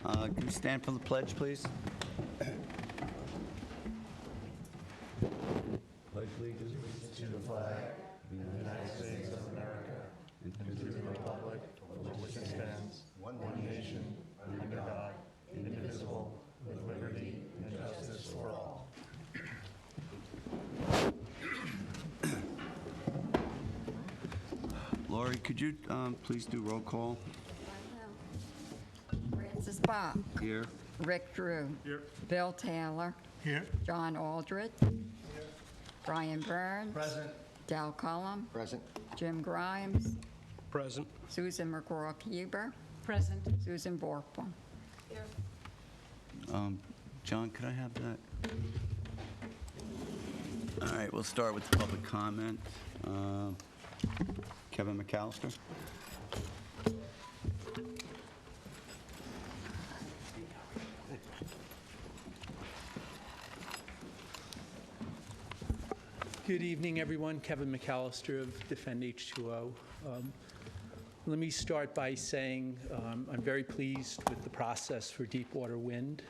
Can you stand for the pledge, please? Pledge allegiance to the flag of the United States of America and to the republic for which it stands, one nation, under God, indivisible, with liberty and justice for all. Lori, could you please do roll call? Francis Bob. Here. Rick Drew. Here. Bill Taylor. Here. John Aldred. Brian Burns. Present. Del Cullum. Present. Jim Grimes. Present. Susan McGraw-Huber. Present. Susan Borkman. John, could I have that? All right, we'll start with the public comment. Kevin McAllister. Good evening, everyone. Kevin McAllister of Defend H2O. Let me start by saying I'm very pleased with the process for Deepwater Wind.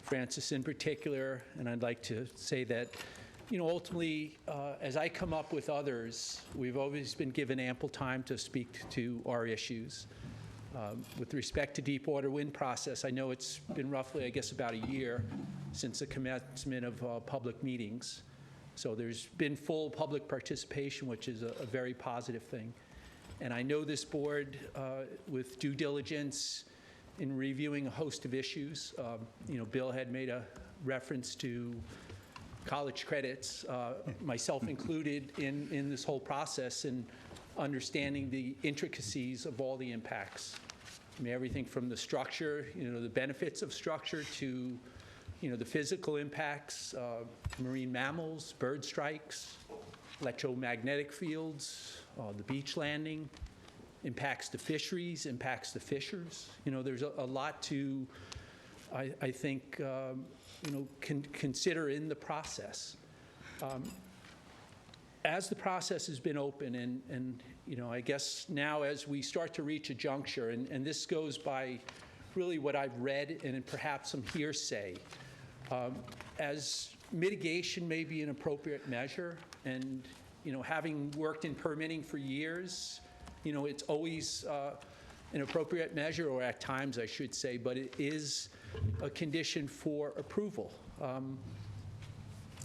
Francis in particular, and I'd like to say that, ultimately, as I come up with others, we've always been given ample time to speak to our issues. With respect to Deepwater Wind process, I know it's been roughly, I guess, about a year since the commencement of public meetings. So there's been full public participation, which is a very positive thing. And I know this board, with due diligence in reviewing a host of issues, Bill had made a reference to college credits, myself included in this whole process, and understanding the intricacies of all the impacts. I mean, everything from the structure, the benefits of structure, to the physical impacts, marine mammals, bird strikes, electromagnetic fields, the beach landing, impacts to fisheries, impacts to fishers. There's a lot to, I think, consider in the process. As the process has been open, and I guess now as we start to reach a juncture, and this goes by really what I've read and perhaps some hearsay, as mitigation may be an appropriate measure, and having worked in permitting for years, it's always an appropriate measure, or at times I should say, but it is a condition for approval.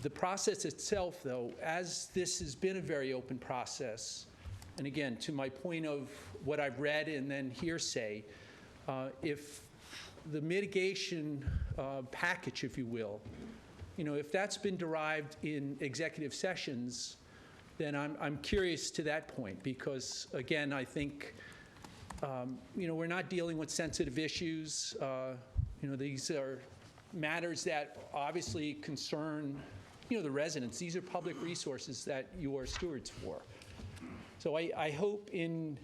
The process itself, though, as this has been a very open process, and again, to my point of what I've read and then hearsay, if the mitigation package, if you will, if that's been derived in executive sessions, then I'm curious to that point, because again, I think we're not dealing with sensitive issues. These are matters that obviously concern the residents. These are public resources that you are stewards for. So I hope in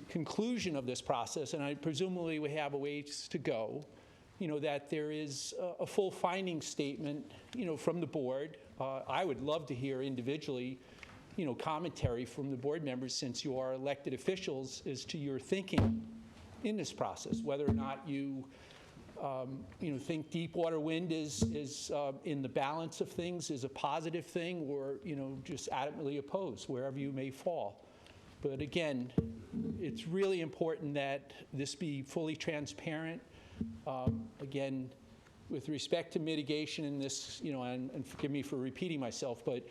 conclusion of this process, and I presumably we have a ways to go, that there is a full finding statement, from the board. I would love to hear individually, commentary from the board members, since you are elected officials, as to your thinking in this process, whether or not you, think Deepwater Wind is in the balance of things is a positive thing, or, just adamantly opposed, wherever you may fall. But again, it's really important that this be fully transparent. Again, with respect to mitigation in this, and forgive me for repeating myself, but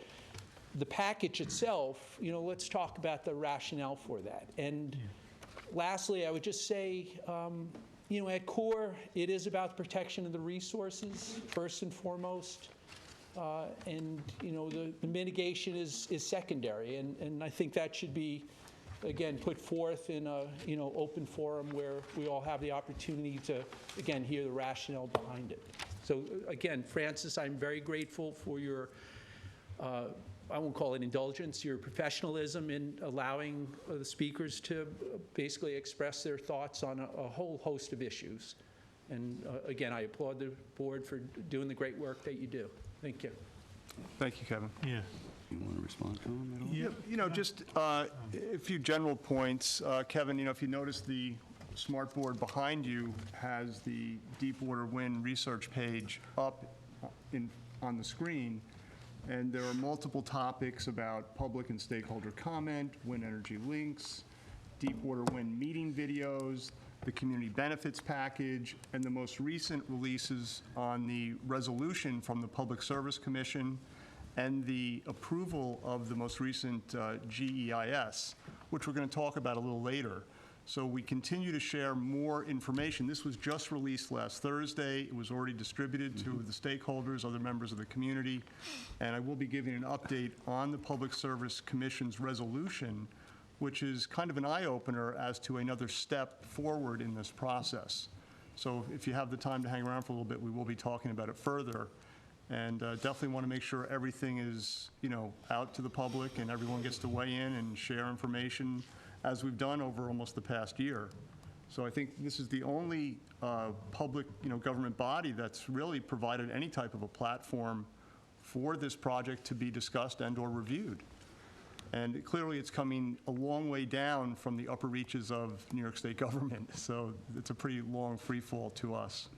the package itself, let's talk about the rationale for that. And lastly, I would just say, at core, it is about the protection of the resources, first and foremost. And, the mitigation is secondary. And I think that should be, again, put forth in a, open forum where we all have the opportunity to, again, hear the rationale behind it. So, again, Francis, I'm very grateful for your, I won't call it indulgence, your professionalism in allowing the speakers to basically express their thoughts on a whole host of issues. And again, I applaud the board for doing the great work that you do. Thank you. Thank you, Kevin. Yeah. You want to respond to him at all? Just a few general points. Kevin, if you notice the smartboard behind you has the Deepwater Wind research page up on the screen, and there are multiple topics about public and stakeholder comment, wind energy links, Deepwater Wind meeting videos, the community benefits package, and the most recent releases on the resolution from the Public Service Commission and the approval of the most recent GEIS, which we're going to talk about a little later. So we continue to share more information. This was just released last Thursday. It was already distributed to the stakeholders, other members of the community, and I will be giving an update on the Public Service Commission's resolution, which is kind of an eye-opener as to another step forward in this process. So if you have the time to hang around for a little bit, we will be talking about it further. And definitely want to make sure everything is, out to the public and everyone gets to weigh in and share information as we've done over almost the past year. So I think this is the only public, government body that's really provided any type of a platform for this project to be discussed and/or reviewed. And clearly, it's coming a long way down from the upper reaches of New York State government. So it's a pretty long free fall to us.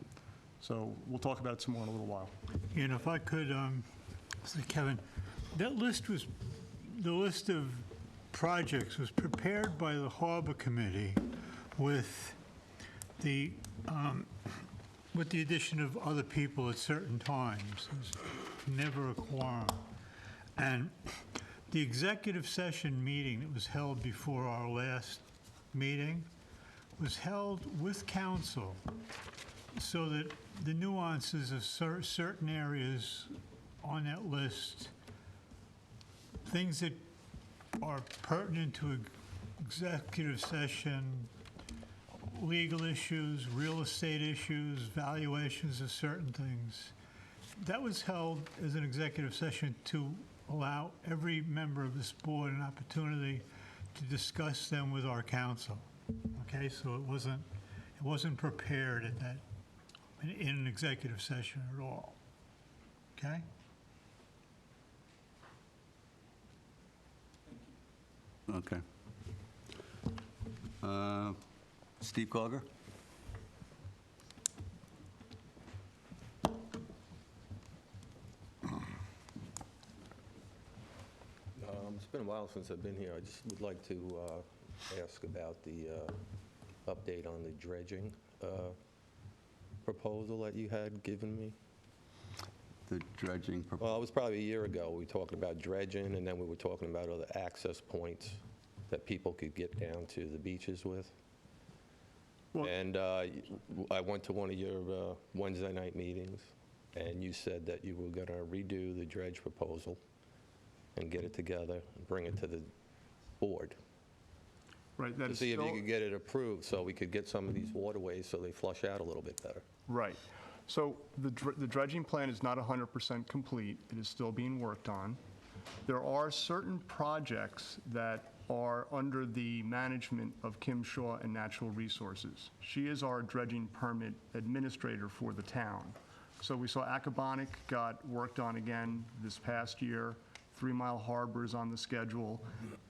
So we'll talk about it some more in a little while. And if I could, say, Kevin, that list was, the list of projects was prepared by the Harbor Committee with the addition of other people at certain times. It was never a quorum. And the executive session meeting that was held before our last meeting was held with council so that the nuances of certain areas on that list, things that are pertinent to executive session, legal issues, real estate issues, valuations of certain things, that was held as an executive session to allow every member of this board an opportunity to discuss them with our council. Okay, so it wasn't prepared at that, in an executive session at all. Okay? Okay. Steve Cogger? It's been a while since I've been here. I just would like to ask about the update on the dredging proposal that you had given me. The dredging proposal? Well, it was probably a year ago. We talked about dredging, and then we were talking about other access points that people could get down to the beaches with. Well- And I went to one of your Wednesday night meetings, and you said that you were going to redo the dredge proposal and get it together and bring it to the board Right, that to is see if still, you could get it approved so we could get some of these waterways so they flush out a little bit better. right. So the dredging plan is not 100% complete. It is still being worked on. There are certain projects that are under the management of Kim Shaw and Natural Resources. She is our dredging permit administrator for the town. So we saw Acabana got worked on again this past year. 3 Mile Harbor is on the schedule.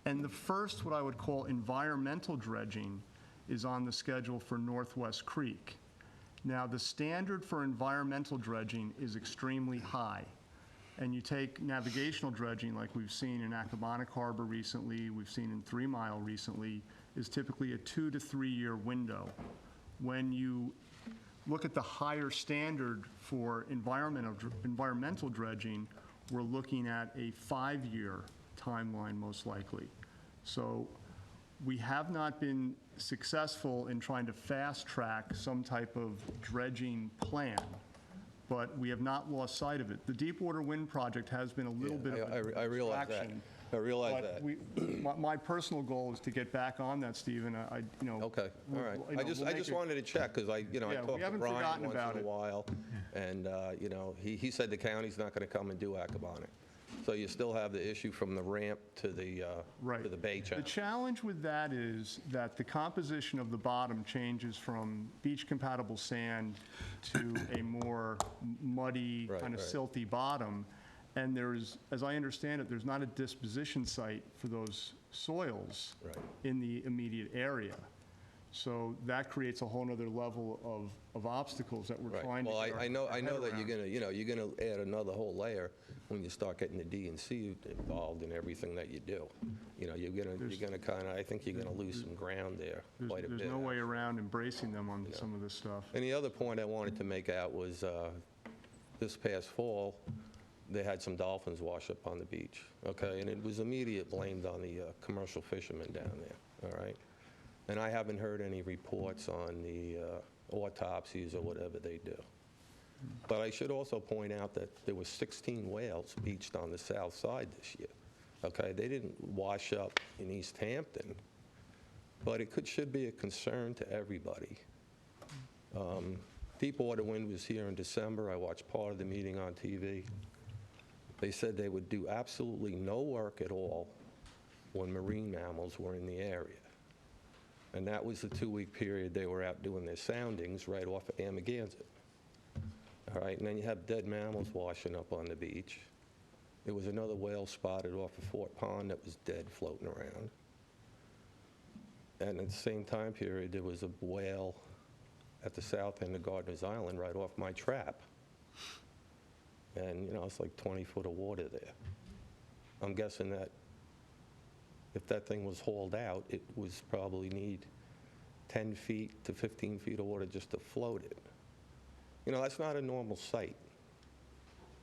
And the first, what I would call environmental dredging, is on the schedule for Northwest Creek. Now, the standard for environmental dredging is extremely high. And you take navigational dredging, like we've seen in Acabana Harbor recently, we've seen in 3 Mile recently, is typically a 2 to 3 year window. When you look at the higher standard for environmental dredging, we're looking at a 5-year timeline, most likely. So we have not been successful in trying to fast-track some type of dredging plan, but we have not lost sight of it. The Deepwater Wind project has been a little bit of a I realize that. distraction. I realize But that. my personal goal is to get back on that, Steve, and Okay, all right. we'll- I just we'll make it- wanted to check, because I Yeah, talk we to haven't Brian forgotten once about in a it. while, and, he said the county's not going to come and do Acabana. So you still have the issue from the ramp to the Right. to the bay The channel. challenge with that is that the composition of the bottom changes from beach-compatible sand to a more muddy, Right, kind of right. silty bottom. And there's, as I understand it, there's not a disposition site for those soils Right. in the immediate area. So that creates a whole nother level of obstacles that we're Right. trying to Well, get our I know head that you're around. gonna, you're gonna add another whole layer when you start getting the D&C involved in everything that you do. You're gonna kind of, I think you're gonna lose some ground there quite a bit. There's no way around embracing them on some of this stuff. And the other point I wanted to make out was, this past fall, they had some dolphins wash up on the beach, okay? And it was immediate blamed on the commercial fishermen down there, all right? And I haven't heard any reports on the autopsies or whatever they do. But I should also point out that there were 16 whales beached on the south side this year, okay? They didn't wash up in East Hampton, but it should be a concern to everybody. Deepwater Wind was here in December. I watched part of the meeting on TV. They said they would do absolutely no work at all when marine mammals were in the area. And that was the 2-week period they were out doing their soundings right off of Amagansett. All right, and then you have dead mammals washing up on the beach. There was another whale spotted off of Fort Pond that was dead floating around. And at the same time period, there was a whale at the south end of Gardiner's Island right off my trap. And, it's like 20 foot of water there. I'm guessing that if that thing was hauled out, it was probably need 10 feet to 15 feet of water just to float it. That's not a normal sight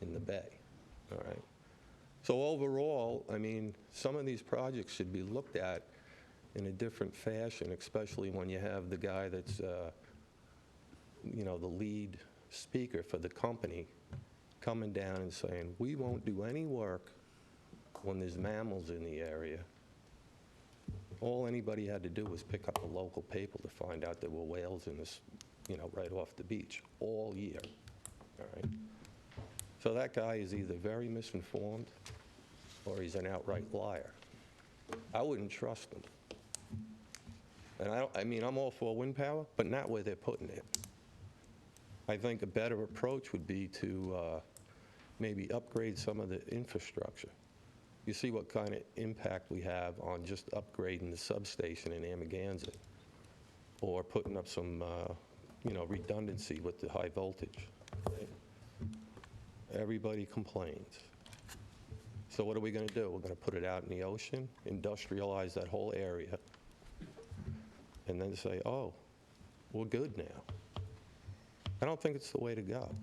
in the bay, all right? So overall, some of these projects should be looked at in a different fashion, especially when you have the guy that's, the lead speaker for the company coming down and saying, we won't do any work when there's mammals in the area. All anybody had to do was pick up a local paper to find out there were whales in this, right off the beach all year, all right? So that guy is either very misinformed or he's an outright liar. I wouldn't trust him. And I'm all for wind power, but not where they're putting it. I think a better approach would be to maybe upgrade some of the infrastructure. You see what kind of impact we have on just upgrading the substation in Amagansett or putting up some, redundancy with the high voltage. Right? Everybody complains. So what are we going to do? We're going to put it out in the ocean, industrialize that whole area, and then say, oh, we're good now. I don't think it's the way to go.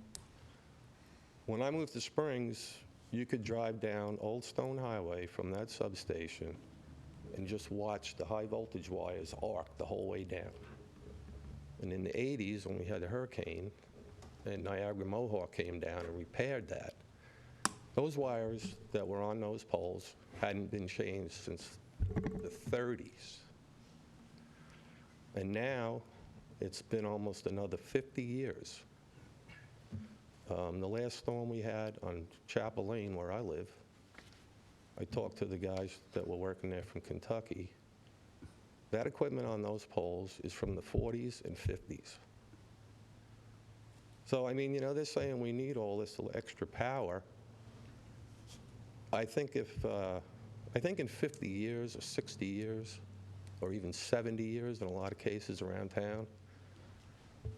When I moved to Springs, you could drive down Old Stone Highway from that substation and just watch the high voltage wires arc the whole way down. And in the 80s, when we had a hurricane, and Niagara Mohawk came down and repaired that, those wires that were on those poles hadn't been changed since the 30s. And now, it's been almost another 50 years. The last storm we had on Chapel Lane, where I live, I talked to the guys that were working there from Kentucky. That equipment on those poles is from the 40s and 50s. So, they're saying we need all this extra power. I think in 50 years or 60 years, or even 70 years in a lot of cases around town,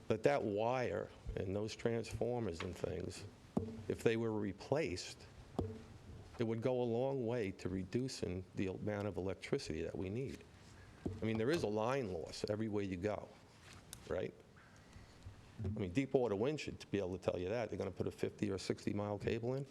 that wire and those transformers and things, if they were replaced, it would go a long way to reducing the amount of electricity that we need. There is a line loss everywhere you go, right? Deepwater Wind should be able to tell you that. They're going to put a 50 or 60-mile cable in.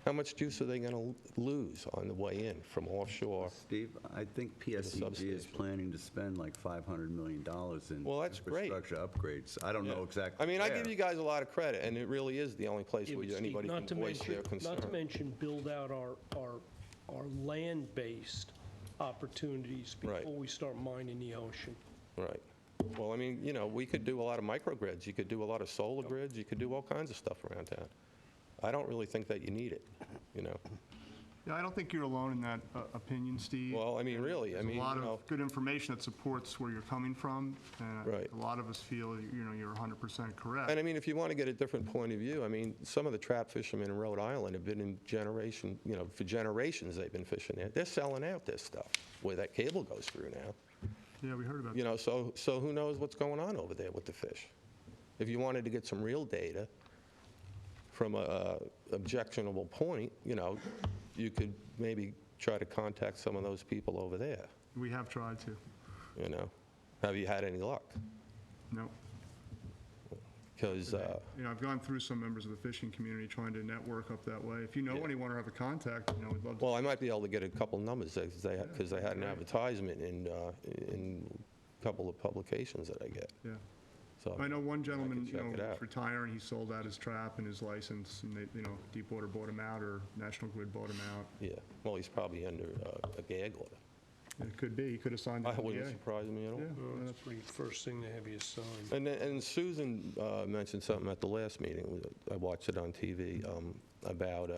How much juice are they going to lose on the way in from offshore? Steve, I think PSEG is planning to spend like $500 million in Well, that's great. infrastructure upgrades. I don't know exactly I where. give you guys a lot of credit, and it really is the only place Yeah, where but Steve, anybody can voice their concern. Not to mention build out our land-based opportunities Right. before we start mining the ocean. Right. Well, we could do a lot of microgrids. You could do a lot of solar grids. You could do all kinds of stuff around town. I don't really think that you need it, Yeah, I don't think you're alone in that opinion, Steve. Well, really, There's a lot of good information that supports where you're coming from, and Right. a lot of us feel, you're 100% correct. And if you want to get a different point of view, some of the trap fishermen in Rhode Island have been in for generations they've been fishing there. They're selling out this stuff where that cable goes through now. Yeah, we heard about You know, so who knows what's going on over there with the fish? If you wanted to get some real data from a objectionable point, you know, you could maybe try to contact some of those people over there, We have tried to. you know? Have you had any luck? No. Because, You know, I've gone through some members of the fishing community trying to network up that way. If you know Yeah. anyone or have a contact, you know, we'd love to. well, I might be able to get a couple numbers because they had an advertisement in a couple of publications that I get. Yeah. So I know one gentleman, you check know, it out. is retiring, he sold out his trap and his license, and they, you know, Deepwater bought him out, or National Grid bought him out. Yeah, well, he's probably under a gag order. It could be, he could have signed I an wouldn't NDA. surprise me at all. Yeah, Well, that's the first thing they have you sign. And Susan mentioned something at the last meeting, I watched it on TV, about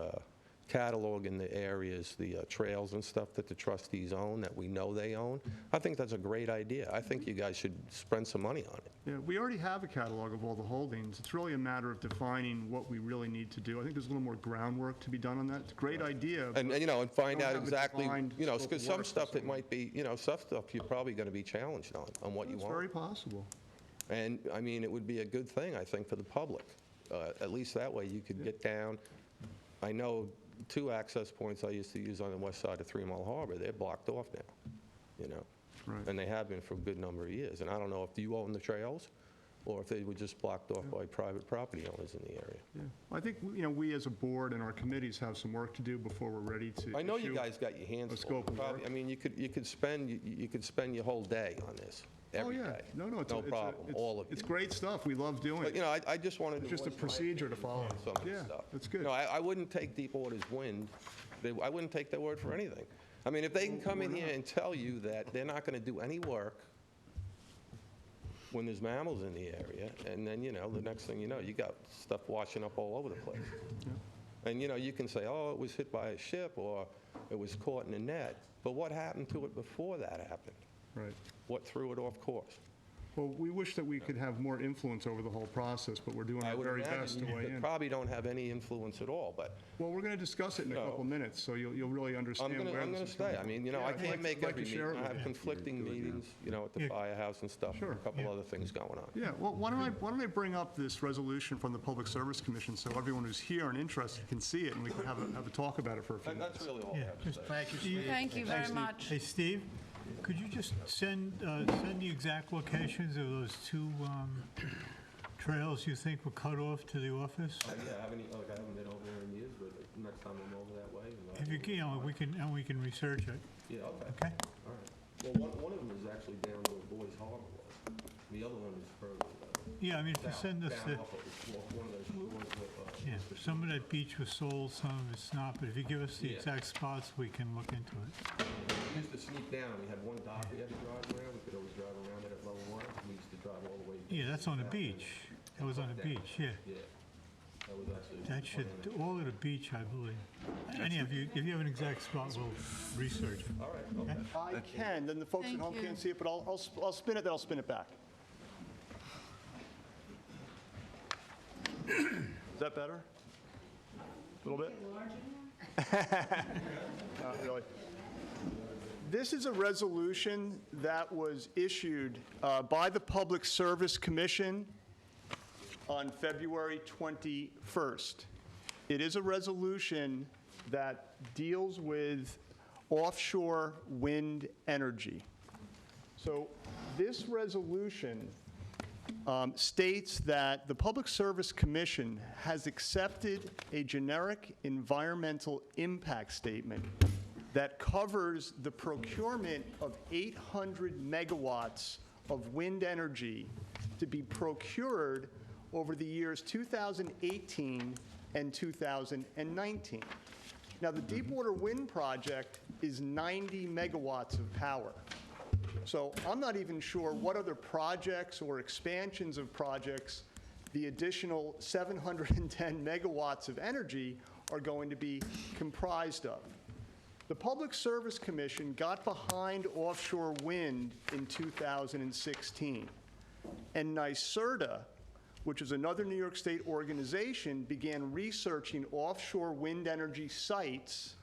cataloging the areas, the trails and stuff that the trustees own, that we know they own. I think that's a great idea. I think you guys should spend some money on it. yeah, we already have a catalog of all the holdings. It's really a matter of defining what we really need to do. I think there's a little more groundwork to be done on that. It's a great idea. And, you know, and find Don't out have a exactly, defined you know, scope of because some work stuff for it might be, you know, some stuff you're probably going to be challenged on what you It's want. very possible. And, I mean, it would be a good thing, I think, for the public. At least that way you could get down. I know 2 access points I used to use on the west side of 3 Mile Harbor, they're blocked off now, you know? Right. And they have been for a good number of years. And I don't know if you own the trails or if they were just blocked off by private property owners in the area. Yeah. I think, you know, we as a board and our committees have some work to do before we're ready to I know you issue guys got your hands a full. scope of Probably- work. I mean, you could spend your whole day on this, every Oh, yeah. day. No, No problem, all of you. It's great stuff. We love doing But, it. you know, I just wanted to... It's just a voice my procedure to opinion follow. on some of this Yeah, stuff. that's good. No, I wouldn't take Deepwater's wind, I wouldn't take their word for anything. I mean, if they can come in here and tell you that they're not going to do any work when there's mammals in the area, and then, you know, the next thing you know, you got stuff washing up all over the place. And, you know, you can say, oh, it was hit by a ship, or it was caught in a net, but what happened to it before that happened? Right. What threw it off course? Well, we wish that we could have more influence over the whole process, but we're doing I our would very best imagine to weigh you in. probably don't have any influence at all, but Well, we're going to discuss it in a No. couple minutes, so you'll really understand where I'm this going is to coming stay. I from. mean, you know, Yeah, I I'd can't like- make like every to share meeting. it I with have you. conflicting meetings, you know, at the Yeah. firehouse and stuff, Sure. and a couple Yeah. other things going on. Yeah, well, why don't I bring up this resolution from the Public Service Commission so everyone who's here and interested can see it, and we can have a talk about it for a few And minutes. that's really all I Yeah, have to just- say. Thank you very much. Hey, Steve, could you just send the exact locations of those 2 trails you think were cut off to the office? Yeah, I haven't been over there in years, but next time I'm over that way. If you know, we can research it, Yeah, okay. okay? All right. Well, one of them is actually down where Boys Harbor was. The other one is further Yeah, I mean, if you send us down the, off of one of those shores with, yeah, some of that beach was sold, some of it's not, but if you give us the Yeah. exact spots, we can look into it. We used to sneak down, we had one dock we had to drive around, we could always drive around it at low water. We used to drive all the way. Yeah, that's on the beach. That was on the beach, yeah. Yeah, that was actually. That should, all of the beach, I believe. Anyhow, if you have an exact spot, we'll research it. All right, okay. I can, then the folks at Thank home you. can't see it, but I'll spin it, then I'll spin it back. Is that better? A little bit? Not really. This is a resolution that was issued by the Public Service Commission on February 21st. It is a resolution that deals with offshore wind energy. So this resolution states that the Public Service Commission has accepted a generic environmental impact statement that covers the procurement of 800 megawatts of wind energy to be procured over the years 2018 and 2019. Now, the Deepwater Wind Project is 90 megawatts of power. So I'm not even sure what other projects or expansions of projects the additional 710 megawatts of energy are going to be comprised of. The Public Service Commission got behind offshore wind in 2016, and NYSERDA, which is another New York State organization, began researching offshore wind energy sites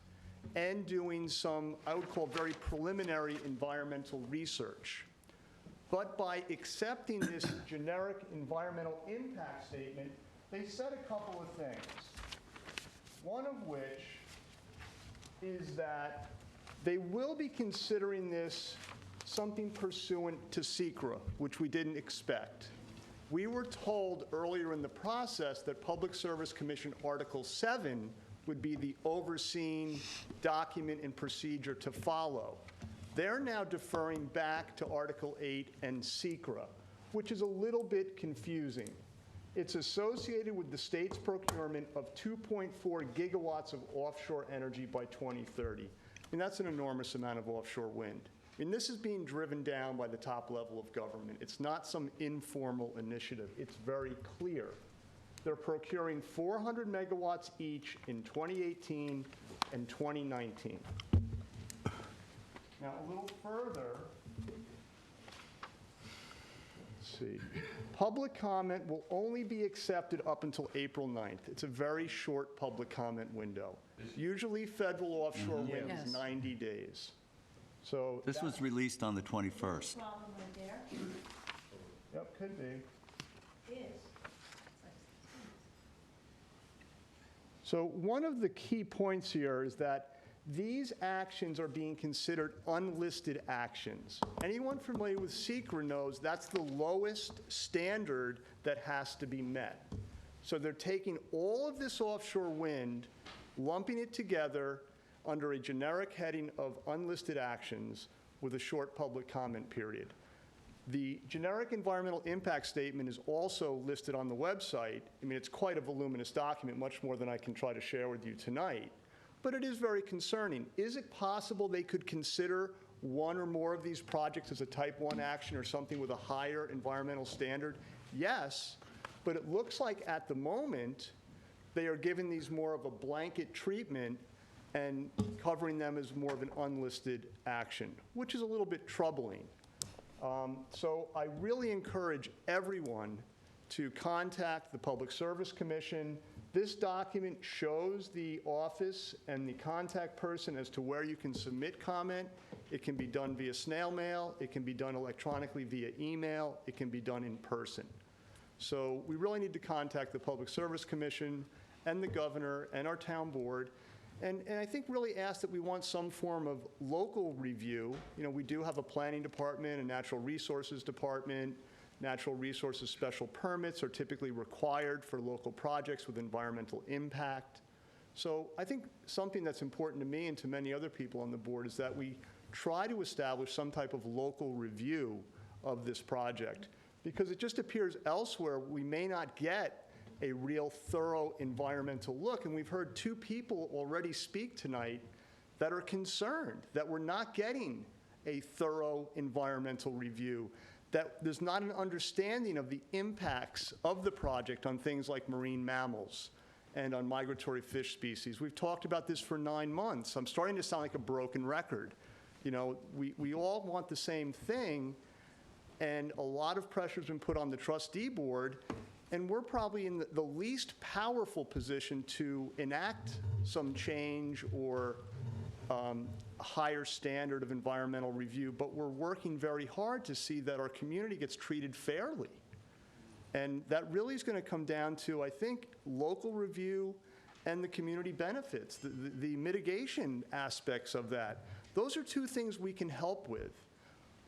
and doing some, I would call, very preliminary environmental research. But by accepting this generic environmental impact statement, they said a couple of things. One of which is that they will be considering this something pursuant to SECRA, which we didn't expect. We were told earlier in the process that Public Service Commission Article 7 would be the overseen document and procedure to follow. They're now deferring back to Article 8 and SECRA, which is a little bit confusing. It's associated with the state's procurement of 2.4 gigawatts of offshore energy by 2030. And that's an enormous amount of offshore wind. And this is being driven down by the top level of government. It's not some informal initiative. It's very clear. They're procuring 400 megawatts each in 2018 and 2019. Now, a little further, let's see. Public comment will only be accepted up until April 9th. It's a very short public comment window. Usually, federal offshore wind Yes. is 90 days. So This was released on the 21st. Problem right there Yep, could be. is, So one of the key points here is that these actions are being considered unlisted actions. Anyone familiar with SECRA knows that's the lowest standard that has to be met. So they're taking all of this offshore wind, lumping it together under a generic heading of unlisted actions with a short public comment period. The generic environmental impact statement is also listed on the website. I mean, it's quite a voluminous document, much more than I can try to share with you tonight. But it is very concerning. Is it possible they could consider one or more of these projects as a type 1 action or something with a higher environmental standard? Yes, but it looks like at the moment they are giving these more of a blanket treatment and covering them as more of an unlisted action, which is a little bit troubling. So I really encourage everyone to contact the Public Service Commission. This document shows the office and the contact person as to where you can submit comment. It can be done via snail mail. It can be done electronically via email. It can be done in person. So we really need to contact the Public Service Commission and the governor and our town board. And I think really ask that we want some form of local review. You know, we do have a planning department, a natural resources department. Natural resources special permits are typically required for local projects with environmental impact. So I think something that's important to me and to many other people on the board is that we try to establish some type of local review of this project, because it just appears elsewhere we may not get a real thorough environmental look. And we've heard two people already speak tonight that are concerned that we're not getting a thorough environmental review, that there's not an understanding of the impacts of the project on things like marine mammals and on migratory fish species. We've talked about this for 9 months. I'm starting to sound like a broken record. You know, we all want the same thing, and a lot of pressure's been put on the trustee board, and we're probably in the least powerful position to enact some change or a higher standard of environmental review, but we're working very hard to see that our community gets treated fairly. And that really is going to come down to, I think, local review and the community benefits, the mitigation aspects of that. Those are two things we can help with.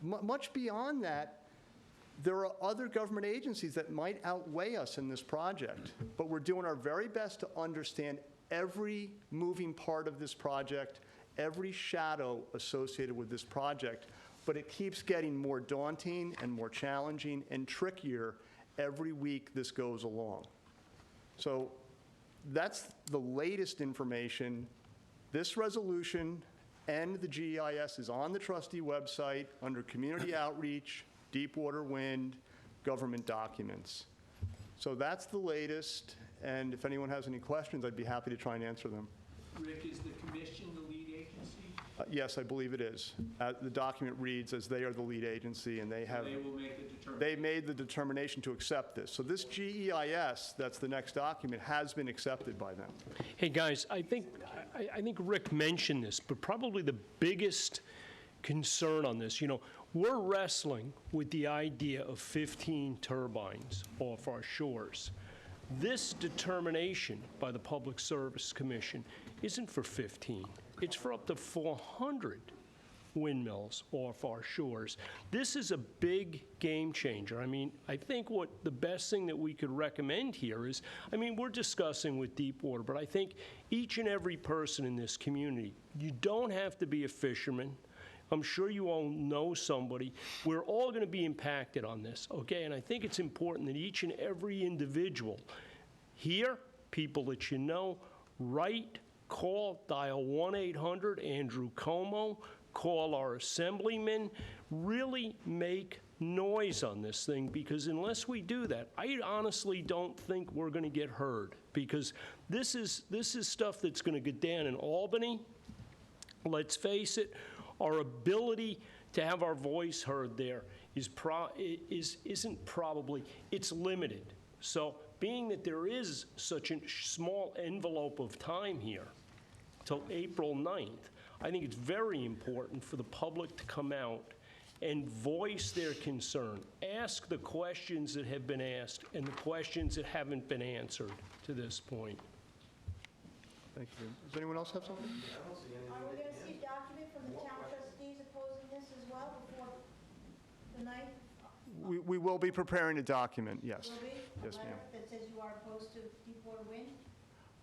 Much beyond that, there are other government agencies that might outweigh us in this project, but we're doing our very best to understand every moving part of this project, every shadow associated with this project, but it keeps getting more daunting and more challenging and trickier every week this goes along. So that's the latest information. This resolution and the GEIS is on the trustee website under Community Outreach, Deepwater Wind, Government Documents. So that's the latest, and if anyone has any questions, I'd be happy to try and answer them. Rick, is the commission the lead agency? Yes, I believe it is. The document reads as they are the lead agency, and they have, They will make the determination. they made the determination to accept this. So this GEIS, that's the next document, has been accepted by them. Hey, guys, I think Rick mentioned this, but probably the biggest concern on this, you know, we're wrestling with the idea of 15 turbines off our shores. This determination by the Public Service Commission isn't for 15. It's for up to 400 windmills off our shores. This is a big game changer. I mean, I think what the best thing that we could recommend here is, I mean, we're discussing with Deepwater, but I think each and every person in this community, you don't have to be a fisherman. I'm sure you all know somebody. We're all going to be impacted on this, okay? And I think it's important that each and every individual here, people that you know, write, call, dial 1-800 Como, call our assemblyman, really make noise on this thing, because unless we do that, I honestly don't think we're going to get heard, because this is stuff that's going to get down in Albany. Let's face it, our ability to have our voice heard there isn't probably, it's limited. So being that there is such a small envelope of time here till April 9th, I think it's very important for the public to come out and voice their concern, ask the questions that have been asked and the questions that haven't been answered to this point. Thank you. Does anyone else have something? Are we going to see a document from the town trustees opposing this as well before the night? We will be preparing a document, yes. Will be? Yes, A letter ma'am. that says you are opposed to Deepwater Wind?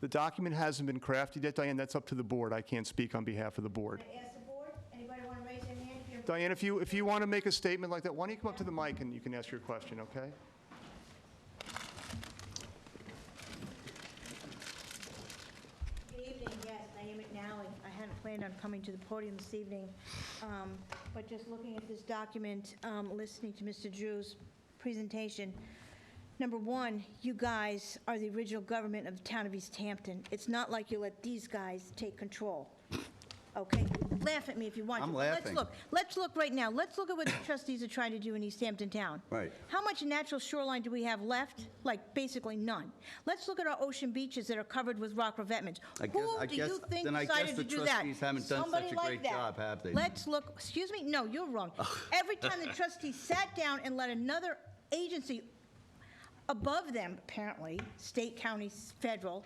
The document hasn't been crafted yet, Diane. That's up to the board. I can't speak on behalf of the board. Can I ask the board? Anybody want to raise their hand? If you're- Diane, if you want to make a statement like that, why don't you come up to the mic and you can ask your question, okay? Good evening, yes, I am McNally. I hadn't planned on coming to the podium this evening, but just looking at this document, listening to Mr. Drew's presentation, number one, you guys are the original government of the town of East Hampton. It's not like you let these guys take control, okay? Laugh at me if you want to. I'm but laughing. Let's look right now. Let's look at what the trustees are trying to do in East Hampton Town. Right. How much natural shoreline do we have left? Like, basically none. Let's look at our ocean beaches that are covered with rock revetments. I guess- Who I do guess- you think then I guess decided the to do that? trustees haven't done Somebody such a like great that. job, have they? Let's look, excuse me, no, you're wrong. Every time the trustees sat down and let another agency above them, apparently, state, county, federal,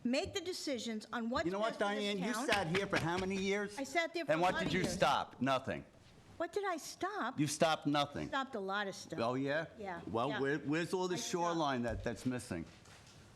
make the decisions on what's You know what, best for this Diane? You town. sat here for how many years? I sat there for And a what lot did of you years. stop? Nothing. What did I stop? You stopped nothing. Stopped a lot of stuff. Oh, yeah? Yeah, Well, yeah. where's all the I stopped. shoreline that's missing?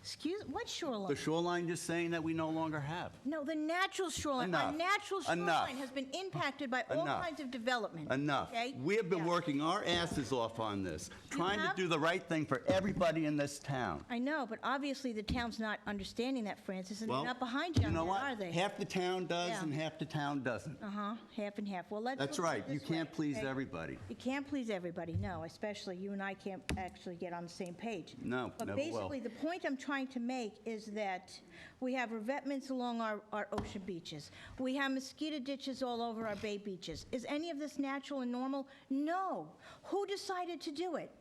Excuse, what shoreline? The shoreline you're saying that we no longer have? No, the natural shoreline. Our Enough. natural Enough. shoreline has been impacted by all Enough. kinds of development. Enough. Okay? We have been Yeah. working our asses off on this, trying to have? do the right thing for everybody in this town. I know, but obviously the town's not understanding that, Francis, and they're Well, not behind you on know that, what? are they? Half the town does Yeah. and half the town doesn't. Uh-huh, half and half. Well, let's That's look at it right. You this way, can't please okay? everybody. You can't please everybody, no, especially you and I can't actually get on the same page. No, But never will. basically, the point I'm trying to make is that we have revetments along our ocean beaches. We have mosquito ditches all over our bay beaches. Is any of this natural and normal? No. Who decided to do it?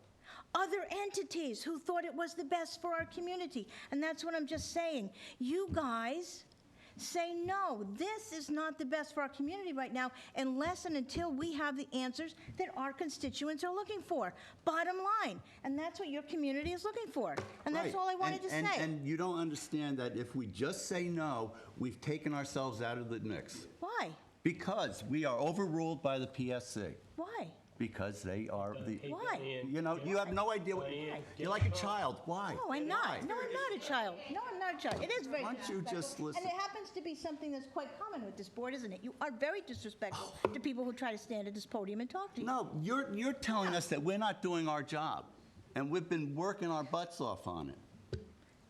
Other entities who thought it was the best for our community. And that's what I'm just saying. You guys say, no, this is not the best for our community right now unless and until we have the answers that our constituents are looking for. Bottom line. And that's what your community is looking for. And that's Right. all I wanted to And- say. And you don't understand that if we just say no, we've taken ourselves out of the mix. Why? Because we are overruled by the PSC. Why? Because they are the, Why? you know, you have no idea what, you're like a child. Why? No, I'm not. No, I'm not a child. No, I'm not a child. It is very Why don't you disrespectful. just listen? And it happens to be something that's quite common with this board, isn't it? You are very disrespectful to people who try to stand at this podium and talk to you. No, you're telling us that we're not doing our job, and we've been working our butts off on it.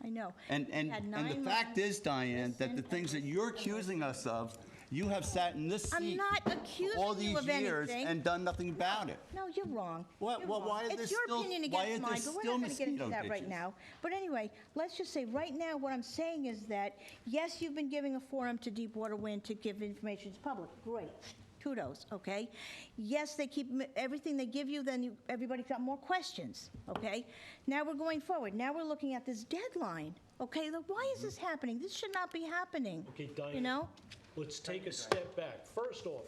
I know. And We had the 9 fact months. is, Diane, that the Listen, things that you're accusing us of, you have sat in this I'm seat not for accusing all you these of years anything. and done nothing about it. No, you're wrong. Well, You're well, wrong. why are there It's your still- opinion why against are there mine, but we're still not going to get into mosquito that right ditches? now. But anyway, let's just say right now what I'm saying is that, yes, you've been giving a forum to Deepwater Wind to give information to the public. Great. Kudos, okay? Yes, they keep everything they give you, then everybody's got more questions, okay? Now we're going forward. Now we're looking at this deadline, okay? Why is this happening? This should not be happening. Okay, Diane. You know? Let's take a step back. First off,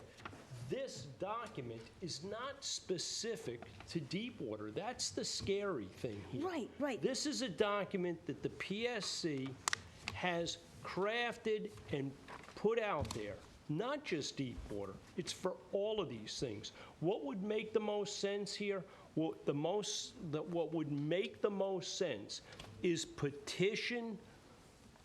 this document is not specific to Deepwater. That's the scary thing here. Right, right. This is a document that the PSC has crafted and put out there, not just Deepwater. It's for all of these things. What would make the most sense here? What would make the most sense is petition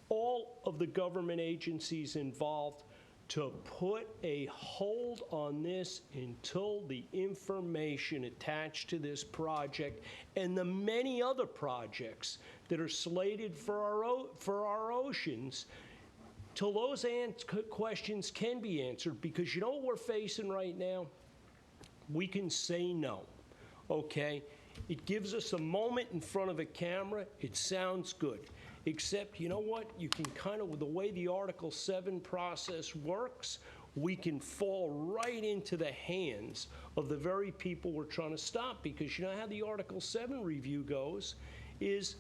all of the government agencies involved to put a hold on this until the information attached to this project and the many other projects that are slated for our oceans, till those questions can be answered. Because you know what we're facing right now? We can say no, okay? It gives us a moment in front of a camera. It sounds good. Except, you know what? You can kind of, with the way the Article 7 process works, we can fall right into the hands of the very people we're trying to stop. Because you know how the Article 7 review goes is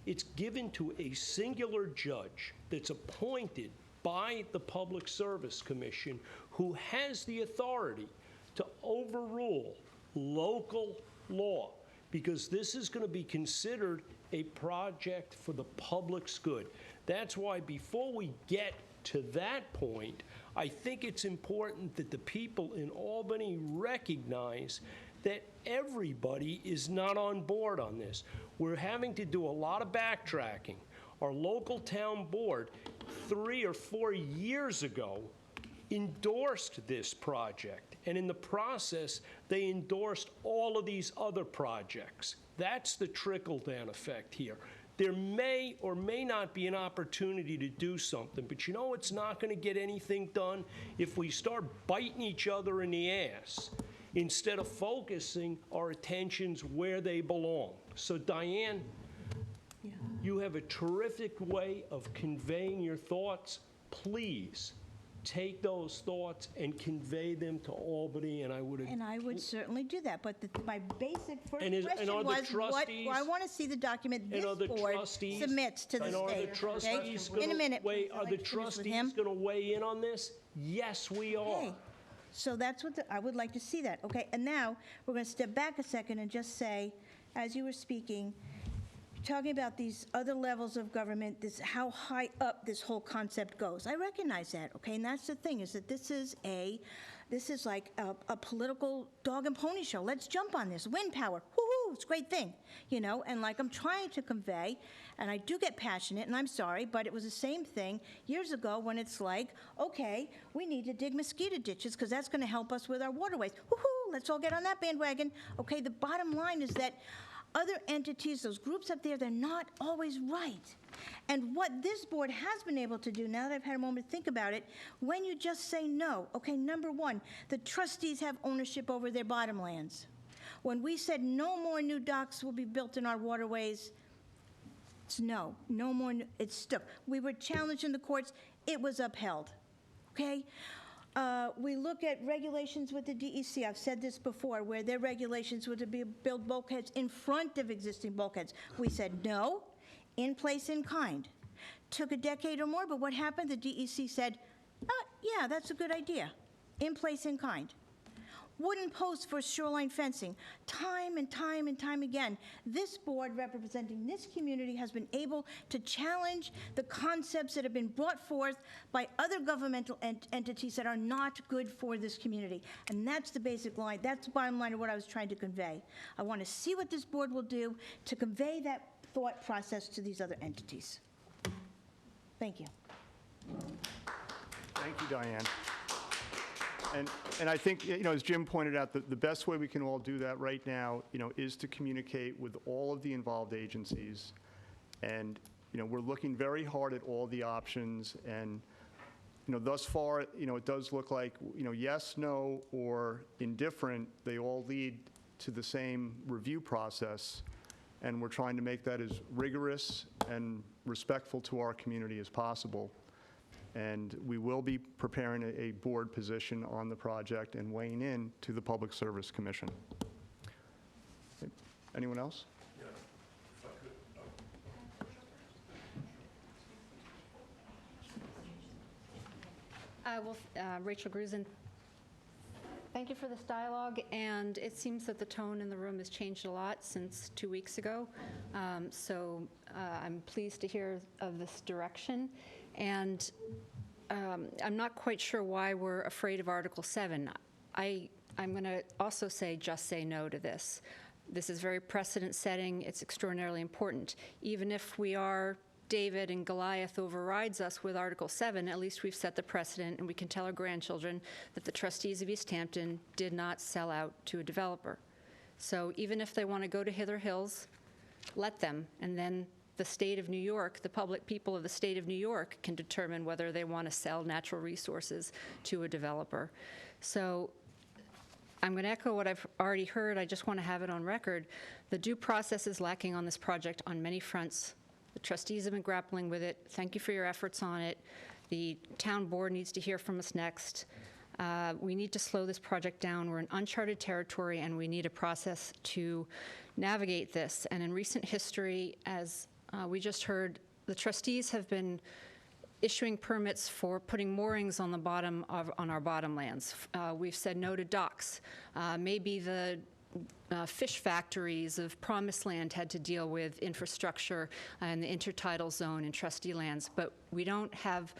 it's given to a singular judge that's appointed by the Public Service Commission, who has the authority to overrule local law, because this is going to be considered a project for the public's good. That's why before we get to that point, I think it's important that the people in Albany recognize that everybody is not on board on this. We're having to do a lot of backtracking. Our local town board, 3 or 4 years ago, endorsed this project. And in the process, they endorsed all of these other projects. That's the trickle-down effect here. There may or may not be an opportunity to do something, but you know it's not going to get anything done if we start biting each other in the ass instead of focusing our attentions where they belong. So, Diane, you have a terrific way of conveying your thoughts. Please take those thoughts and convey them to Albany, and I would certainly do that. But my basic first And question are the was, trustees- I want to see the document this are the board trustees- submits to the and are the state. Okay? trustees In a gonna minute. weigh- Would you Are like the to finish with trustees him? going to weigh in on this? Yes, we are. Okay. So that's what I would like to see that. Okay, and now we're going to step back a second and just say, as you were speaking, talking about these other levels of government, how high up this whole concept goes. I recognize that, okay? And that's the thing, is that this is like a political dog and pony show. Let's jump on this. Wind power, woohoo, it's a great thing, you know? And like I'm trying to convey, and I do get passionate, and I'm sorry, but it was the same thing years ago when it's like, okay, we need to dig mosquito ditches because that's going to help us with our waterways. Woohoo, let's all get on that bandwagon. Okay, the bottom line is that other entities, those groups up there, they're not always right. And what this board has been able to do, now that I've had a moment to think about it, when you just say no, okay, number one, the trustees have ownership over their bottomlands. When we said no more new docks will be built in our waterways, it's no more, it's stuck. We were challenged in the courts, it was upheld, okay? We look at regulations with the DEC. I've said this before, where their regulations were to build bulkheads in front of existing bulkheads. We said no, in place, in kind. Took a decade or more, but what happened? The DEC said, yeah, that's a good idea. In place, in kind. Wooden posts for shoreline fencing. Time and time and time again, this board representing this community has been able to challenge the concepts that have been brought forth by other governmental entities that are not good for this community. And that's the basic line. That's the bottom line of what I was trying to convey. I want to see what this board will do to convey that thought process to these other entities. Thank you. Thank you, Diane. And I think, you know, as Jim pointed out, the best way we can all do that right now, you know, is to communicate with all of the involved agencies. And, you know, we're looking very hard at all the options. And, you know, thus far, you know, it does look like, you know, yes, no, or indifferent, they all lead to the same review process. And we're trying to make that as rigorous and respectful to our community as possible. And we will be preparing a board position on the project and weighing in to the Public Service Commission. Anyone else? Rachel Grusin. Thank you for this dialogue, and it seems that the tone in the room has changed a lot since 2 weeks ago. I'm pleased to hear of this direction, and I'm not quite sure why we're afraid of Article 7. I'm going to also say, just say no to this. This is very precedent-setting. It's extraordinarily important. Even if we are David and Goliath overrides us with Article 7, at least we've set the precedent, and we can tell our grandchildren that the trustees of East Hampton did not sell out to a developer. So even if they want to go to Hither Hills, let them, and then the state of New York, the public people of the state of New York can determine whether they want to sell natural resources to a developer. So I'm going to echo what I've already heard. I just want to have it on record. The due process is lacking on this project on many fronts. The trustees have been grappling with it. Thank you for your efforts on it. The town board needs to hear from us next. We need to slow this project down. We're in uncharted territory, and we need a process to navigate this. And in recent history, as we just heard, the trustees have been issuing permits for putting moorings on the bottom on our bottomlands. We've said no to docks. Maybe the fish factories of Promised Land had to deal with infrastructure in the intertidal zone and trustee lands, but we don't have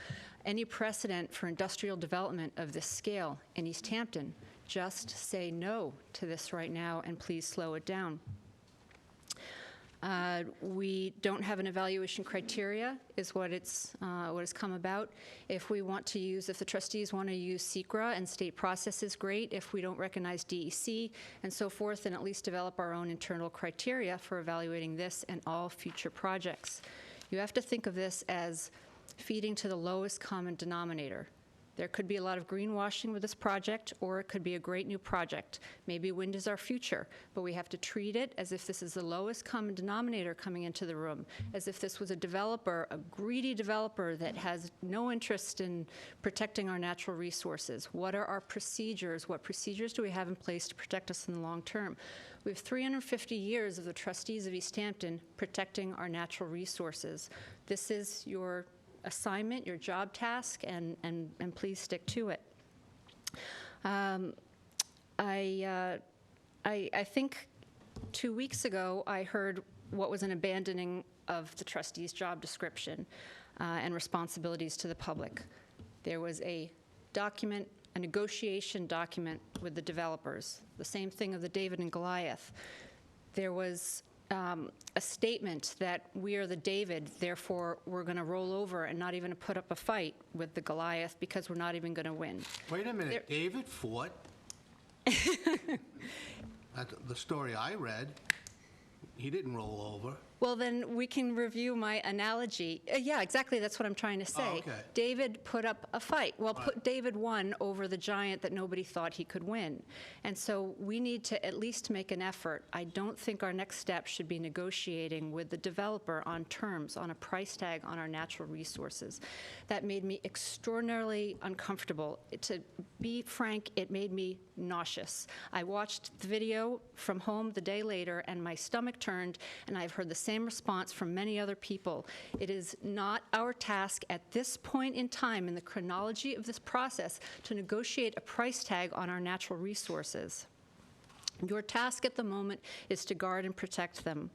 any precedent for industrial development of this scale in East Hampton. Just say no to this right now, and please slow it down. We don't have an evaluation criteria, is what has come about. If the trustees want to use SECRA and state processes, great. If we don't recognize DEC and so forth, then at least develop our own internal criteria for evaluating this and all future projects. You have to think of this as feeding to the lowest common denominator. There could be a lot of greenwashing with this project, or it could be a great new project. Maybe wind is our future, but we have to treat it as if this is the lowest common denominator coming into the room, as if this was a developer, a greedy developer that has no interest in protecting our natural resources. What are our procedures? What procedures do we have in place to protect us in the long term? We have 350 years of the trustees of East Hampton protecting our natural resources. This is your assignment, your job task, and please stick to it. I think 2 weeks ago I heard what was an abandoning of the trustee's job description and responsibilities to the public. There was a document, a negotiation document with the developers, the same thing of the David and Goliath. There was a statement that we are the David, therefore we're going to roll over and not even put up a fight with the Goliath because we're not even going to win. Wait a minute, David fought? That's the story I read. He didn't roll over. Well, then we can review my analogy. Yeah, exactly. That's what I'm trying to say. Oh, okay. David put up a fight. Well, Right. David won over the giant that nobody thought he could win. And so we need to at least make an effort. I don't think our next step should be negotiating with the developer on terms, on a price tag on our natural resources. That made me extraordinarily uncomfortable. To be frank, it made me nauseous. I watched the video from home the day later, and my stomach turned, and I've heard the same response from many other people. It is not our task at this point in time in the chronology of this process to negotiate a price tag on our natural resources. Your task at the moment is to guard and protect them.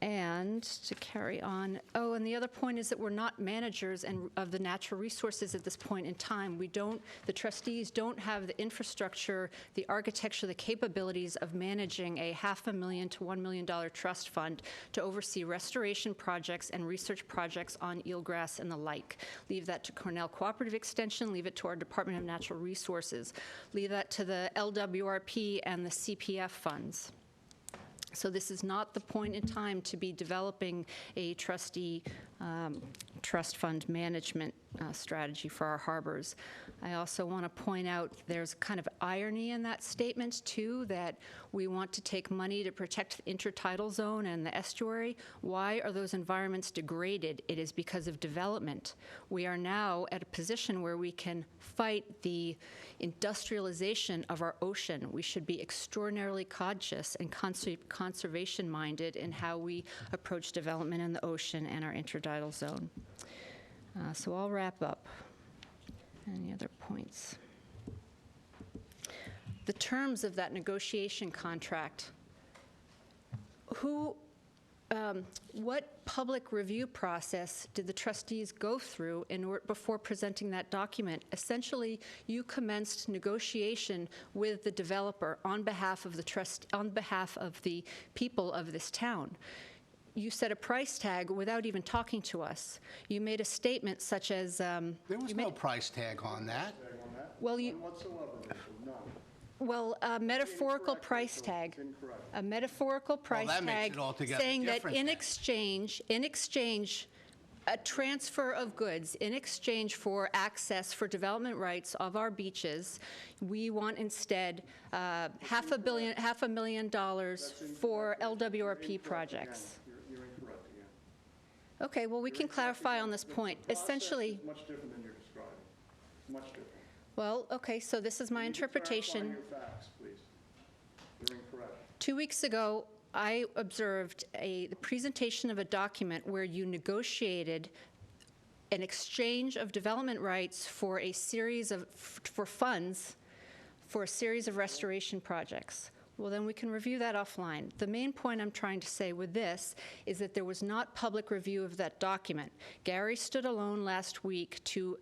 And to carry on, and the other point is that we're not managers of the natural resources at this point in time. The trustees don't have the infrastructure, the architecture, the capabilities of managing a $500,000 to $1 million trust fund to oversee restoration projects and research projects on eelgrass and the like. Leave that to Cornell Cooperative Extension, leave it to our Department of Natural Resources, leave that to the LWRP and the CPF funds. So this is not the point in time to be developing a trustee trust fund management strategy for our harbors. I also want to point out there's kind of irony in that statement, too, that we want to take money to protect the intertidal zone and the estuary. Why are those environments degraded? It is because of development. We are now at a position where we can fight the industrialization of our ocean. We should be extraordinarily conscious and conservation-minded in how we approach development in the ocean and our intertidal zone. So I'll wrap up. Any other points? the terms of that negotiation contract, what public review process did the trustees go through before presenting that document? Essentially, you commenced negotiation with the developer on behalf of the people of this town. You set a price tag without even talking to us. You made a statement such as... There was no price tag on that. Well, Well, a metaphorical price tag. A metaphorical price that makes tag it altogether saying that different in then. exchange, a transfer of goods, in exchange for access for development rights of our beaches, we want instead $500,000 for LWRP projects. You're incorrect again. Okay, well, we can clarify on this point. Essentially, It's much different than you're describing. Much different. well, okay, so this is my interpretation. Clarify your facts, please. You're incorrect. 2 weeks ago, I observed the presentation of a document where you negotiated an exchange of development rights for funds for a series of restoration projects. Well, then we can review that offline. The main point I'm trying to say with this is that there was not public review of that document. Gary stood alone last week to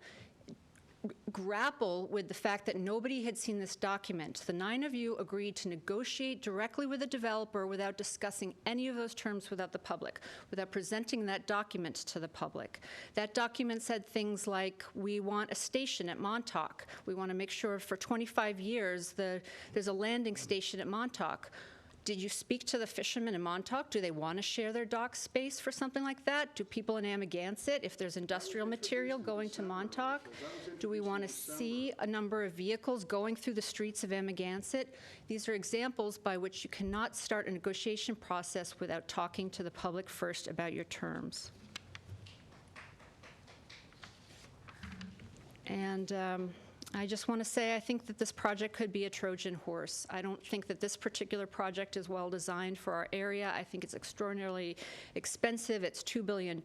grapple with the fact that nobody had seen this document. The 9 of you agreed to negotiate directly with the developer without discussing any of those terms without the public, without presenting that document to the public. That document said things like, we want a station at Montauk. We want to make sure for 25 years there's a landing station at Montauk. Did you speak to the fishermen in Montauk? Do they want to share their dock space for something like that? Do people in Amagansett, if there's industrial material going to Montauk, do we want to see a number of vehicles going through the streets of Amagansett? These are examples by which you cannot start a negotiation process without talking to the public first about your terms. And I just want to say I think that this project could be a Trojan horse. I don't think that this particular project is well designed for our area. I think it's extraordinarily expensive. It's $2 billion,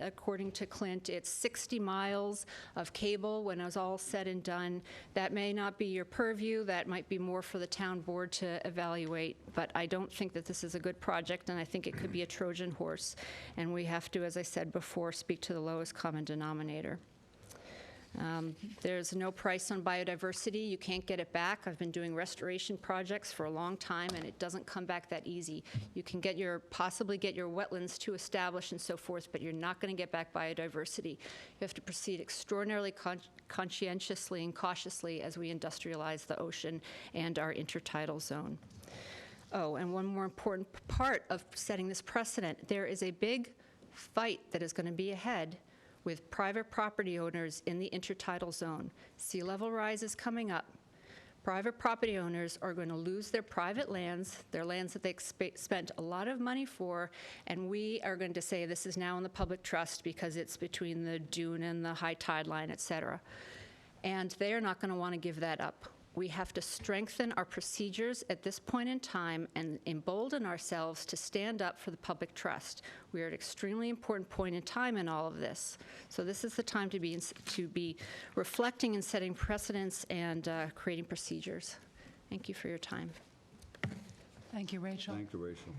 according to Clint. It's 60 miles of cable when it's all said and done. That may not be your purview. That might be more for the town board to evaluate. But I don't think that this is a good project, and I think it could be a Trojan horse. And we have to, as I said before, speak to the lowest common denominator. There's no price on biodiversity. You can't get it back. I've been doing restoration projects for a long time, and it doesn't come back that easy. You can possibly get your wetlands to establish and so forth, but you're not going to get back biodiversity. You have to proceed extraordinarily conscientiously and cautiously as we industrialize the ocean and our intertidal zone. Oh, and one more important part of setting this precedent. There is a big fight that is going to be ahead with private property owners in the intertidal zone. Sea level rise is coming up. Private property owners are going to lose their private lands, their lands that they spent a lot of money for, and we are going to say this is now in the public trust because it's between the dune and the high tide line, et cetera. And they are not going to want to give that up. We have to strengthen our procedures at this point in time and embolden ourselves to stand up for the public trust. We are at an extremely important point in time in all of this. So this is the time to be reflecting and setting precedents and creating procedures. Thank you for your time. Thank you, Rachel. Thank you, Rachel.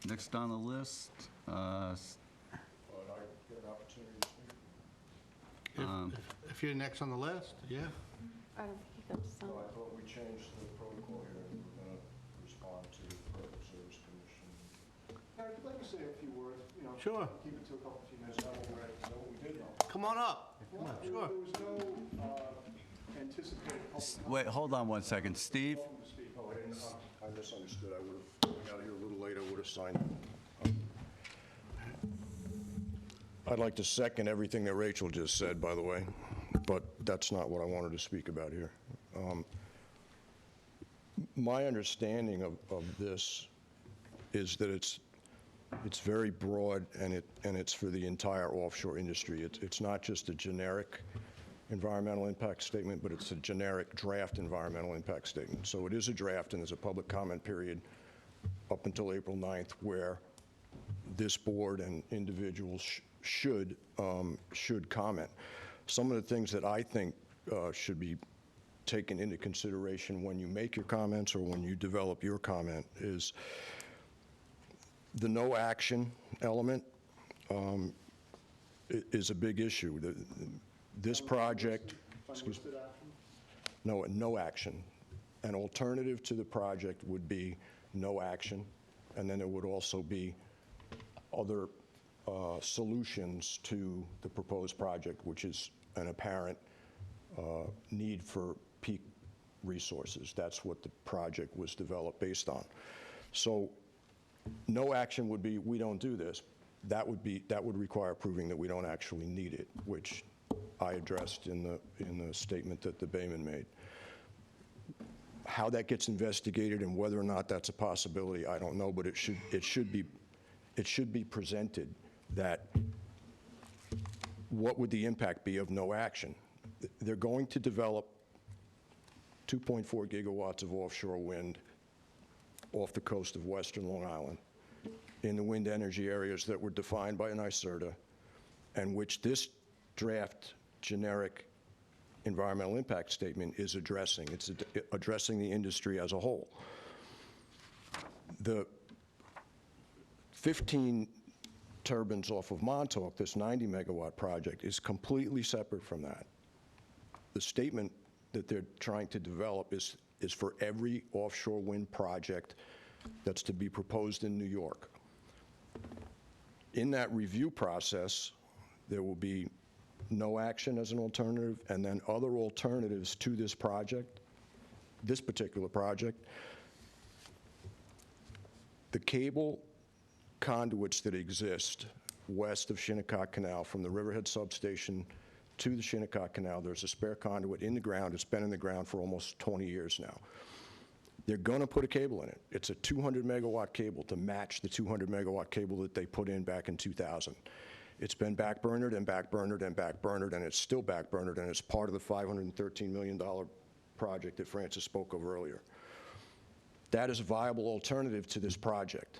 Next on the list, If you're next on the list, yeah. I don't think he got to sign. Well, I thought we changed the protocol here, and we're going to respond to the Public Service Commission. Eric, I'd like to say a few words, Sure. keep it to a couple, few minutes, now we'll know what we did know. Come on up. Well, Sure. there was no anticipated public wait, hold on one second. Steve? welcome to speak. Oh, I misunderstood. I would have, going out here a little later, would have signed. I'd like to second everything that Rachel just said, by the way, but that's not what I wanted to speak about here. My understanding of this is that it's very broad, and it's for the entire offshore industry. It's not just a generic environmental impact statement, but it's a generic draft environmental impact statement. So it is a draft, and there's a public comment period up until April 9th where this board and individuals should comment. Some of the things that I think should be taken into consideration when you make your comments or when you develop your comment is the no action element is a big issue. This project, excuse me, no action. An alternative to the project would be no action, and then there would also be other solutions to the proposed project, which is an apparent need for peak resources. That's what the project was developed based on. So no action would be, we don't do this. That would require proving that we don't actually need it, which I addressed in the statement that the Bayman made. How that gets investigated and whether or not that's a possibility, I don't know, but it should be presented that what would the impact be of no action? They're going to develop 2.4 gigawatts of offshore wind off the coast of western Long Island in the wind energy areas that were defined by NYSERDA, and which this draft generic environmental impact statement is addressing. It's addressing the industry as a whole. The 15 turbines off of Montauk, this 90 megawatt project, is completely separate from that. The statement that they're trying to develop is for every offshore wind project that's to be proposed in New York. In that review process, there will be no action as an alternative, and then other alternatives to this project, this particular project. The cable conduits that exist west of Shinnecock Canal from the Riverhead substation to the Shinnecock Canal, there's a spare conduit in the ground. It's been in the ground for almost 20 years now. They're going to put a cable in it. It's a 200 megawatt cable to match the 200 megawatt cable that they put in back in 2000. It's been backburnered and backburnered and backburnered, and it's still backburnered, and it's part of the $513 million project that Francis spoke of earlier. That is a viable alternative to this project,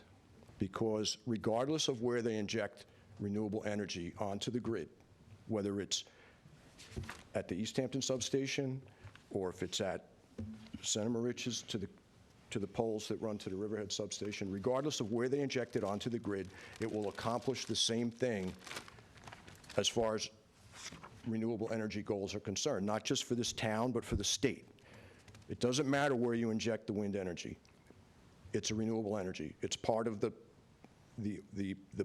because regardless of where they inject renewable energy onto the grid, whether it's at the East Hampton substation or if it's at Senator Rich's to the poles that run to the Riverhead substation, regardless of where they inject it onto the grid, it will accomplish the same thing as far as renewable energy goals are concerned, not just for this town, but for the state. It doesn't matter where you inject the wind energy. It's a renewable energy. It's part of the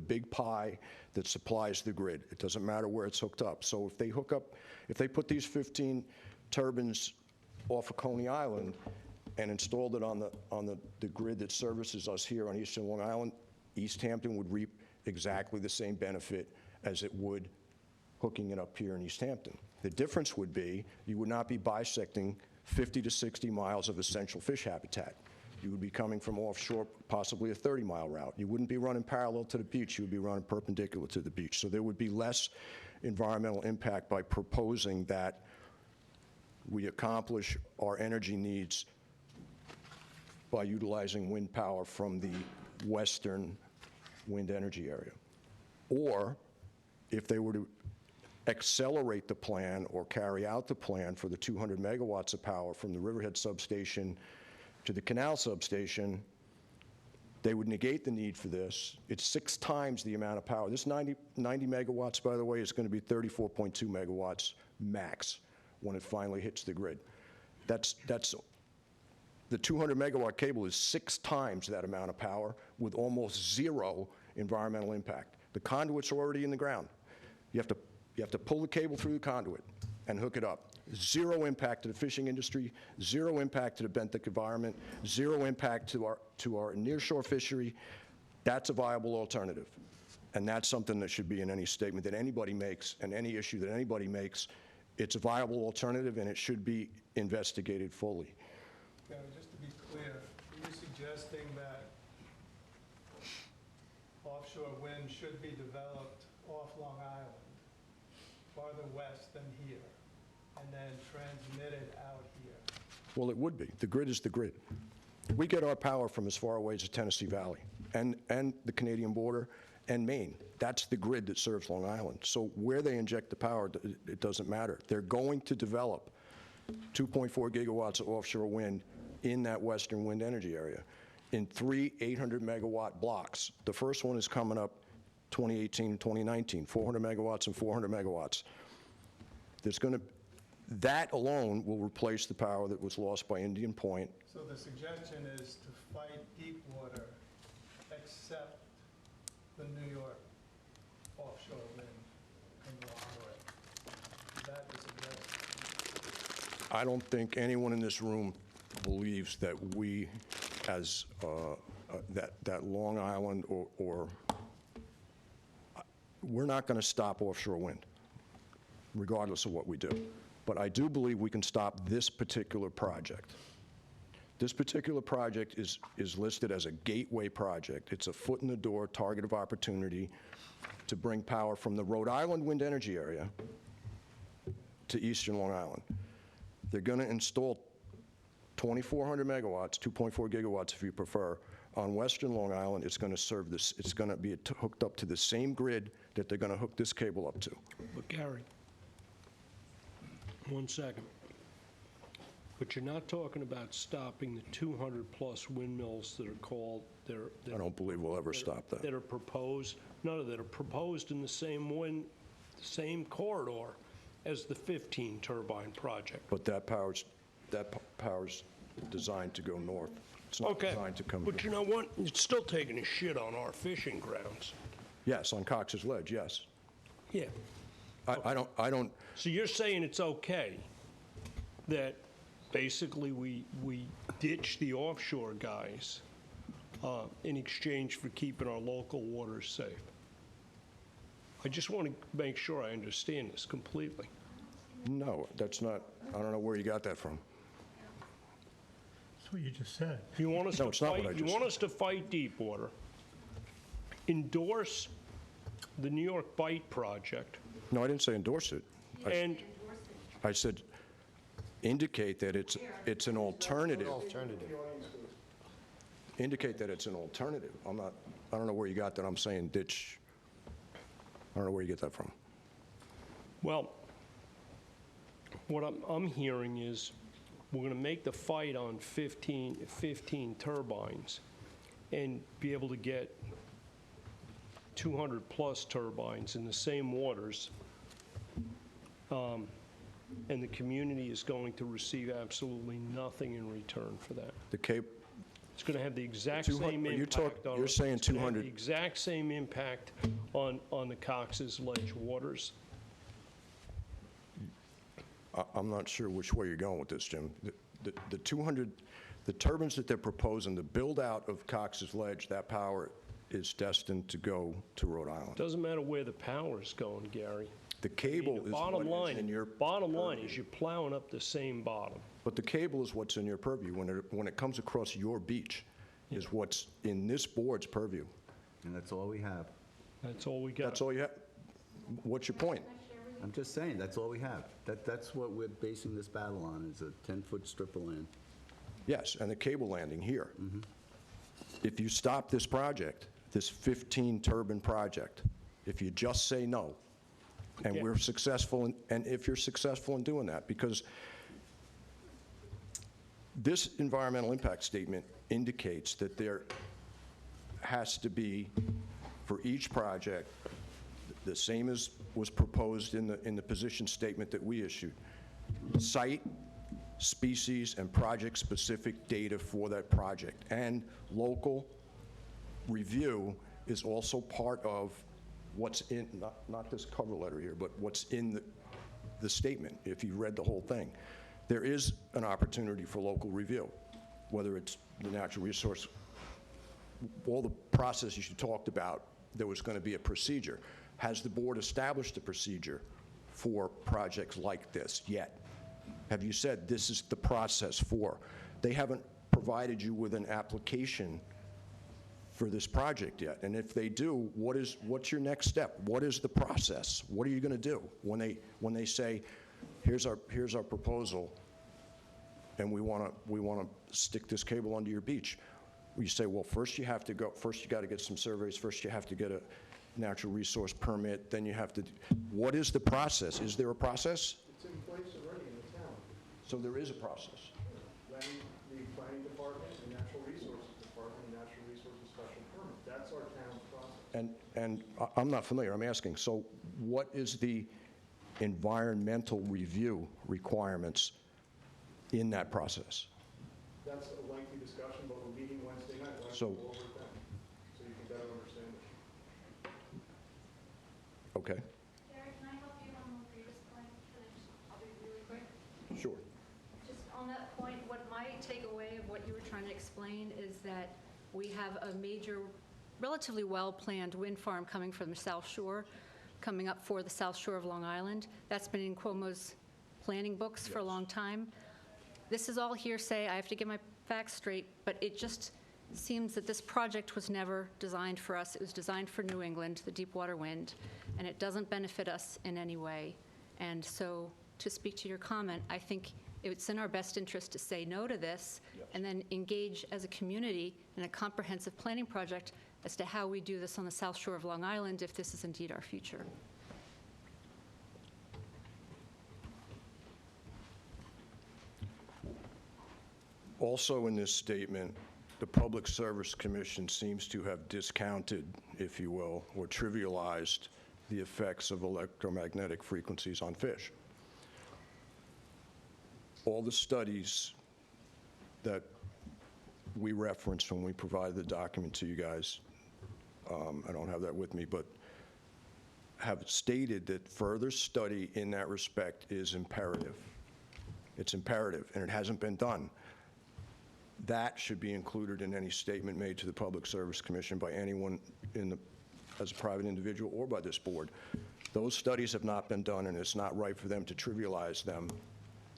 big pie that supplies the grid. It doesn't matter where it's hooked up. So if they put these 15 turbines off of Coney Island and installed it on the grid that services us here on eastern Long Island, East Hampton would reap exactly the same benefit as it would hooking it up here in East Hampton. The difference would be you would not be bisecting 50 to 60 miles of essential fish habitat. You would be coming from offshore, possibly a 30-mile route. You wouldn't be running parallel to the beach. You would be running perpendicular to the beach. So there would be less environmental impact by proposing that we accomplish our energy needs by utilizing wind power from the western wind energy area. Or if they were to accelerate the plan or carry out the plan for the 200 megawatts of power from the Riverhead substation to the Canal substation, they would negate the need for this. It's 6 times the amount of power. This 90 megawatts, by the way, is going to be 34.2 megawatts max when it finally hits the grid. That's the 200 megawatt cable is 6 times that amount of power with almost zero environmental impact. The conduits are already in the ground. You have to pull the cable through the conduit and hook it up. Zero impact to the fishing industry, zero impact to the benthic environment, zero impact to our nearshore fishery. That's a viable alternative. And that's something that should be in any statement that anybody makes and any issue that anybody makes. It's a viable alternative, and it should be investigated fully. Yeah, just to be clear, are you suggesting that offshore wind should be developed off Long Island, farther west than here, and then transmitted out here? Well, it would be. The grid is the grid. We get our power from as far away as the Tennessee Valley and the Canadian border and Maine. That's the grid that serves Long Island. So where they inject the power, it doesn't matter. They're going to develop 2.4 gigawatts of offshore wind in that western wind energy area in 3 800-megawatt blocks. The first one is coming up 2018 and 2019, 400 megawatts and 400 megawatts. That alone will replace the power that was lost by Indian Point. So the suggestion is to fight deep water, except the New York offshore wind conglomerate. Is that the suggestion? I don't think anyone in this room believes that we, as that Long Island or we're not going to stop offshore wind, regardless of what we do. But I do believe we can stop this particular project. This particular project is listed as a gateway project. It's a foot in the door, target of opportunity to bring power from the Rhode Island wind energy area to eastern Long Island. They're going to install 2,400 megawatts, 2.4 gigawatts if you prefer, on western Long Island. It's going to serve this, it's going to be hooked up to the same grid that they're going to hook this cable up to. But Gary, 1 second. But you're not talking about stopping the 200-plus windmills that are called, I don't believe we'll ever stop that. that are proposed, that are proposed in the same corridor as the 15 turbine project. But that power's designed to go north. It's not Okay, designed to come. but you know what? It's still taking a shit on our fishing grounds. Yes, on Cox's Ledge, yes. Yeah. I don't, So you're saying it's okay that basically we ditch the offshore guys in exchange for keeping our local waters safe? I just want to make sure I understand this completely. no, that's not, I don't know where you got that from. That's what you just said. You want us No, to it's not what I fight, you just want said. us to fight deep water, endorse the New York Bight project, No, I didn't say endorse it. and I said indicate that it's an alternative. Indicate that it's an alternative. I don't know where you got that I'm saying ditch. I don't know where you get that from. well, what I'm hearing is we're going to make the fight on 15 turbines and be able to get 200-plus turbines in the same waters, and the community is going to receive absolutely nothing in return for that. The Cape, It's going to have the exact 200 same are you impact on... you're saying it's gonna have 200 the exact same impact on the Cox's Ledge waters. I'm not sure which way you're going with this, Jim. The 200, the turbines that they're proposing, the build-out of Cox's Ledge, that power is destined to go to Rhode Island. Doesn't matter where the power's going, Gary. The cable The is bottom what is line, in your bottom line purview. is you're plowing up the same bottom. But the cable is what's in your purview. When it comes across your beach, is what's in this board's purview. And that's all we have. That's all we got. That's all you have. What's your point? I'm just saying, that's all we have. That's what we're basing this battle on, is a 10-foot strip of land. Yes, and the cable landing here. If you stop this project, this 15-turbine project, if you just say no, and Yeah. we're successful, and if you're successful in doing that, because this environmental impact statement indicates that there has to be, for each project, the same as was proposed in the position statement that we issued, site, species, and project-specific data for that project. And local review is also part of what's in, not this cover letter here, but what's in the statement, if you read the whole thing. There is an opportunity for local review, whether it's the natural resource, all the processes you talked about, there was going to be a procedure. Has the board established a procedure for projects like this yet? Have you said this is the process for? They haven't provided you with an application for this project yet. And if they do, what's your next step? What is the process? What are you going to do when they say, here's our proposal, and we want to stick this cable under your beach? You say, well, first you got to get some surveys. First you have to get natural resource permit, then you have to, what is the process? Is there a process? It's in place already in the town. So there is a process. The planning department, the natural resources department, and natural resources special permit. That's our town's process. And I'm not familiar, I'm asking, so what is the environmental review requirements in that process? That's a lengthy discussion, but we're meeting Wednesday night. Why don't So- we go over it then, so you can better understand it. Okay, Gary, can I help you on the previous point? I'll be really quick. sure. Just on that point, what my takeaway of what you were trying to explain is that we have a major, relatively well-planned wind farm coming from the South Shore, coming up for the South Shore of Long Island. That's been in Cuomo's planning books for a long time. This is all hearsay. I have to get my facts straight, but it just seems that this project was never designed for us. It was designed for New England, the Deepwater Wind, and it doesn't benefit us in any way. And so, to speak to your comment, I think it's in our best interest to say no to this and then engage as a community in a comprehensive planning project as to how we do this on the South Shore of Long Island if this is indeed our future. Also in this statement, the Public Service Commission seems to have discounted, if you will, or trivialized the effects of electromagnetic frequencies on fish. All the studies that we referenced when we provided the document to you guys, I don't have that with me, but have stated that further study in that respect is imperative. It's imperative, and it hasn't been done. That should be included in any statement made to the Public Service Commission by anyone as a private individual or by this board. Those studies have not been done, and it's not right for them to trivialize them,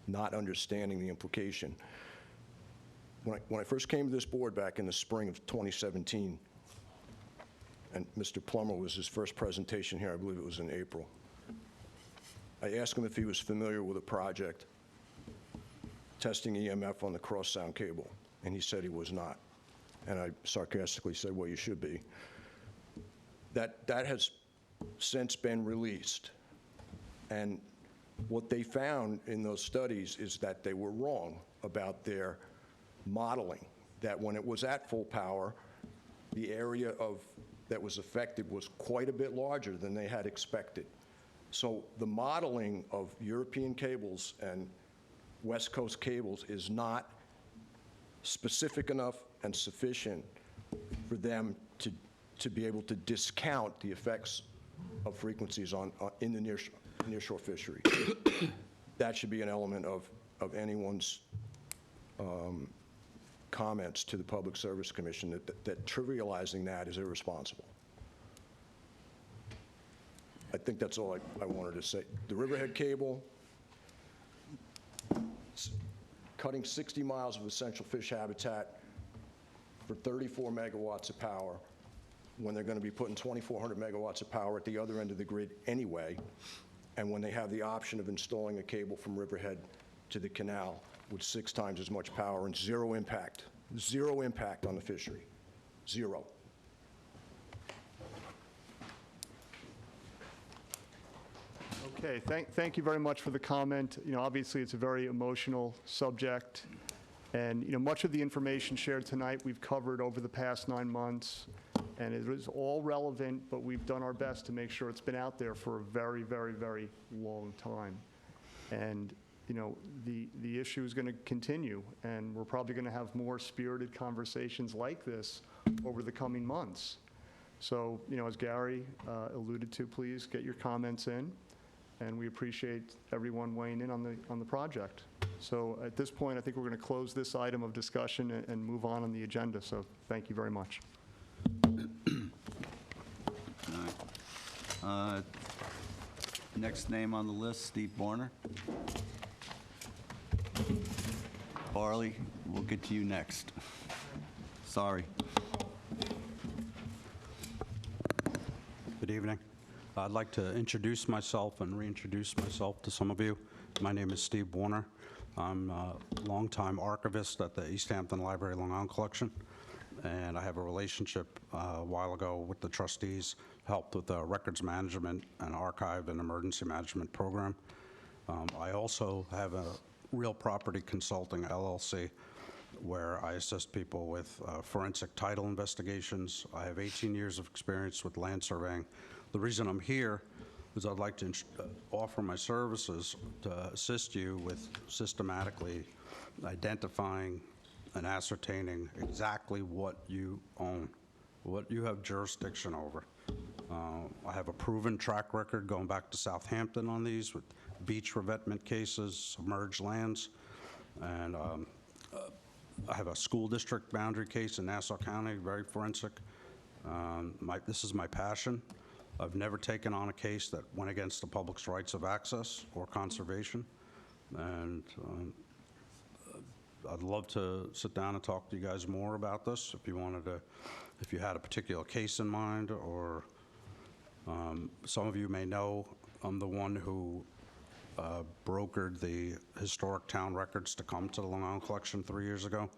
not understanding the implication. When I first came to this board back in the spring of 2017, and Mr. Plummer was his first presentation here, I believe it was in April, I asked him if he was familiar with a project testing EMF on the cross-sound cable, and he said he was not. And I sarcastically said, well, you should be. That has since been released. And what they found in those studies is that they were wrong about their modeling, that when it was at full power, the area that was affected was quite a bit larger than they had expected. So the modeling of European cables and West Coast cables is not specific enough and sufficient for them to be able to discount the effects of frequencies in the nearshore fishery. That should be an element of anyone's comments to the Public Service Commission, that trivializing that is irresponsible. I think that's all I wanted to say. The Riverhead cable, cutting 60 miles of essential fish habitat for 34 megawatts of power, when they're going to be putting 2,400 megawatts of power at the other end of the grid anyway, and when they have the option of installing a cable from Riverhead to the canal with 6 times as much power and zero impact on the fishery, zero. Okay, thank you very much for the comment. Obviously, it's a very emotional subject, and much of the information shared tonight we've covered over the past 9 months, and it is all relevant, but we've done our best to make sure it's been out there for a very, very, very long time. And the issue is going to continue, and we're probably going to have more spirited conversations like this over the coming months. So, as Gary alluded to, please get your comments in. And we appreciate everyone weighing in on the project. So at this point, I think we're going to close this item of discussion and move on the agenda. So thank you very much. All right. Next name on the list, Steve Borner. Barley, we'll get to you next. Sorry. Good evening. I'd like to introduce myself and reintroduce myself to some of you. My name is Steve Warner. I'm a longtime archivist at the East Hampton Library Long Island Collection, and I have a relationship a while ago with the trustees, helped with the records management and archive and emergency management program. I also have a real property consulting LLC where I assist people with forensic title investigations. I have 18 years of experience with land surveying. The reason I'm here is I'd like to offer my services to assist you with systematically identifying and ascertaining exactly what you own, what you have jurisdiction over. I have a proven track record going back to Southampton on these with beach revetment cases, submerged lands, and I have a school district boundary case in Nassau County, very forensic. This is my passion. I've never taken on a case that went against the public's rights of access or conservation, and I'd love to sit down and talk to you guys more about this if you had a particular case in mind, or some of you may know I'm the one who brokered the historic town records to come to the Long Island collection 3 years ago.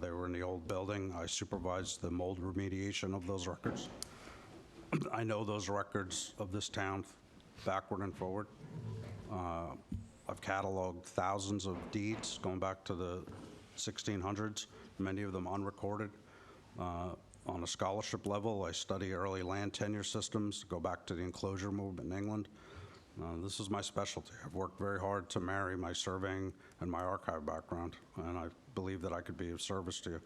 They were in the old building. I supervised the mold remediation of those records. I know those records of this town backward and forward. I've cataloged thousands of deeds going back to the 1600s, many of them unrecorded. On a scholarship level, I study early land tenure systems, go back to the enclosure movement in England. This is my specialty. I've worked very hard to marry my surveying and my archive background, and I believe that I could be of service to you.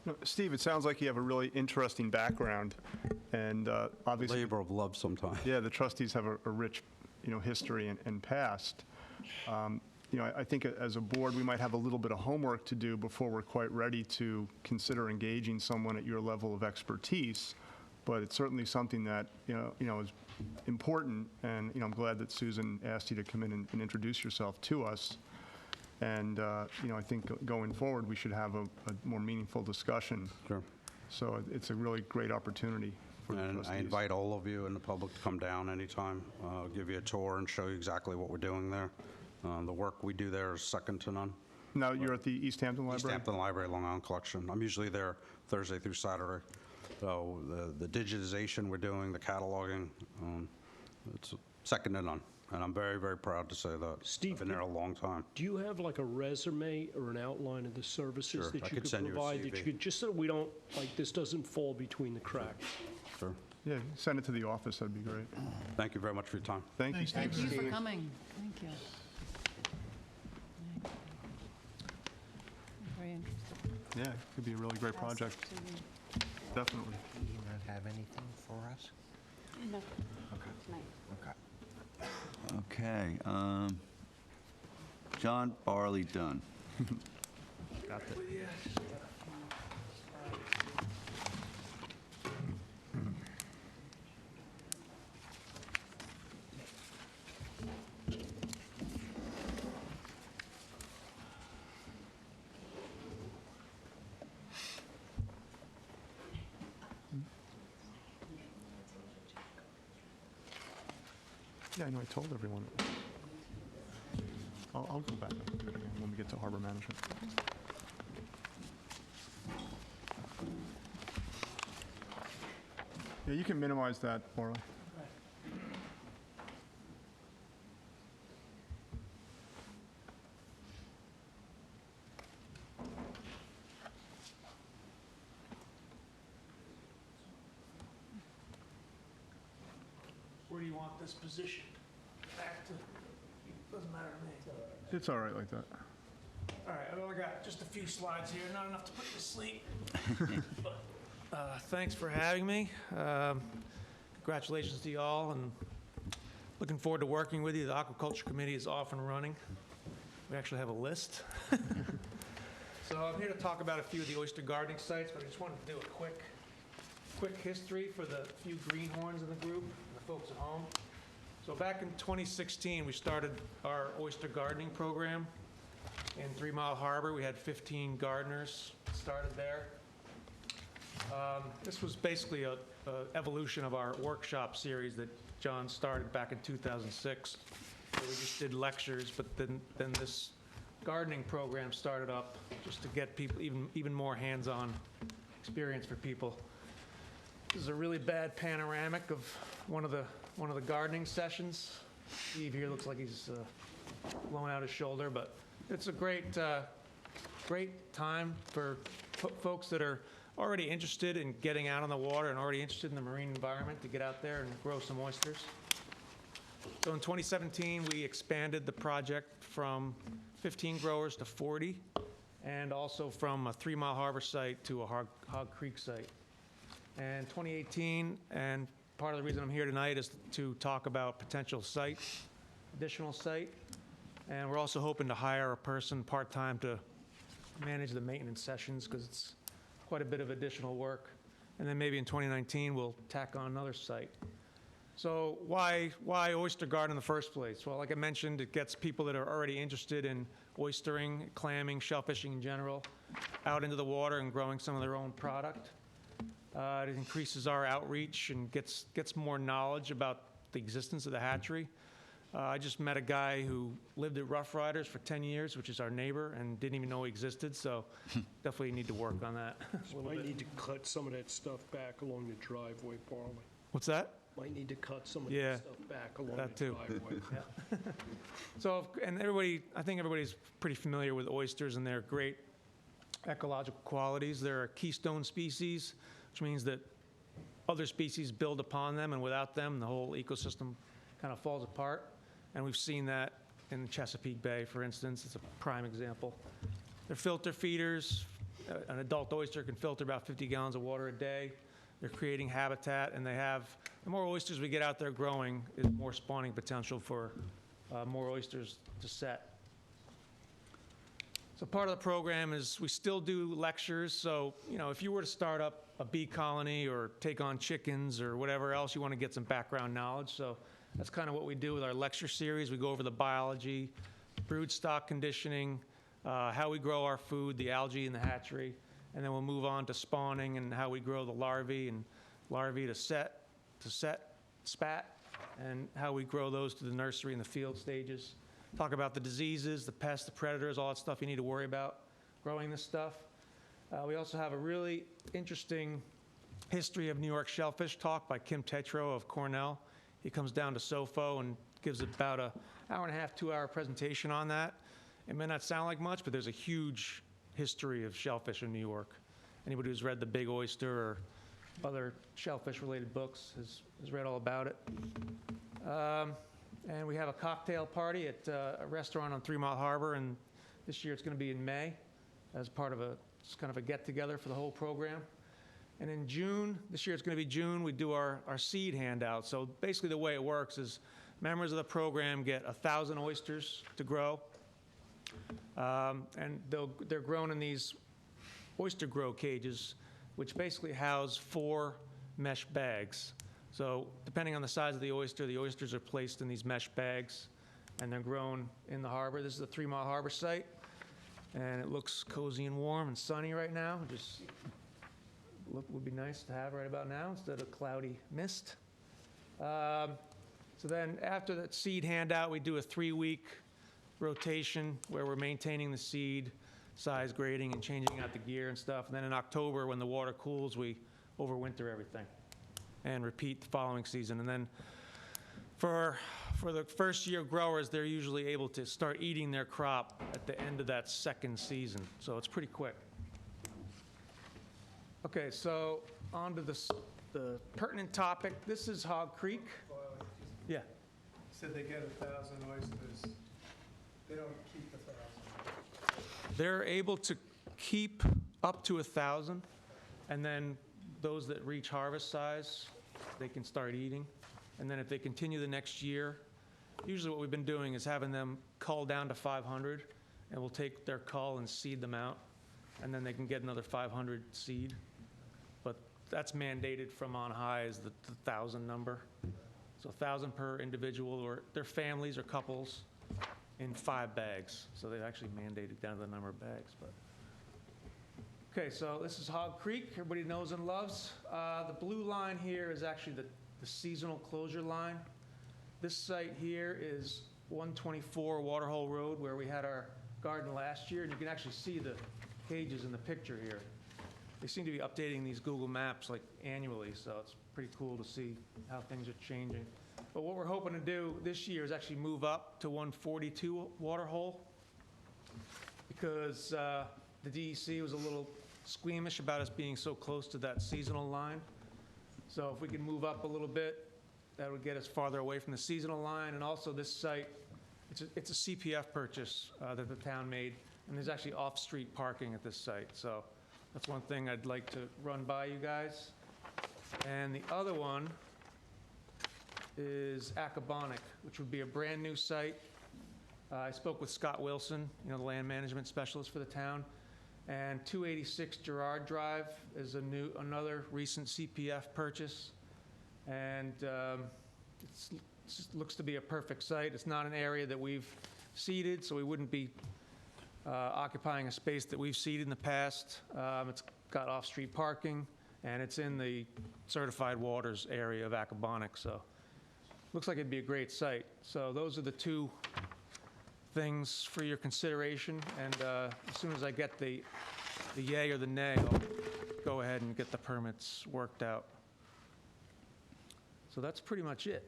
No, Steve, it sounds like you have a really interesting background, and obviously... Labor of love sometimes. Yeah, the trustees have a rich, history and past. I think as a board, we might have a little bit of homework to do before we're quite ready to consider engaging someone at your level of expertise, but it's certainly something that, is important, and, I'm glad that Susan asked you to come in and introduce yourself to us. And, I think going forward, we should have a more meaningful discussion. Sure. So it's a really great opportunity for the And trustees. I invite all of you in the public to come down anytime. I'll give you a tour and show you exactly what we're doing there. The work we do there is second to none. Now, you're at the East Hampton Library? East Hampton Library, Long Island Collection. I'm usually there Thursday through Saturday. So the digitization we're doing, the cataloging, it's second to none. And I'm very, very proud to say that. Steve, I've been there a long time. Do you have like a resume or an outline of the services Sure, that I you could could send you a provide? That CV. you could, just so we don't, this doesn't fall between the cracks. Sure. Yeah, send it to the office, that'd be great. Thank you very much for your time. Thank you, Steve. Thank you for coming. Thank you. Very interesting. Yeah, it could be a really great project, definitely. Do you not have anything for us? No, tonight. Okay. Okay. John Barley Dunn. Got it. Yeah, I know, I told everyone. I'll go back and do it again when we get to harbor management. Yeah, you can minimize that, Marley. Where do you want this position? Back to, doesn't matter to me. It's all right like that. All right, I've only got just a few slides here, not enough to put you to sleep. But thanks for having me. Congratulations to you all, and looking forward to working with you. The Aquaculture Committee is off and running. We actually have a list. So I'm here to talk about a few of the oyster gardening sites, but I just wanted to do a quick history for the few greenhorns in the group and the folks at home. So back in 2016, we started our oyster gardening program in 3 Mile Harbor. We had 15 gardeners started there. This was basically a evolution of our workshop series that John started back in 2006. So we just did lectures, but then this gardening program started up just to get people even more hands-on experience for people. This is a really bad panoramic of one of the gardening sessions. Steve here looks like he's blown out his shoulder, but it's a great time for folks that are already interested in getting out on the water and already interested in the marine environment to get out there and grow some oysters. So in 2017, we expanded the project from 15 growers to 40, and also from a 3 Mile Harbor site to a Hog Creek site. And 2018, and part of the reason I'm here tonight is to talk about potential site, additional site. And we're also hoping to hire a person part-time to manage the maintenance sessions, because it's quite a bit of additional work. And then maybe in 2019, we'll tack on another site. So why Oyster Garden in the first place? Well, like I mentioned, it gets people that are already interested in oystering, clamming, shellfishing in general, out into the water and growing some of their own product. It increases our outreach and gets more knowledge about the existence of the hatchery. I just met a guy who lived at Rough Riders for 10 years, which is our neighbor, and didn't even know he existed, so definitely need to work on that. So might need to cut some of that stuff back along the driveway, Barley. What's that? Might need to cut some of Yeah, that stuff back along that the too. driveway. So, and I think everybody's pretty familiar with oysters and their great ecological qualities. They're a keystone species, which means that other species build upon them, and without them, the whole ecosystem kind of falls apart. And we've seen that in the Chesapeake Bay, for instance. It's a prime example. They're filter feeders. An adult oyster can filter about 50 gallons of water a day. They're creating habitat, and the more oysters we get out there growing, is more spawning potential for more oysters to set. So part of the program is we still do lectures. So, if you were to start up a bee colony or take on chickens or whatever else, you want to get some background knowledge. So that's kind of what we do with our lecture series. We go over the biology, brood stock conditioning, how we grow our food, the algae in the hatchery, and then we'll move on to spawning and how we grow the larvae to spat, and how we grow those to the nursery and the field stages. Talk about the diseases, the pests, the predators, all that stuff you need to worry about growing this stuff. We also have a really interesting history of New York shellfish talk by Kim Tetreault of Cornell. He comes down to SOFO and gives about an hour and a half, 2-hour presentation on that. It may not sound like much, but there's a huge history of shellfish in New York. Anybody who's read The Big Oyster or other shellfish-related books has read all about it. And we have a cocktail party at a restaurant on 3 Mile Harbor, and this year it's going to be in May as part of it's kind of a get-together for the whole program. And in June, this year it's going to be June, we do our seed handout. So basically the way it works is members of the program get 1,000 oysters to grow. And they're grown in these oyster grow cages, which basically house 4 mesh bags. So depending on the size of the oysters are placed in these mesh bags, and they're grown in the harbor. This is the 3 Mile Harbor site, and it looks cozy and warm and sunny right now. Just would be nice to have right about now instead of cloudy mist. So then after that seed handout, we do a 3-week rotation where we're maintaining the seed, size grading, and changing out the gear and stuff. And then in October, when the water cools, we overwinter everything and repeat the following season. And then for the first year growers, they're usually able to start eating their crop at the end of that second season. So it's pretty quick. Okay, so on to the pertinent topic. This is Hog Creek. Yeah. Said they get 1,000 oysters. They don't keep 1,000. They're able to keep up to 1,000, and then those that reach harvest size, they can start eating. And then if they continue the next year, usually what we've been doing is having them cull down to 500, and we'll take their cull and seed them out, and then they can get another 500 seed. But that's mandated from on high as the 1,000 number. So 1,000 per individual, or their families or couples, in 5 bags. So they've actually mandated down to the number of bags. But okay, so this is Hog Creek. Everybody knows and loves. The blue line here is actually the seasonal closure line. This site here is 124 Waterhole Road, where we had our garden last year, and you can actually see the cages in the picture here. they seem to be updating these Google Maps like annually, so it's pretty cool to see how things are changing. But what we're hoping to do this year is actually move up to 142 Waterhole, because the DEC was a little squeamish about us being so close to that seasonal line. So if we can move up a little bit, that would get us farther away from the seasonal line. And also this site, it's a CPF purchase that the town made, and there's actually off-street parking at this site. So that's one thing I'd like to run by you guys. And the other one is Acabana, which would be a brand-new site. I spoke with Scott Wilson, the land management specialist for the town, and 286 Girard Drive is another recent CPF purchase, and it looks to be a perfect site. It's not an area that we've seeded, so we wouldn't be occupying a space that we've seeded in the past. It's got off-street parking, and it's in the certified waters area of Acabana, so looks like it'd be a great site. So those are the two things for your consideration, and as soon as I get the yay or the nay, I'll go ahead and get the permits worked out. So that's pretty much it.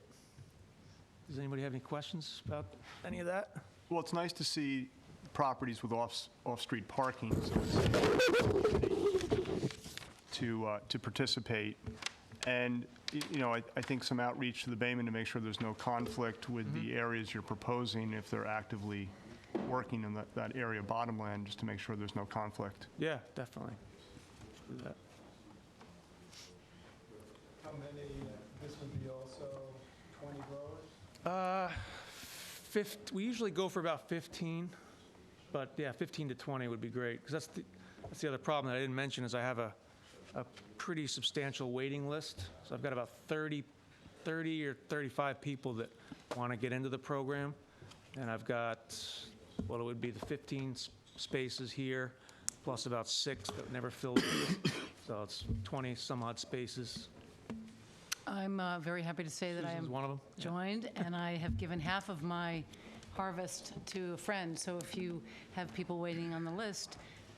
Does anybody have any questions about any of that? Well, it's nice to see properties with off-street parking, so it's to participate. And, I think some outreach to the Baymen to make sure there's no conflict with the areas you're proposing if they're actively working in that area of bottomland, just to make sure there's no conflict. Yeah, definitely. Do that. How many, this would be also 20 growers? We usually go for about 15, but yeah, 15 to 20 would be great, because that's the other problem that I didn't mention is I have a pretty substantial waiting list. So I've got about 30 or 35 people that want to get into the program, and I've got, well, it would be the 15 spaces here, plus about 6 that never filled in. So it's 20 some odd spaces. I'm very happy to say that I Susan's am one of them. Yeah. joined, and I have given half of my harvest to a friend. So if you have people waiting on the list,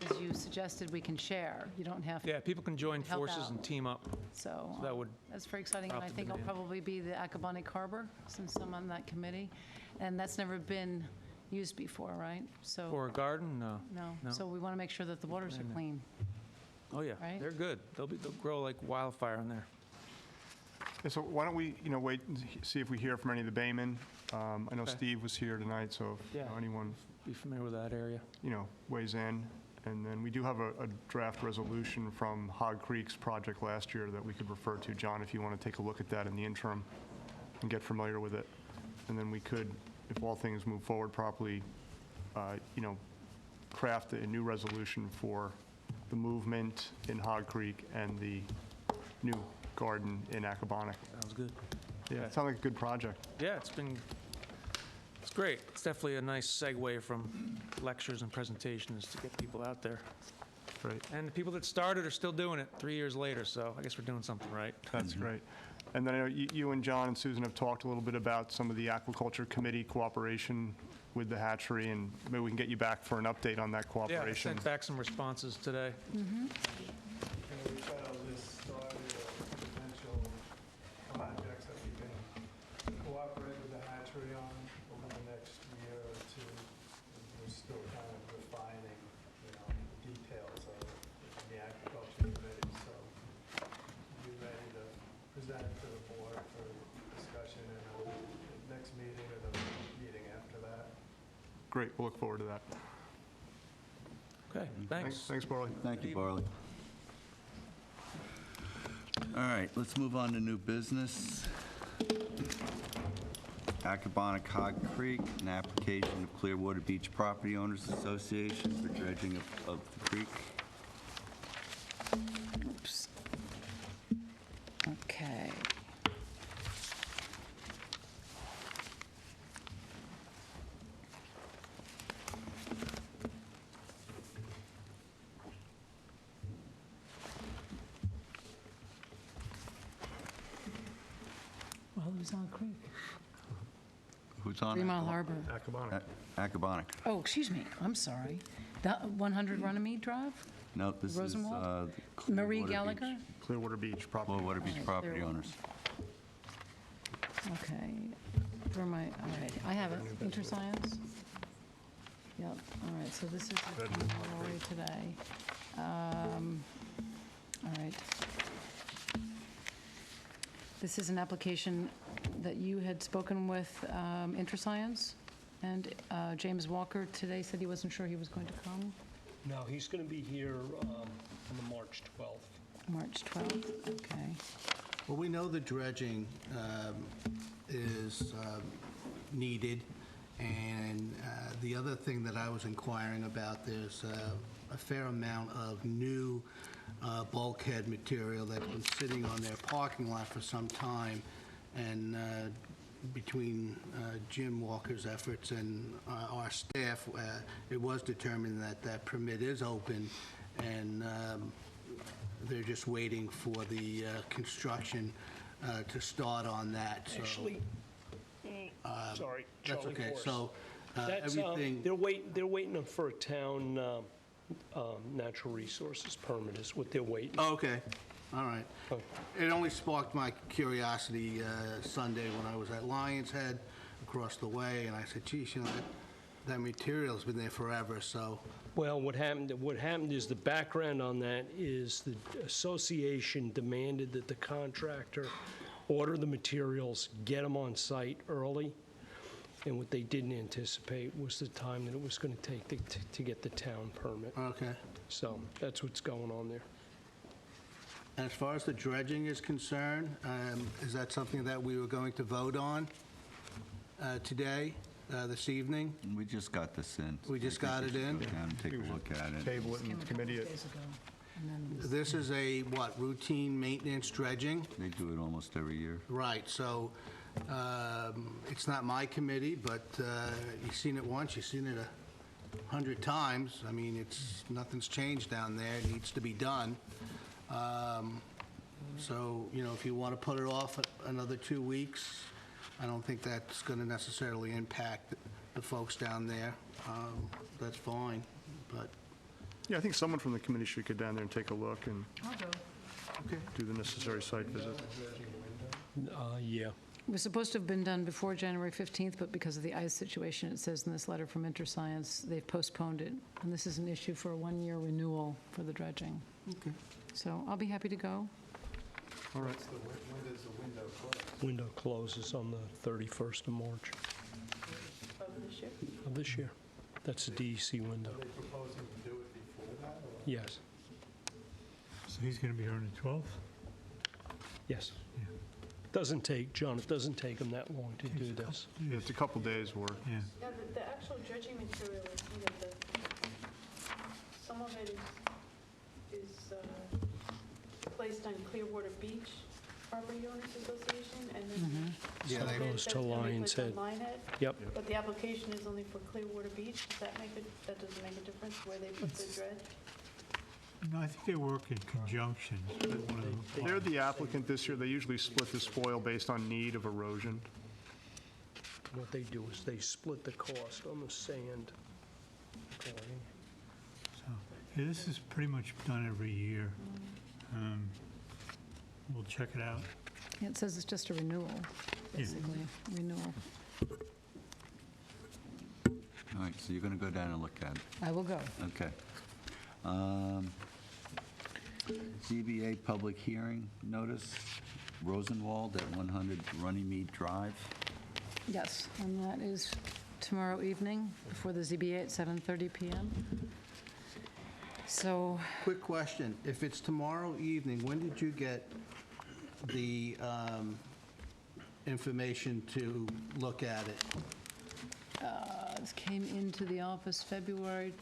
as you suggested, we can share. You don't have to. Yeah, people can join help forces out. and team up. So that would that's very exciting, and I opt think I'll in. probably be the Acabana Harbor, since I'm on that committee. And that's never been used before, right? So For a garden, no. no. So we want to make sure that the waters are clean. Oh, yeah, Right? they're good. They'll grow like wildfire in there. Yeah, so why don't we, wait and see if we hear from any of the Baymen. I know Okay. Steve was here tonight, so if Yeah. anyone, Be familiar with that area. weighs in. And then we do have a draft resolution from Hog Creek's project last year that we could refer to. John, if you want to take a look at that in the interim and get familiar with it. And then we could, if all things move forward properly, craft a new resolution for the movement in Hog Creek and the new garden in Acabana. Sounds good. Yeah, it sounds like a good project. Yeah, it's great. It's definitely a nice segue from lectures and presentations to get people out there. Right. And the people that started are still doing it 3 years later, so I guess we're doing something right. That's great. And then I know you and John and Susan have talked a little bit about some of the aquaculture committee cooperation with the hatchery, and maybe we can get you back for an update on that Yeah, I cooperation. sent back some responses today. And we've got a list started of potential projects that we can cooperate with the hatchery on over the next year or two. We're still kind of refining, details of the agriculture committee, so be ready to present it to the board for discussion in the next meeting or the meeting after that. Great, we'll look forward to that. Okay, thanks. Thanks, Barley. Thank you, Barley. All right, let's move on to new business. Acabana Hog Creek, an application of Clearwater Beach Property Owners Association for dredging of the creek. Oops. Okay. Well, who's on Creek? Who's on? 3 Mile Harbor. Acabana. Acabana. Oh, excuse me, I'm sorry. The 100 Runnymede Drive? No, this is Rosenwald? the Marie Clearwater Beach- Gallagher? Clearwater Beach property. Clearwater Beach All right, property Clearwater. owners. Okay, for my, all right, I have it, InterScience. Yep, all right, so this is what came our way today. All right. This is an application that you had spoken with InterScience, and James Walker today said he wasn't sure he was going to come, No, he's going to be here on the March 12th. March 12th, okay. Well, we know the dredging is needed, and the other thing that I was inquiring about, there's a fair amount of new bulkhead material that's been sitting on their parking lot for some time, and between Jim Walker's efforts and our staff, it was determined that that permit is open, and they're just waiting for the construction to start on that. So, Actually, sorry, that's Charlie okay. Forrest. So That's, everything. they're waiting for a town natural resources permit is what they're waiting. Oh, okay, all right. Oh. It only sparked my curiosity Sunday when I was at Lion's Head across the way, and I said, geez, you know, that material's been there forever, so. Well, what happened is the background on that is the association demanded that the contractor order the materials, get them on site early, and what they didn't anticipate was the time that it was going to take to get the town permit. Okay. So that's what's going on there. And as far as the dredging is concerned, is that something that we were going to vote on today, this evening? We just got this in. We just got it in? Go down and take a look at it. Table it Came in a couple committee. of days ago, and then This is a, what, routine maintenance dredging? They do it almost every year. Right, so it's not my committee, but you've seen it once, you've seen it 100 times. I mean, nothing's changed down there, it needs to be done. So, you know, if you want to put it off another 2 weeks, I don't think that's going to necessarily impact the folks down there. That's fine, but, Yeah, I think someone from the committee should get down there and take a look and I'll go. do the necessary site visit. Yeah. It was supposed to have been done before January 15th, but because of the ice situation, it says in this letter from InterScience, they've postponed it. And this is an issue for a one-year renewal for the dredging. okay. So I'll be happy to go. All right. When does the window close? Window closes on the 31st of March of this year. That's the DEC window. Are they proposing to do it before that? Or? Yes, So he's going to be here on the 12th? yes. Yeah. Doesn't take, John, it doesn't take them that long to do this. Yeah, it's a couple days worth. Yeah. Yeah, the actual dredging material is, you know, some of it is placed on Clearwater Beach Property Owners Association, and then Yeah, some they- of it Goes to that's gonna be Lion's placed on Head. Lion's Head. Yep. But the application is only for Clearwater Beach. Does that that doesn't make a difference where they put the dredge? No, I think they work in conjunction. One of them- They're the applicant this year. They usually split the spoil based on need of erosion. What they do is they split the cost on the sand. So, yeah, this is pretty much done every year. We'll check it out. Yeah, it says it's just a renewal, basically, renewal. All right, so you're going to go down and look at it. I will go. Okay. ZBA public hearing notice, Rosenwald at 100 Runnymede Drive. Yes, and that is tomorrow evening before the ZBA at 7:30 PM. So, Quick question, if it's tomorrow evening, when did you get the information to look at it? this came into the office February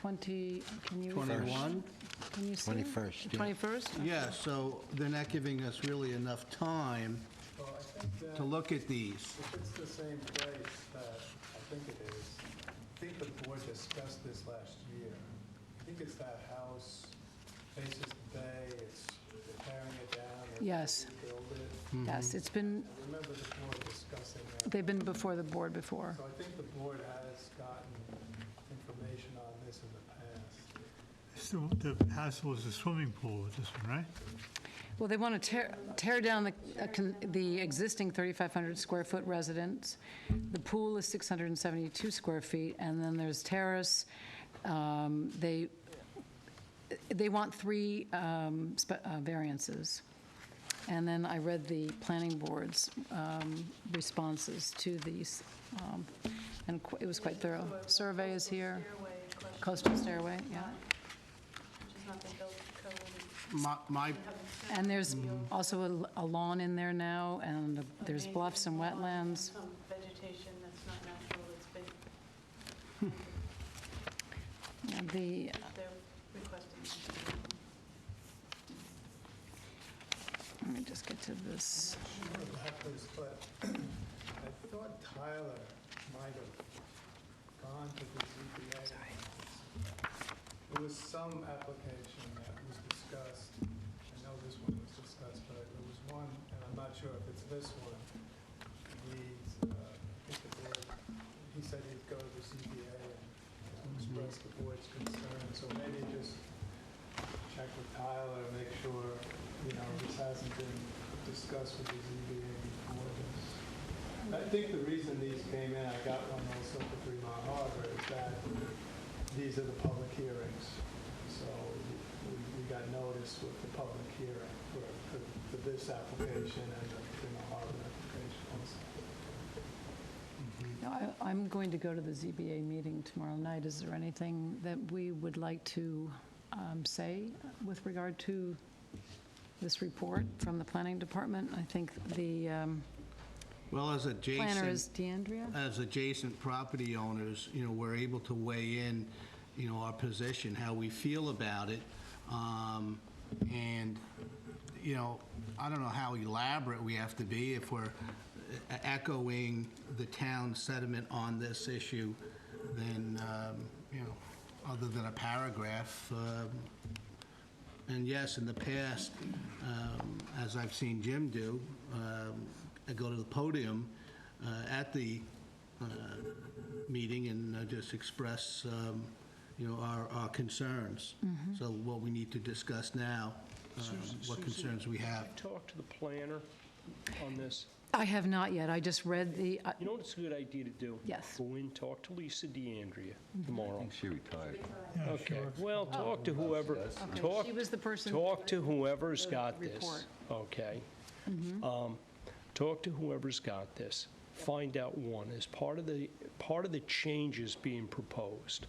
20, can you? 21? Can you see? 21st, yeah. 21st? Yeah, so they're not giving us really enough time Well, I think that to look at these. if it's the same place that I think it is, I think the board discussed this last year. I think it's that house faces the bay, they're tearing it down, they're Yes. going to rebuild it. Yes, it's been, I remember the board discussing that. they've been before the board before. So I think the board has gotten information information on this in the past. So the hassle is the swimming pool with this one, right? Well, they want to tear down the existing 3,500 square foot residence. The pool is 672 square feet, and then there's terrace. They want 3 variances. And then I read the planning board's responses to these, and it was quite thorough. Survey is here. Coastal stairway, yeah. Which has not been built to code. My, And there's also a lawn in there now, and there's bluffs and wetlands. Some vegetation that's not natural, that's been, And they're requesting. let me just get to this. About this, but I thought Tyler might have gone to the ZBA. There was some application that was discussed. I know this one was discussed, but there was one, and I'm not sure if it's this one. I think the board, he said he'd go to the ZBA and express the board's concern. So maybe just check with Tyler, make sure, this hasn't been discussed with the ZBA before this. I think the reason these came in, I got one also for 3 Mile Harbor, is that these are the public hearings. So we got notice with the public hearing for this application and the 3 Mile Harbor application also. No, I'm going to go to the ZBA meeting tomorrow night. Is there anything that we would like to say with regard to this report from the planning department? I think the well, as planner is adjacent, DeAndrea. as adjacent property owners, we're able to weigh in, our position, how we feel about it. And, I don't know how elaborate we have to be if we're echoing the town sentiment on this issue, then, other than a paragraph. And yes, in the past, as I've seen Jim do, I go to the podium at the meeting and just express, our concerns. So what we need to discuss now, what concerns we have. Did you talk to the planner on this? I have not yet. I just read the, You know what it's a good idea to do? Yes. Go in, talk to Lisa DeAndrea tomorrow. She retired. Okay, well, talk to whoever, talk, she was the person. talk to whoever's got this, report. okay? Talk to whoever's got this. Find out, one, as part of the changes being proposed,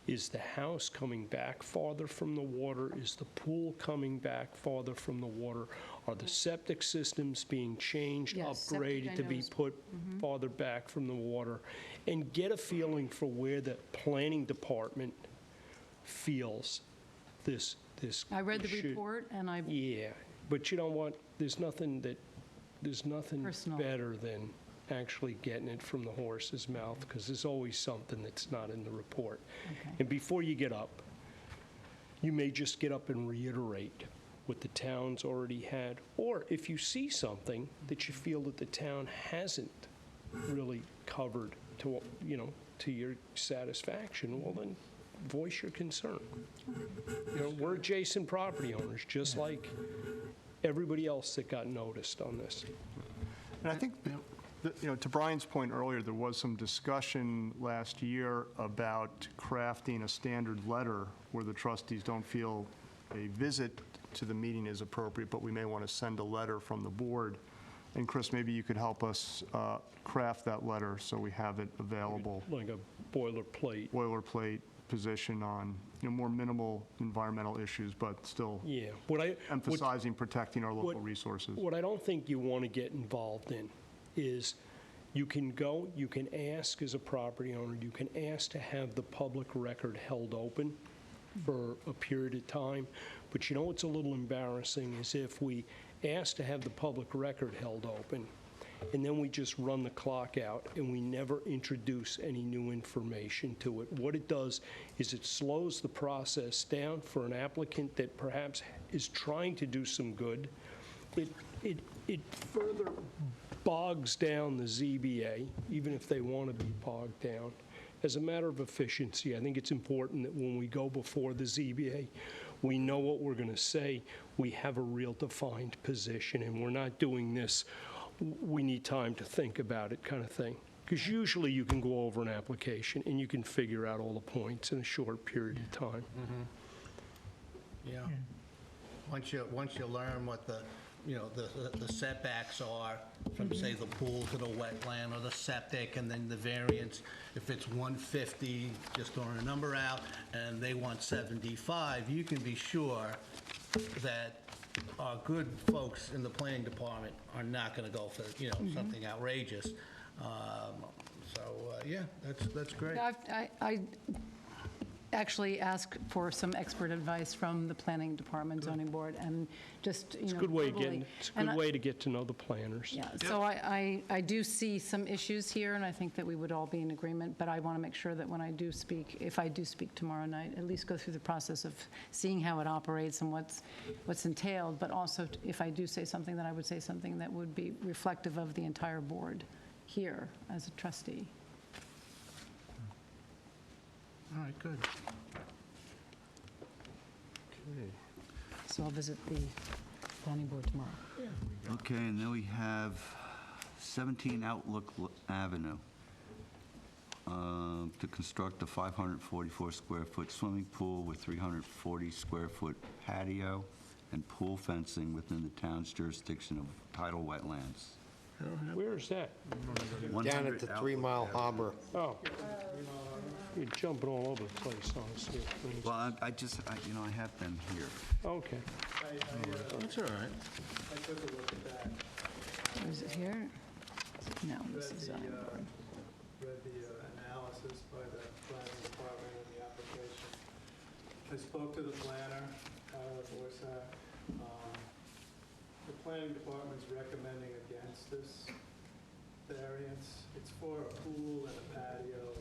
is the house coming back farther from the water? Is the pool coming back farther from the water? Are the septic systems being changed, Yes, septic, I upgraded to know be is- put farther back from the water? And get a feeling for where the planning department feels this I read the should- report, and I, Yeah, but you know what? There's nothing Personal. better than actually getting it from the horse's mouth, because there's always something that's not in the report. Okay. And before you get up, you may just get up and reiterate what the town's already had, or if you see something that you feel that the town hasn't really covered to your satisfaction, well, then voice your concern. We're adjacent property owners, just like everybody else that got noticed on this. And I think, to Brian's point earlier, there was some discussion last year about crafting a standard letter where the trustees don't feel a visit to the meeting is appropriate, but we may want to send a letter from the board. And Chris, maybe you could help us craft that letter so we have it available. Like a Boilerplate position on, more minimal environmental issues, but still Yeah. emphasizing protecting our local resources. What I don't think you want to get involved in is you can ask as a property owner, you can ask to have the public record held open for a period of time, but what's a little embarrassing is if we ask to have the public record held open, and then we just run the clock out and we never introduce any new information to it. What it does is it slows the process down for an applicant that perhaps is trying to do some good. It further bogs down the ZBA, even if they want to be bogged down, as a matter of efficiency, I think it's important that when we go before the ZBA, we know what we're going to say. We have a real defined position, and we're not doing this, we need time to think about it kind of thing. Because usually you can go over an application and you can figure out all the points in a short period of time. Yeah. Once you learn what the, the setbacks are from, say, the pool to the wetland or the septic, and then the variance, if it's 150, just throwing a number out, and they want 75, you can be sure that our good folks in the planning department are not going to go for, something outrageous. Yeah, that's great. I actually asked for some expert advice from the planning department, zoning board, and just, It's a good way verbally. to get to know the planners. Yeah, so I do see some issues here, and I think that we would all be in agreement, but I want to make sure that when I do speak, if I do speak tomorrow night, at least go through the process of seeing how it operates and what's entailed, but also if I do say something, that I would say something that would be reflective of the entire board here as a trustee. All right, good. So I'll visit the planning board tomorrow. Okay, and then we have 17 Outlook Avenue to construct a 544-square-foot swimming pool with 340-square-foot patio and pool fencing within the town's jurisdiction of tidal wetlands. Where is that? Down at the 3 Mile Harbor. Oh. You're jumping all over the place, honestly. Well, I have them here. Okay. That's all right. I took a look at that. Is it here? No, this is zoning board. Read the analysis by the planning department and the application. I spoke to the planner, Boysack. The planning department's recommending against this variance. It's for a pool and a patio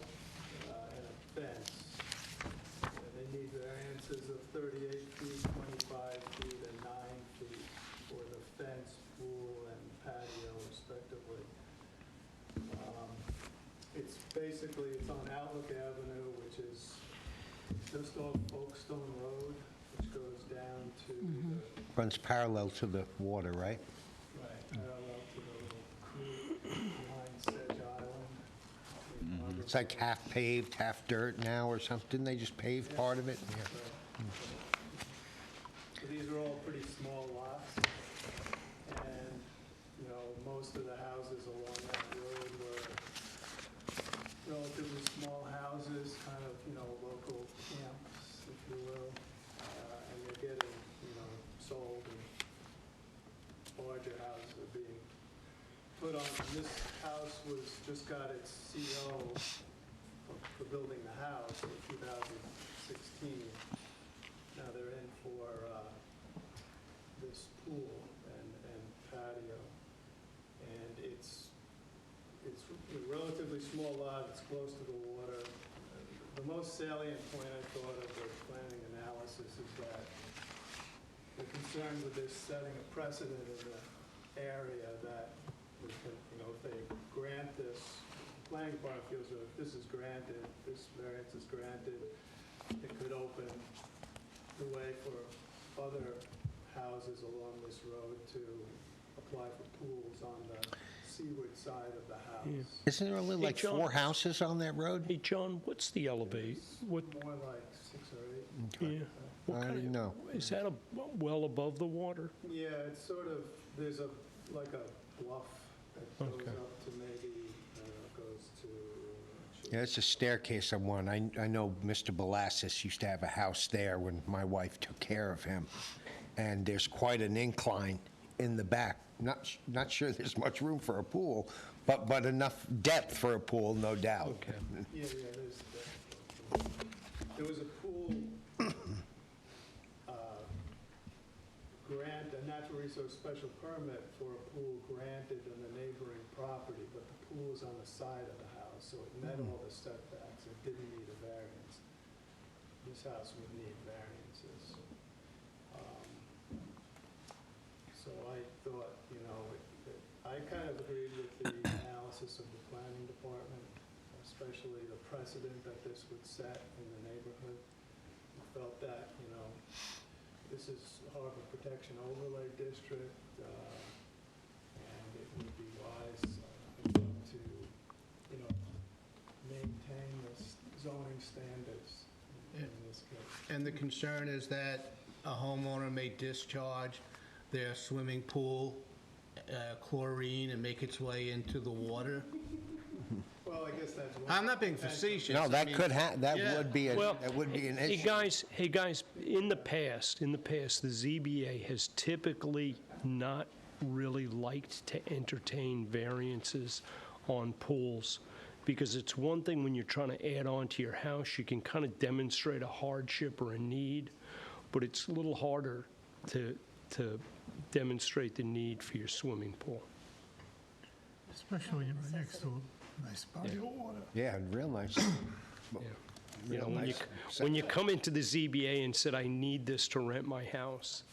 and a fence. And they need variances of 38 feet, 25 feet, and 9 feet for the fence, pool, and patio respectively. It's on Outlook Avenue, which is just off Oakstone Road, which goes down to the Runs parallel to the water, right? parallel to the little creek behind Sedge Island. It's like half paved, half dirt now or something. Didn't they just pave part of it? So these are all pretty small lots, and, most of the houses along that road were relatively small houses, kind of, local camps, if you will, and they're getting, sold, and larger houses are being put on. And this house just got its CO for building the house in 2016. Now they're in for this pool and patio, and it's a relatively small lot. It's close to the water. The most salient point I thought of the planning analysis is that the concern with this setting a precedent in the area that we can, if they grant this, the planning department feels that if this is granted, this variance is granted, it could open the way for other houses along this road to apply for pools on the seaward side of the house. Isn't there only like John. 4 houses on that road? Hey, John, what's the elevate? What? More like 6 or 8. Yeah. What I kind didn't know. Is that well above the water? Yeah, it's sort of, there's like a bluff that goes Okay. up to maybe, goes to, Yeah, it's a staircase on one. I know Mr. Belassis used to have a house there when my wife took care of him. And there's quite an incline in the back. Not sure there's much room for a pool, but enough depth for a pool, no doubt. Okay. yeah, there was a pool grant, a natural resource special permit for a pool granted on the neighboring property, but the pool is on the side of the house, so it met all the setbacks. It didn't need a variance. This house would need variances. So I thought, I kind of agreed with the analysis of the planning department, especially the precedent that this would set in the neighborhood. We felt that, this is Harbor Protection Overlay District, and it would be wise to, maintain the zoning standards in this case. And the concern is that a homeowner may discharge their swimming pool chlorine and make its way into the water? Well, I guess that's one. I'm not being facetious. No, I that mean, could that yeah. would be an Hey, issue. guys, in the past, the ZBA has typically not really liked to entertain variances on pools, because it's one thing when you're trying to add on to your house, you can kind of demonstrate a hardship or a need, but it's a little harder to demonstrate the need for your swimming pool. Especially when you're right next to a nice body of water. Yeah, real nice. You know, when you come into the ZBA and said, I need this to rent my house,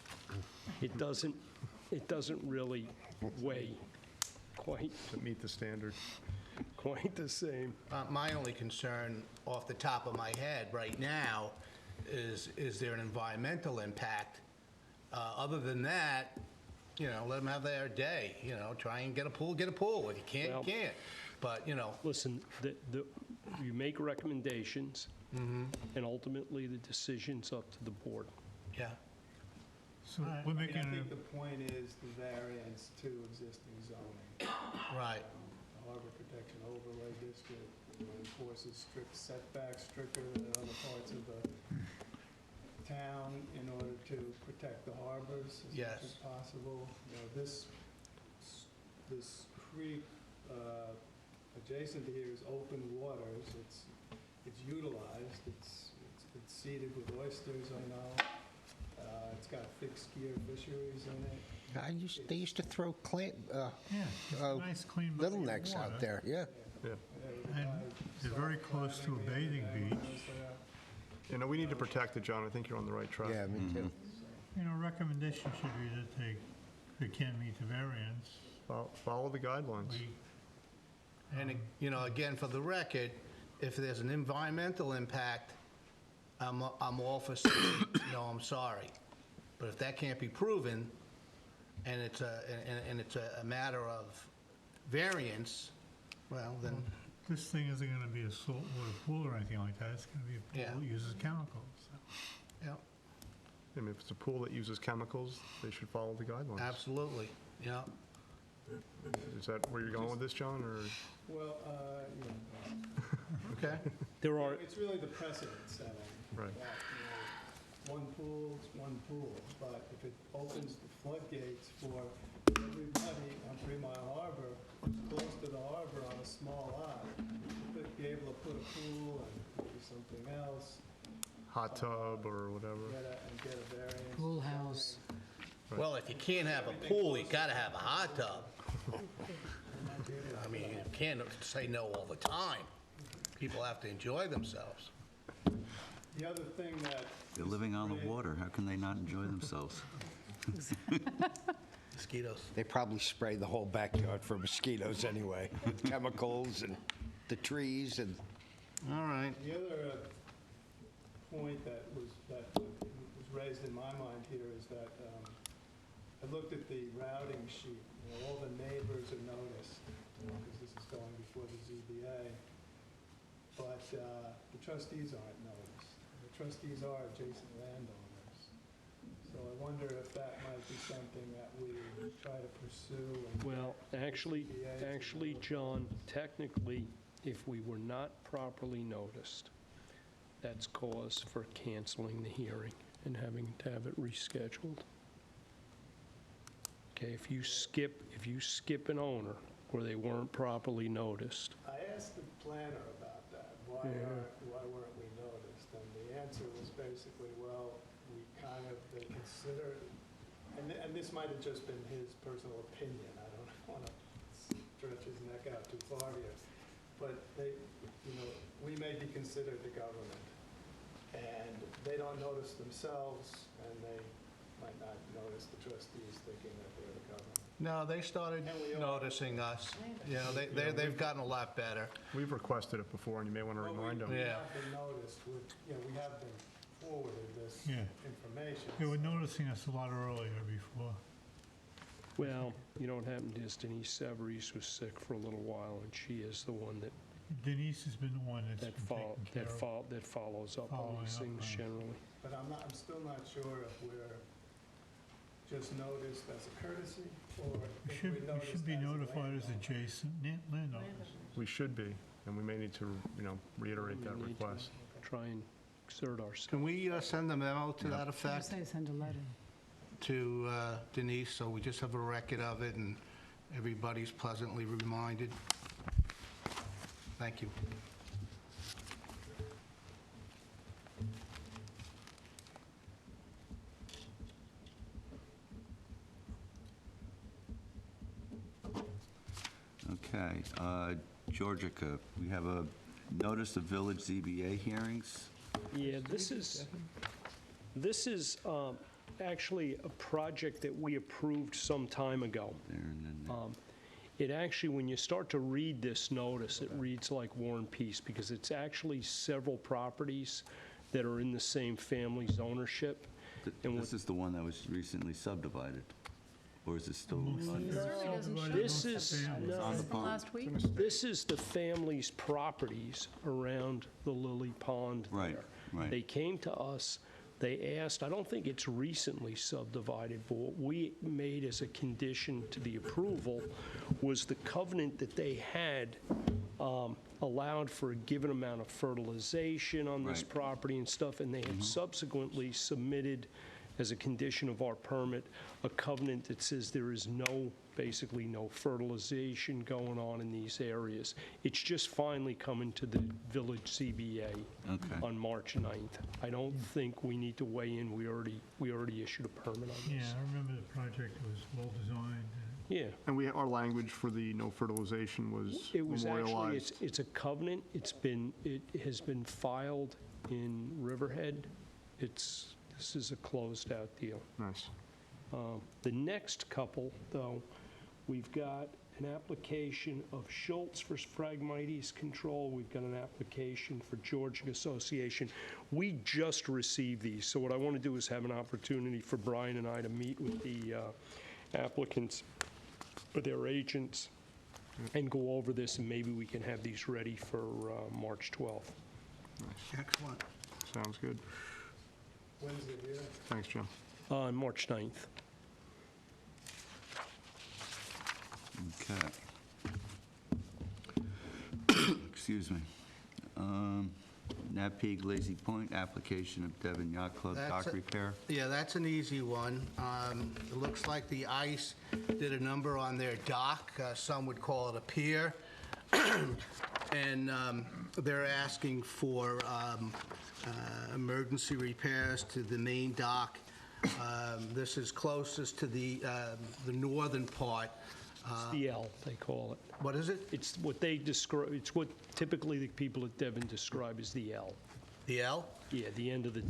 it doesn't really weigh quite To meet the standard. quite the same. My only concern off the top of my head right now is there an environmental impact? Other than that, let them have their day, try and get a pool. If you can't, Well, you can't. But, Listen, you make recommendations, and ultimately the decision's up to the board. yeah. So I we're mean, making I think a, the point is the variance to existing zoning. Right. The Harbor Protection Overlay District enforces strict setbacks, stricter than other parts of the town in order to protect the harbors as Yes. much as possible. This creek adjacent to here is open waters. It's utilized. It's seeded with oysters, I know. It's got thick skier fisheries in it. They used to throw nice clean body little of necks water. out there, yeah. And they're very close to a bathing beach. We need to protect it, John. I think you're on the right track. Yeah, me too. Recommendation should be that they can't meet the variance. Follow the guidelines. And, again, for the record, if there's an environmental impact, I'm all for saying, no, I'm sorry. But if that can't be proven, and it's a matter of variance, well, then, This thing isn't going to be a saltwater pool or anything like that. It's going to be a pool that uses chemicals. yeah, I mean, if it's a pool that uses chemicals, they should follow the guidelines. absolutely, yeah. Is that where you're going with this, John, or? Well, Okay. There are, it's really the precedent setting. Right. That, one pool is one pool, but if it opens the floodgates for everybody on 3 Mile Harbor, close to the harbor on a small lot, to be able to put a pool and maybe something else, Hot tub or whatever. get a variance. Pool house. Well, if you can't have a pool, you gotta have a hot tub. I mean, you can't say no all the time. People have to enjoy themselves. The other thing that. They're living on the water. How can they not enjoy themselves? Mosquitoes. They probably spray the whole backyard for mosquitoes anyway, with chemicals and the trees and... All right. The other point that was raised in my mind here is that I looked at the routing sheet. All the neighbors are noticed, because this is going before the ZBA, but the trustees aren't noticed. The trustees are adjacent landowners. So I wonder if that might be something that we try to pursue. And well, actually, John, technically, if we were not properly noticed, that's cause for canceling the hearing and having to have it rescheduled. Okay, if you skip an owner where they weren't properly noticed. I asked the planner about that. Why weren't we noticed? And the answer was basically, well, they considered, and this might have just been his personal opinion. I don't want to stretch his neck out too far here. But we may be considered the government. And they don't notice themselves, and they might not notice the trustees thinking that they're the government. No, they started noticing us. You know, they've gotten a lot better. We've requested it before, and you may want to remind them. We Yeah. have been noticed, we have been forwarded this Yeah. information. They were noticing us a lot earlier before. Well, you know what happened is Denise Savarese was sick for a little while, and she is the one that Denise has been the one that's that been taking care of. that follows up on Following these up things on it. generally. But I'm still not sure if we're just noticed as a courtesy, or We if should, we're we noticed should be as a notified as landowner. adjacent landowners. We should be, and we may need to, reiterate that We need to request. Try and exert ourselves. Can we send a memo to that I effect say send a letter. to Denise, so we just have a record of it and everybody's pleasantly reminded? Thank you. Okay, Georgica, we have a notice of village ZBA hearings. Yeah, this is actually a project that we approved some time ago. There and then there. It actually, when you start to read this notice, it reads like War and Peace, because it's actually several properties that are in the same family's ownership. And This is the one that was recently subdivided, or is it still? It certainly doesn't show This that. is, It's on the From pond. last week? this is the family's properties around the Lily Pond Right, there. right. They came to us, they asked, I don't think it's recently subdivided, but what we made as a condition to the approval was the covenant that they had allowed for a given amount of fertilization on this Right. property and stuff, and they have subsequently submitted as a condition of our permit, a covenant that says there is basically no fertilization going on in these areas. It's just finally coming to the village CBA Okay. on March 9th. I don't think we need to weigh in. We already issued a permit on Yeah, this. I remember the project was well-designed. Yeah. And our language for the no fertilization was It was actually, memorialized. it's a covenant. It has been filed in Riverhead. This is a closed-out deal. Nice. The next couple, though, we've got an application of Schultz for Phragmites control. We've got an application for Georgia Association. We just received these, so what I want to do is have an opportunity for Brian and I to meet with the applicants, with their agents, and go over this, and maybe we can have these ready for March 12th. Excellent. Sounds good. When's it here? Thanks, Jim. On March 9th. Okay. Excuse me. Napeag Lazy Point, application of Devon Yacht Club dock That's a- repair. Yeah, that's an easy one. It looks like the ice did a number on their dock. Some would call it a pier. And they're asking for emergency repairs to the main dock. This is closest to the northern part. It's the L, they call it. What is it? It's what they describe, it's what typically the people at Devon describe as the L. The L? Yeah, the end of the,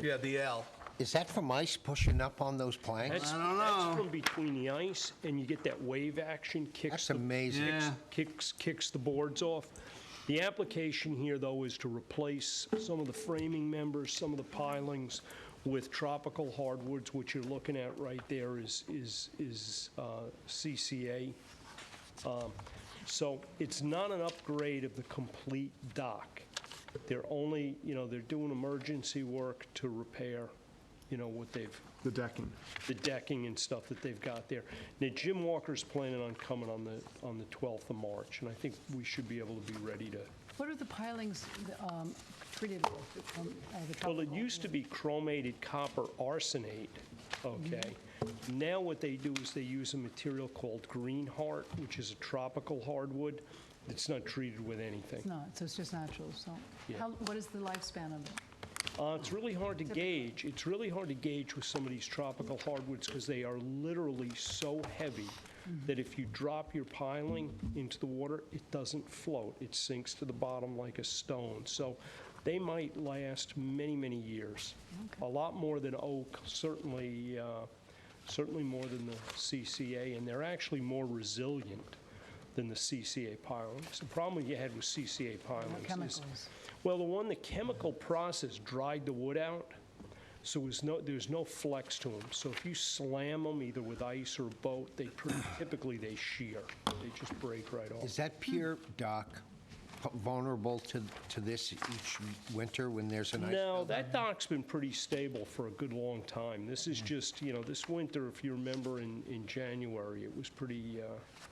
Yeah, the L. Is that from ice pushing up on those planks? that's, I don't that's know. from between the ice, and you get that wave action, That's amazing. Yeah. kicks the boards off. The application here, though, is to replace some of the framing members, some of the pilings with tropical hardwoods, which you're looking at right there is CCA. So it's not an upgrade of the complete dock. They're only, they're doing emergency work to repair, what they've, The decking. the decking and stuff that they've got there. Now, Jim Walker's planning on coming on the 12th of March, and I think we should be able to be ready to. What are the pilings treated with? Well, it used to be chromated copper arsenate, okay? Now what they do is they use a material called green heart, which is a tropical hardwood that's not treated with anything. It's not, so it's just natural, so. Yeah. What is the lifespan of it? It's really hard to gauge. It's really hard to gauge with some of these tropical hardwoods because they are literally so heavy that if you drop your piling into the water, it doesn't float. It sinks to the bottom like a stone. So they might last many, many years. A lot more than oak, certainly certainly more than the CCA, and they're actually more resilient than the CCA pilings. The problem you had with CCA pilings is, Chemicals. well, the chemical process dried the wood out, so there's no flex to them. So if you slam them either with ice or a boat, typically they shear. They just break right off. Is that pier dock vulnerable to this each winter when there's an ice? No, that dock's been pretty stable for a good long time. This is just, this winter, if you remember in January, it was pretty,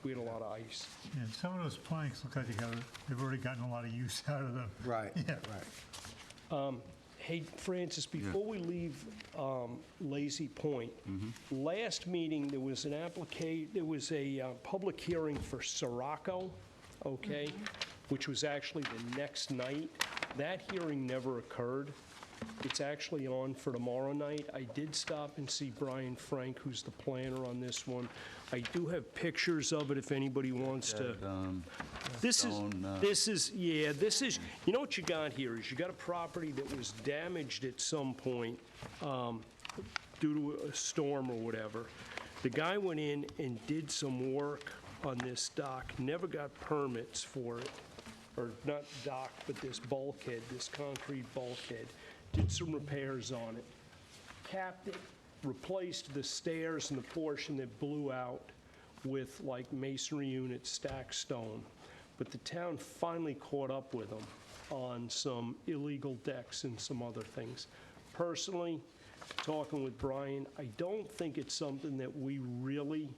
we had a lot of ice. Yeah, some of those planks look like they've already gotten a lot of use out of them. Right, Yeah. right. Hey, Francis, before we leave Lazy Point, last meeting, there was a public hearing for Zaroka, okay, which was actually the next night. That hearing never occurred. It's actually on for tomorrow night. I did stop and see Brian Frank, who's the planner on this one. I do have pictures of it if anybody wants to. This is, you know what you got here is you got a property that was damaged at some point due to a storm or whatever. The guy went in and did some work on this dock, never got permits for it, or not dock, but this bulkhead, this concrete bulkhead, did some repairs on it, capped it, replaced the stairs and the portion that blew out with like masonry units, stacked stone. But the town finally caught up with them on some illegal decks and some other things. Personally, talking with Brian, I don't think it's something that we really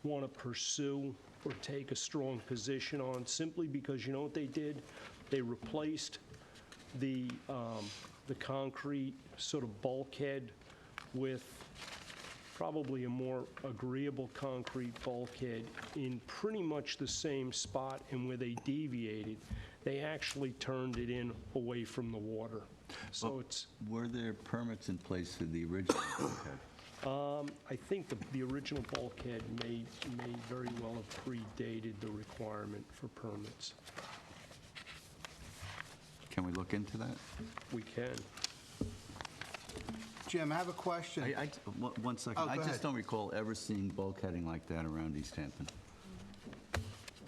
want to pursue or take a strong position on, simply because you know what they did? They replaced the concrete sort of bulkhead with probably a more agreeable concrete bulkhead in pretty much the same spot, and where they deviated, they actually turned it in away from the water. So Were there permits in place for the original bulkhead? I think the original bulkhead may very well have predated the requirement for permits. Can we look into that? We can. Jim, I have a question. One second. Oh, go I ahead. just don't recall ever seeing bulkheading like that around East Hampton.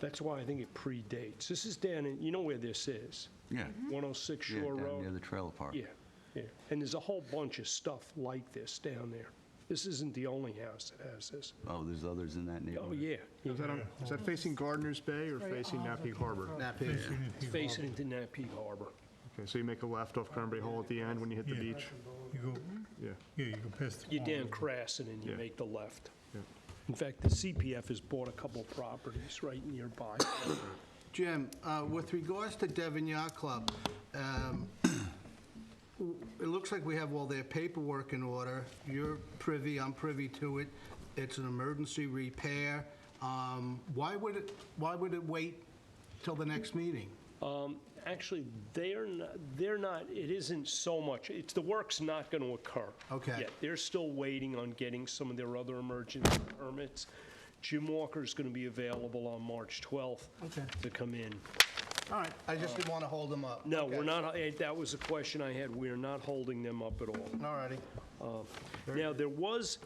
That's why I think it predates. This is down in, you know where this is? Yeah. 106 Yeah, Shore down Road? near the trailer park. Yeah, yeah. And there's a whole bunch of stuff like this down there. This isn't the only house that has this. Oh, there's others in that neighborhood? Oh, yeah. Is that facing Gardiner's Bay or facing Napeague Harbor? Napeague. It's facing into Napeague Harbor. Okay, so you make a left off Cranberry Hall at the end when you hit the beach? You go, Yeah. you go past the You're pond. down Crasson and you Yeah. make the left. Yeah. In fact, the CPF has bought a couple properties right nearby. Jim, with regards to Devon Yacht Club, it looks like we have all their paperwork in order. You're privy, I'm privy to it. It's an emergency repair. Why would it wait till the next meeting? Actually, they're not, it isn't so much, the work's not going to occur. Okay. yet. They're still waiting on getting some of their other emergency permits. Jim Walker's going to be available on March 12th Okay. to come in. All right, I just didn't want to hold them up. No, Okay. we're not, that was a question I had. We're not holding them up at all. All righty. Now, there was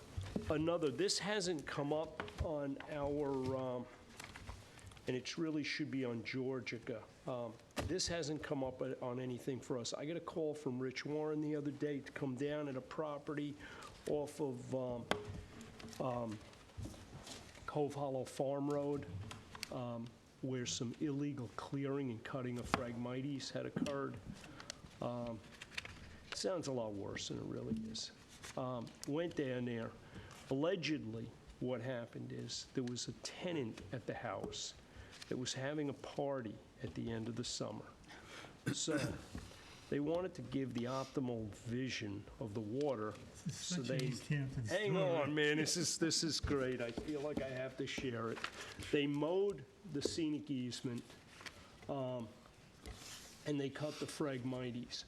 another, this hasn't come up on our, and it really should be on Georgica. This hasn't come up on anything for us. I got a call from Rich Warren the other day to come down at a property off of Cove Hollow Farm Road, where some illegal clearing and cutting of Phragmites had occurred. It sounds a lot worse than it really is. Went down there. Allegedly, what happened is there was a tenant at the house that was having a party at the end of the summer. So they wanted to give the optimal vision of the water. So Such an they, East Hampton hang story. on, man, this is great. I feel like I have to share it. They mowed the scenic easement, and they cut the Phragmites.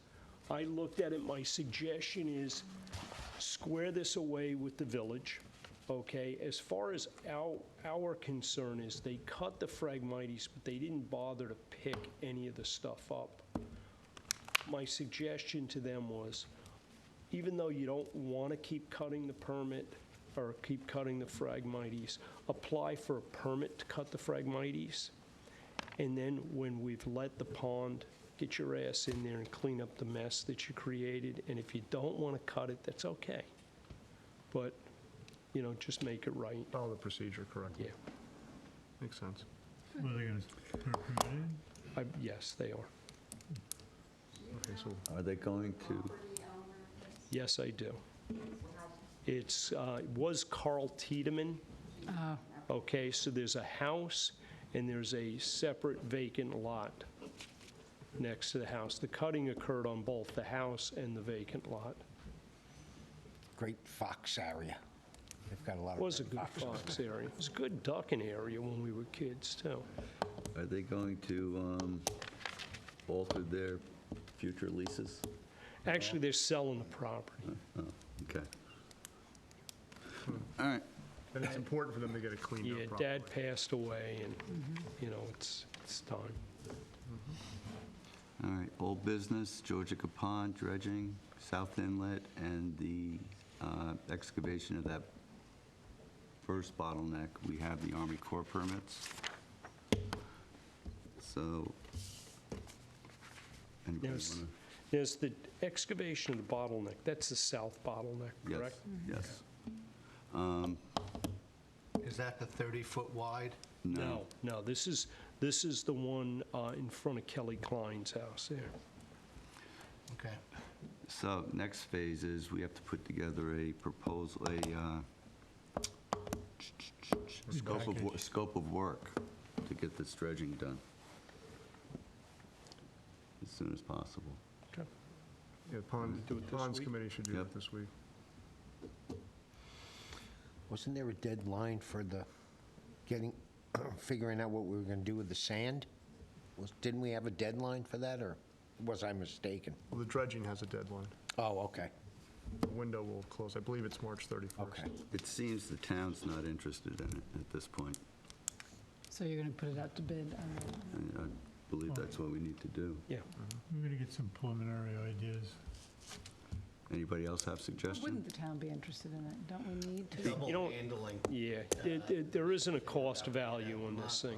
I looked at it, my suggestion is square this away with the village, okay? As far as our concern is, they cut the Phragmites, but they didn't bother to pick any of the stuff up. My suggestion to them was, even though you don't want to keep cutting the permit, or keep cutting the Phragmites, apply for a permit to cut the Phragmites. And then when we've let the pond, get your ass in there and clean up the mess that you created. And if you don't want to cut it, that's okay. But, you know, just make it right. Follow the procedure correctly. Yeah. Makes sense. Well, they're going to put a permit in? Yes, they are. Okay, so Are they going to, Yes, I do. It was Carl Tiedemann. Okay, so there's a house and there's a separate vacant lot next to the house. The cutting occurred on both the house and the vacant lot. Great fox area. They've got a lot It of was a great good fox area. It was a good ducking area when we were kids, too. are they going to alter their future leases? Actually, they're selling the property. Oh, okay. All right. and it's important for them to get it cleaned up Yeah, properly. Dad passed away, and, you know, it's time. All right, old business, Georgia Pond dredging, South Inlet, and the excavation of that first bottleneck. We have the Army Corps permits. So, anybody want to? There's the excavation of the bottleneck. That's the south bottleneck, Yes, correct? yes. Is that the 30-foot wide? No. No, this is the one in front of Kelly Klein's house there. Okay. So, next phase is we have to put together a proposal, scope of work to get this dredging done as soon as possible. Yeah, Ponds Committee should do Yep. that this week. Wasn't there a deadline for the figuring out what we were going to do with the sand? Didn't we have a deadline for that, or was I mistaken? Well, the dredging has a deadline. Oh, okay. The window will close, I believe it's March 31st. Okay. It seems the town's not interested in it at this point. So you're going to put it out to bid? And I believe that's what we need to do. Yeah. We're going to get some preliminary ideas. Anybody else have Wouldn't suggestions? the town be interested in it? Don't we need to? Double You don't- handling. Yeah, there isn't a cost value on this thing.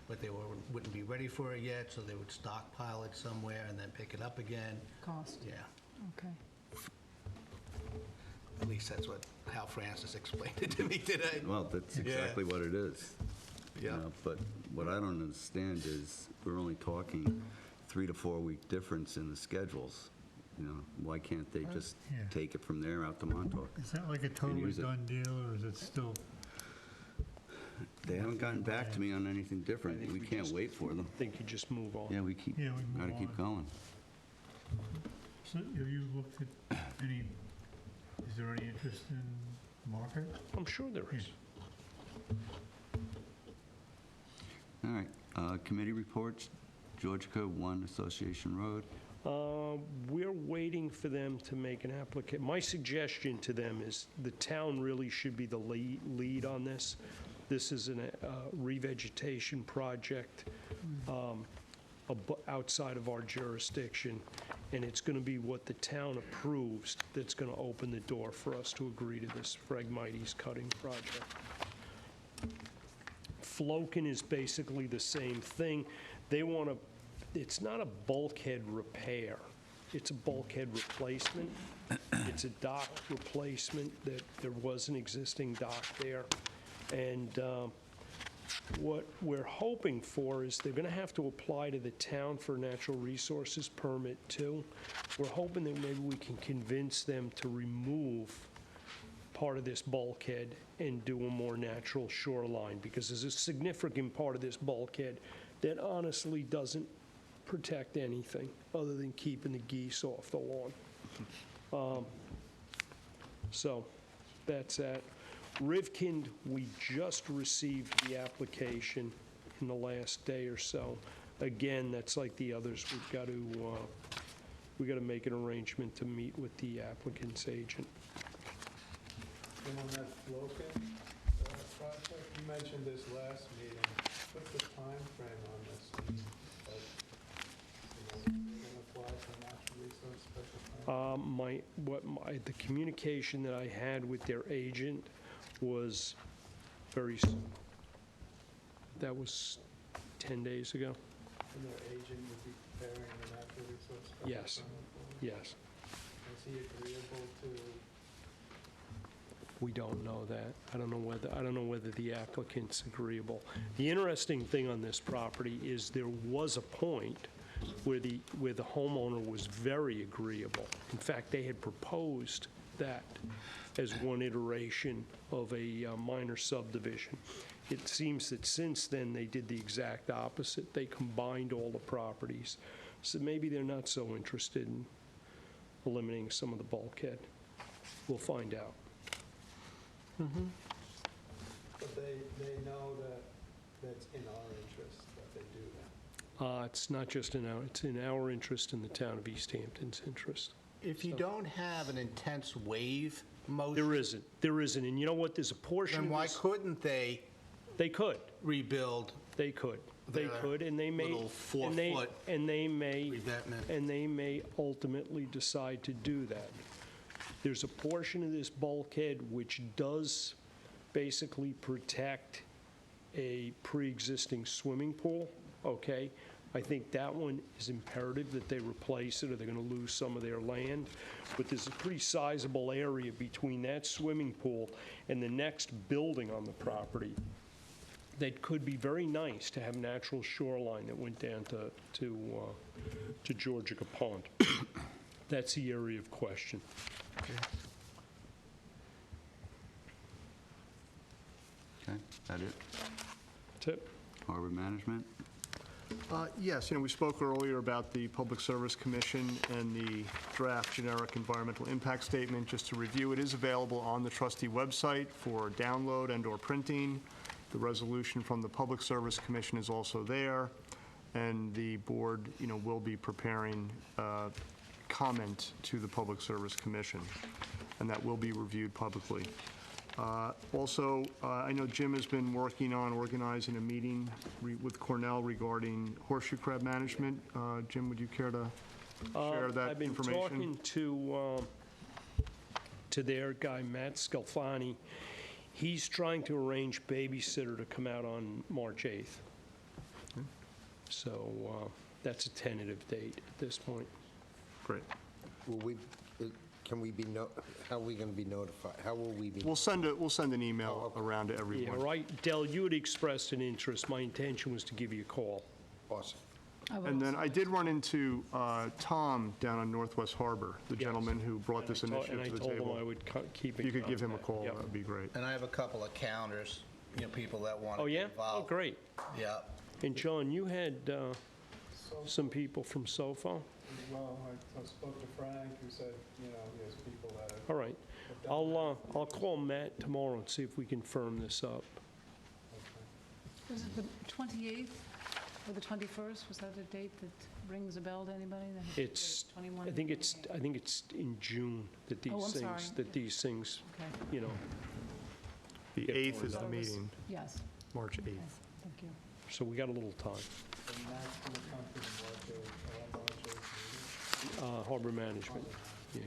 But they wouldn't be ready for it yet, so they would stockpile it somewhere and then pick it up again. Cost? Yeah, Okay. at least that's what Hal Francis explained it to me today. Well, that's exactly what it is. you Yeah. know, But what I don't understand is we're only talking 3 to 4 week difference in the schedules. You know, why can't they just Yeah. take it from there out to Montauk? Is that like a totally use it. done deal, or is it still? They haven't gotten back to me on anything different. We can't wait for them. I think you just move on. Yeah, we Yeah, we can gotta move keep on. going. So have you looked at any, is there any interest in market? I'm sure there is. All right, committee reports, Georgia 1 Association Road. We're waiting for them to make an application. My suggestion to them is the town really should be the lead on this. This is a revegetation project outside of our jurisdiction, and it's going to be what the town approves that's going to open the door for us to agree to this Phragmites cutting project. Floken is basically the same thing. They want to, it's not a bulkhead repair, it's a bulkhead replacement. It's a dock replacement, that there was an existing dock there. And what we're hoping for is they're going to have to apply to the town for a natural resources permit too. We're hoping that maybe we can convince them to remove part of this bulkhead and do a more natural shoreline, because there's a significant part of this bulkhead that honestly doesn't protect anything other than keeping the geese off the lawn. So that's that. Rivkind, we just received the application in the last day or so. Again, that's like the others. We've got to make an arrangement to meet with the applicant's agent. And on that Floken project, you mentioned this last meeting. What's the time frame on this? Like, going to apply for natural resource special permit? The communication that I had with their agent was very soon. That was 10 days ago. And their agent would be preparing the natural resource plan? Yes, yes. Is he agreeable to? We don't know that. I don't know whether the applicant's agreeable. The interesting thing on this property is there was a point where the homeowner was very agreeable. In fact, they had proposed that as one iteration of a minor subdivision. It seems that since then, they did the exact opposite. They combined all the properties. So maybe they're not so interested in eliminating some of the bulkhead. We'll find out. But they know that that's in our interest that they do that. It's not just it's in our interest and the town of East Hampton's interest. If you don't have an intense wave motion. There isn't, and you know what, there's a portion Then of why this. couldn't they They could, rebuild they could, and they may. little 4-foot And they may. revetment? And they may ultimately decide to do that. There's a portion of this bulkhead which does basically protect a pre-existing swimming pool, okay? I think that one is imperative that they replace it or they're going to lose some of their land. But there's a pretty sizable area between that swimming pool and the next building on the property that could be very nice to have natural shoreline that went down to Georgica Pond. That's the area of question. Okay, that it? That's it. Harbor management? Yes, we spoke earlier about the Public Service Commission and the draft generic environmental impact statement. Just to review, it is available on the trustee website for download and/or printing. The resolution from the Public Service Commission is also there, and the board, will be preparing comment to the Public Service Commission, and that will be reviewed publicly. Also, I know Jim has been working on organizing a meeting with Cornell regarding horseshoe crab management. Jim, would you care to share that information? I've been talking to their guy, Matt Scalfani. He's trying to arrange babysitter to come out on March 8th. So that's a tentative date at this point. Great. How are we going to be notified? How will we be? We'll send an email around to everyone. Yeah, right. Del, you had expressed an interest. My intention was to give you a call. Awesome. And then I did run into Tom down on Northwest Harbor, the gentleman who brought this initiative to the table. And I told him I would keep in You could give him a contact. call, Yep. that would be great. And I have a couple of counters, people that want to Oh, be yeah? involved. Oh, great. Yeah. And John, you had some people from SOFO? Well, I spoke to Frank, who said, there's people that have. All right. I'll call Matt tomorrow and see if we can firm this up. Was it the 28th or the 21st? Was that a date that rings a bell to anybody? It's, 21? I think it's in June that these Oh, I'm things, sorry. that these things, Okay, The 8th is the Thought it was- meeting, yes, March 8th. okay, thank you. so we got a little time. And Matt's going to come to the March 8th meeting. Harbor management, yeah.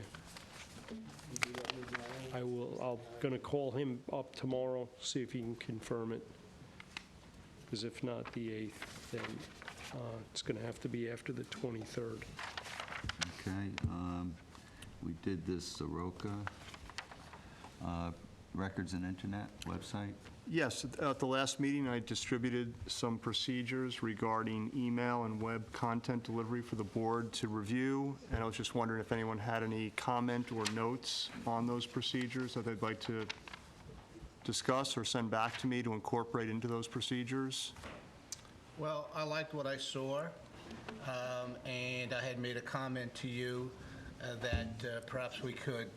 You do that with Larry? I'm going to call him up tomorrow, see if he can confirm it. Because if not the 8th, then it's going to have to be after the 23rd. Okay, we did this Zaroka records and internet website. Yes, at the last meeting, I distributed some procedures regarding email and web content delivery for the board to review, and I was just wondering if anyone had any comment or notes on those procedures that they'd like to discuss or send back to me to incorporate into those procedures. Well, I liked what I saw, and I had made a comment to you that perhaps we could,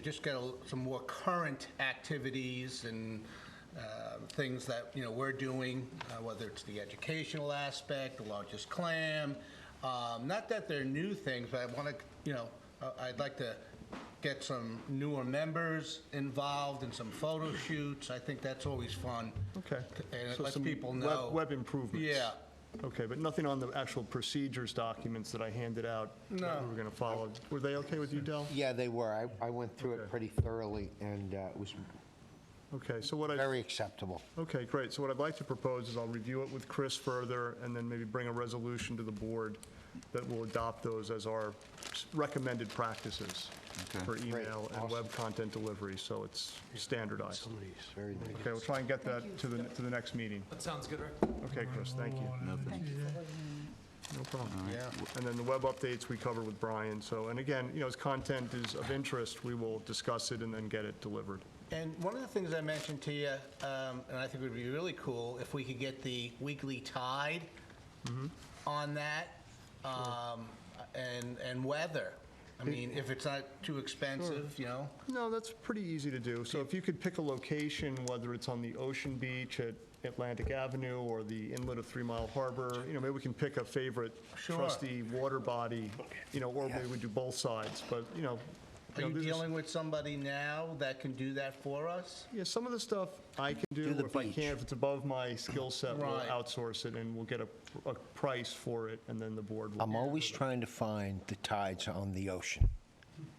just get some more current activities and things that, we're doing, whether it's the educational aspect, the largest clam. Not that they're new things, but I want to, I'd like to get some newer members involved in some photo shoots. I think that's always fun. Okay. And it So lets some people know. Web improvements. Yeah. Okay, but nothing on the actual procedures documents that I handed out that No. we were going to follow. Were they okay with you, Del? Yeah, they were. I went through it Okay. pretty thoroughly, and it was Okay, so what I... Very acceptable. Okay, great. So what I'd like to propose is I'll review it with Chris further, and then maybe bring a resolution to the board that will adopt those as our recommended practices for email and web content delivery, so it's standardized. Very nice. Okay, we'll try and get that to the next meeting. That sounds good, Rick. Okay, Chris, thank you. Thank you for letting me No problem. Yeah. And then the web updates we covered with Brian. So, and again, as content is of interest, we will discuss it and then get it delivered. And one of the things I mentioned to you, and I think would be really cool, if we could get the weekly tide on that, and weather. I mean, if it's not too expensive, No, that's pretty easy to do. So if you could pick a location, whether it's on the Ocean Beach at Atlantic Avenue or the inlet of 3 Mile Harbor, maybe we can pick a favorite trustee water body, or maybe we do both sides. But, Are you dealing with somebody now that can do that for us? Yeah, some of the stuff I can do. the If I beach. can't, if it's above my skill set, we'll Right. outsource it and we'll get a price for it, and then the board will. I'm always trying to find the tides on the ocean.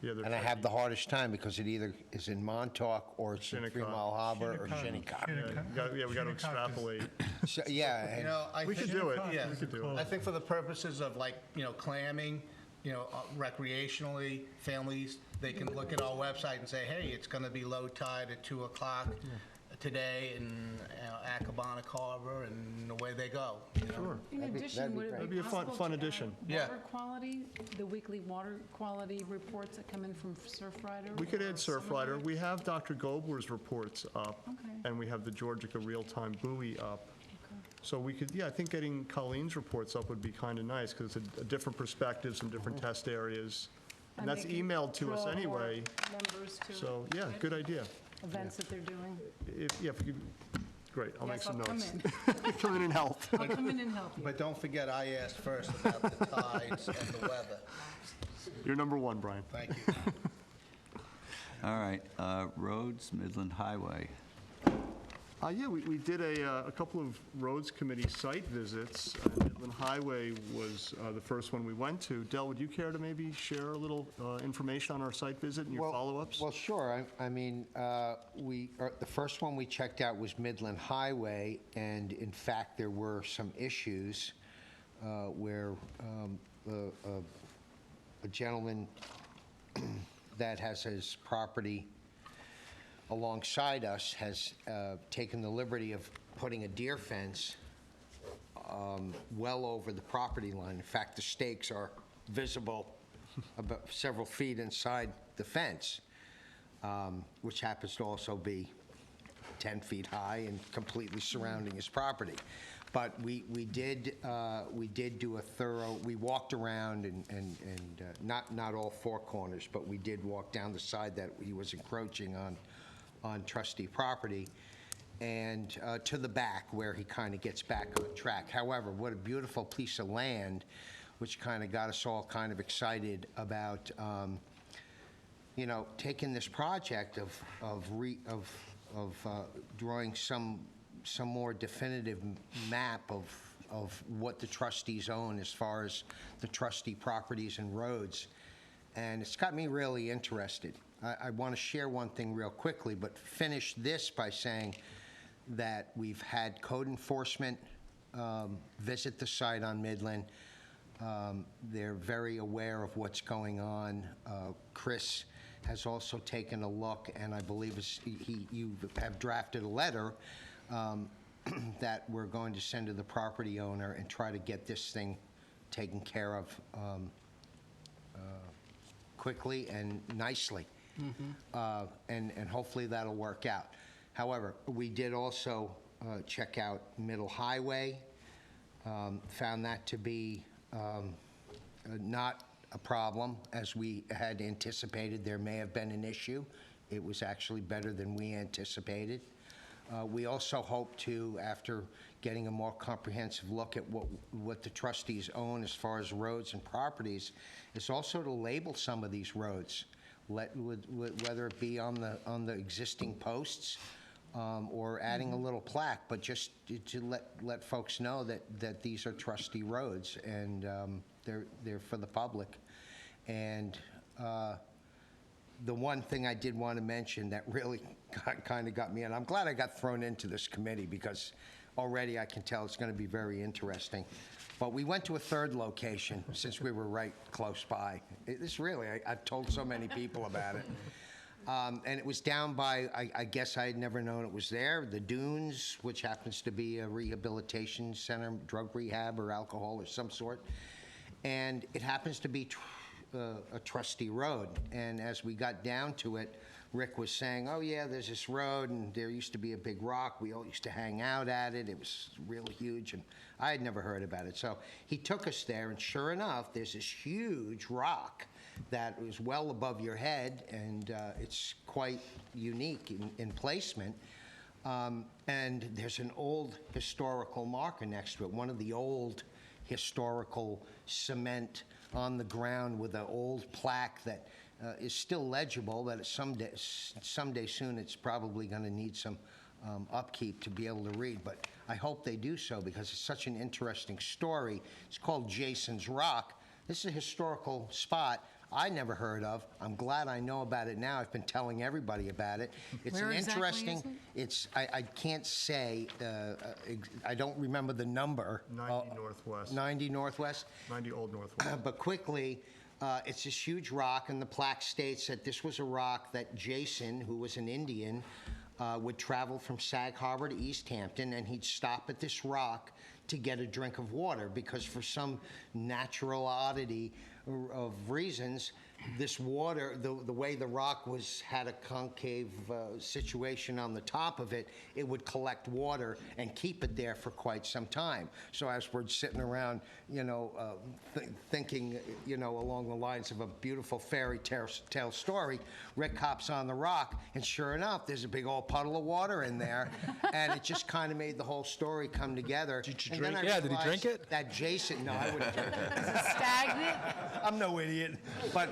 Yeah, they're And I have the hardest time because it either is in Montauk or it's in 3 Shinnecock. Mile Harbor or Shinnecock. Yeah, we got to extrapolate. So, yeah, and We could do it. Yeah. We could do it. I think for the purposes of clamming, recreationally, families, they can look at our website and say, hey, it's going to be low tide at 2 o'clock today in Acabana Harbor, and away they go. Sure. In addition, would That'd it be be a fun possible to addition. add Yeah. water quality, the weekly water quality reports that come in from Surfrider? We could or add some other- Surfrider. We have Dr. Gobler's reports up, Okay. and we have the Georgica real-time buoy up. So we could, I think getting Colleen's reports up would be kind of nice, because it's a different perspective, some different test areas. And that's they can emailed to us draw more anyway. Members to So, it, yeah, right? good idea. Events that they're doing. If we could, great, I'll make Yes, some I'll come notes. in. Come in and help. I'll come in and help you. But don't forget, I asked first about the tides and the weather. You're number one, Brian. Thank you. All right, roads, Midland Highway. Yeah, we did a couple of roads committee site visits. Midland Highway was the first one we went to. Del, would you care to maybe share a little information on our site visit and your follow-ups? Well, sure. I mean, the first one we checked out was Midland Highway, and in fact, there were some issues where a gentleman that has his property alongside us has taken the liberty of putting a deer fence well over the property line. In fact, the stakes are visible about several feet inside the fence, which happens to also be 10 feet high and completely surrounding his property. But we did do a thorough, we walked around and not all four corners, but we did walk down the side that he was encroaching on trustee property, and to the back where he kind of gets back on track. However, what a beautiful piece of land, which kind of got us all kind of excited about, taking this project of drawing some more definitive map of what the trustees own as far as the trustee properties and roads. And it's got me really interested. I want to share one thing real quickly, but finish this by saying that we've had code enforcement visit the site on Midland. They're very aware of what's going on. Chris has also taken a look, and I believe you have drafted a letter that we're going to send to the property owner and try to get this thing taken care of quickly and nicely. And hopefully that'll work out. However, we did also check out Middle Highway, found that to be not a problem as we had anticipated. There may have been an issue. It was actually better than we anticipated. We also hope to, after getting a more comprehensive look at what the trustees own as far as roads and properties, is also to label some of these roads, whether it be on the existing posts or adding a little plaque, but just to let folks know that these are trustee roads and they're for the public. And the one thing I did want to mention that really kind of got me, and I'm glad I got thrown into this committee because already I can tell it's going to be very interesting. But we went to a third location since we were right close by. This really, I've told so many people about it. And it was down by, I guess I had never known it was there, the Dunes, which happens to be a rehabilitation center, drug rehab or alcohol or some sort. And it happens to be a trustee road. And as we got down to it, Rick was saying, oh yeah, there's this road and there used to be a big rock. We all used to hang out at it. It was really huge and I had never heard about it. So he took us there and sure enough, there's this huge rock that was well above your head and it's quite unique in placement. And there's an old historical marker next to it, one of the old historical cement on the ground with an old plaque that is still legible, but someday soon it's probably going to need some upkeep to be able to read. But I hope they do so because it's such an interesting story. It's called Jason's Rock. This is a historical spot I never heard of. I'm glad I know about it now. I've been telling everybody about it. It's Where an exactly interesting. is it? I can't say. I don't remember the number. 90 Northwest. 90 Northwest. 90 Old Northwest. But quickly, it's this huge rock, and the plaque states that this was a rock that Jason, who was an Indian, would travel from Sag Harbor to East Hampton, and he'd stop at this rock to get a drink of water because for some natural oddity of reasons, this water, the way the rock had a concave situation on the top of it, it would collect water and keep it there for quite some time. So as we're sitting around, thinking, along the lines of a beautiful fairy tale story, Rick hops on the rock, and sure enough, there's a big old puddle of water in there, and it just kind of made the whole story come together. Did you drink it? Yeah, did he drink it? That Jason, no, I wouldn't drink it. Stagnant? I'm no idiot. But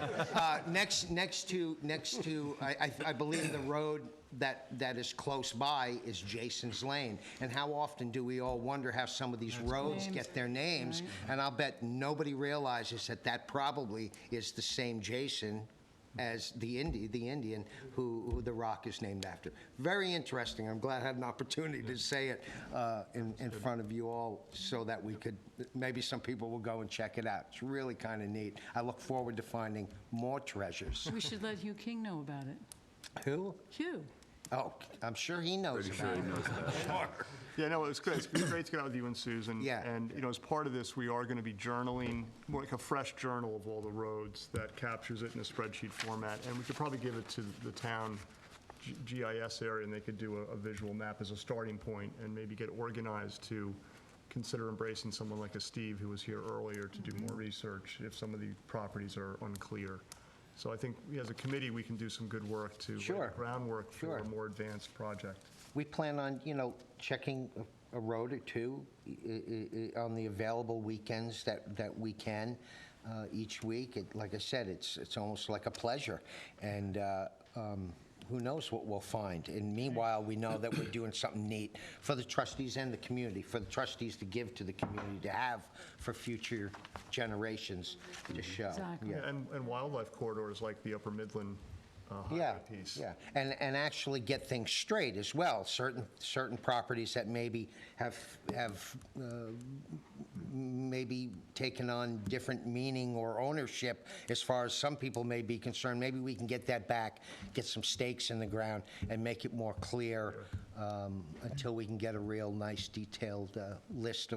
next to I believe the road that is close by is Jason's Lane. And how often do we all wonder how some of these roads get their names? Right. And I'll bet nobody realizes that probably is the same Jason as the Indian who the rock is named after. Very interesting. I'm glad I had an opportunity to say it in front of you all so that we could, maybe some people will go and check it out. It's really kind of neat. I look forward to finding more treasures. We should let Hugh King know about it. Who? Hugh. Oh, I'm sure he knows about it. Sure. Yeah, no, it's good. It's great to get out with you and Susan. Yeah. And, as part of this, we are going to be journaling, more like a fresh journal of all the roads that captures it in a spreadsheet format. And we could probably give it to the town GIS area, and they could do a visual map as a starting point and maybe get organized to consider embracing someone like a Steve who was here earlier to do more research if some of the properties are unclear. So I think as a committee, we can do some good work to lay the groundwork for a more advanced project. We plan on, checking a road or two on the available weekends that we can each week. Like I said, it's almost like a pleasure. And who knows what we'll find. And meanwhile, we know that we're doing something neat for the trustees and the community, for the trustees to give to the community, to have for future generations to show. Exactly. Yeah, and wildlife corridors like the Upper Midland highway piece. Yeah, and actually get things straight as well. Certain properties that maybe have maybe taken on different meaning or ownership as far as some people may be concerned. Maybe we can get that back, get some stakes in the ground, and make it more clear until we can get a real nice detailed list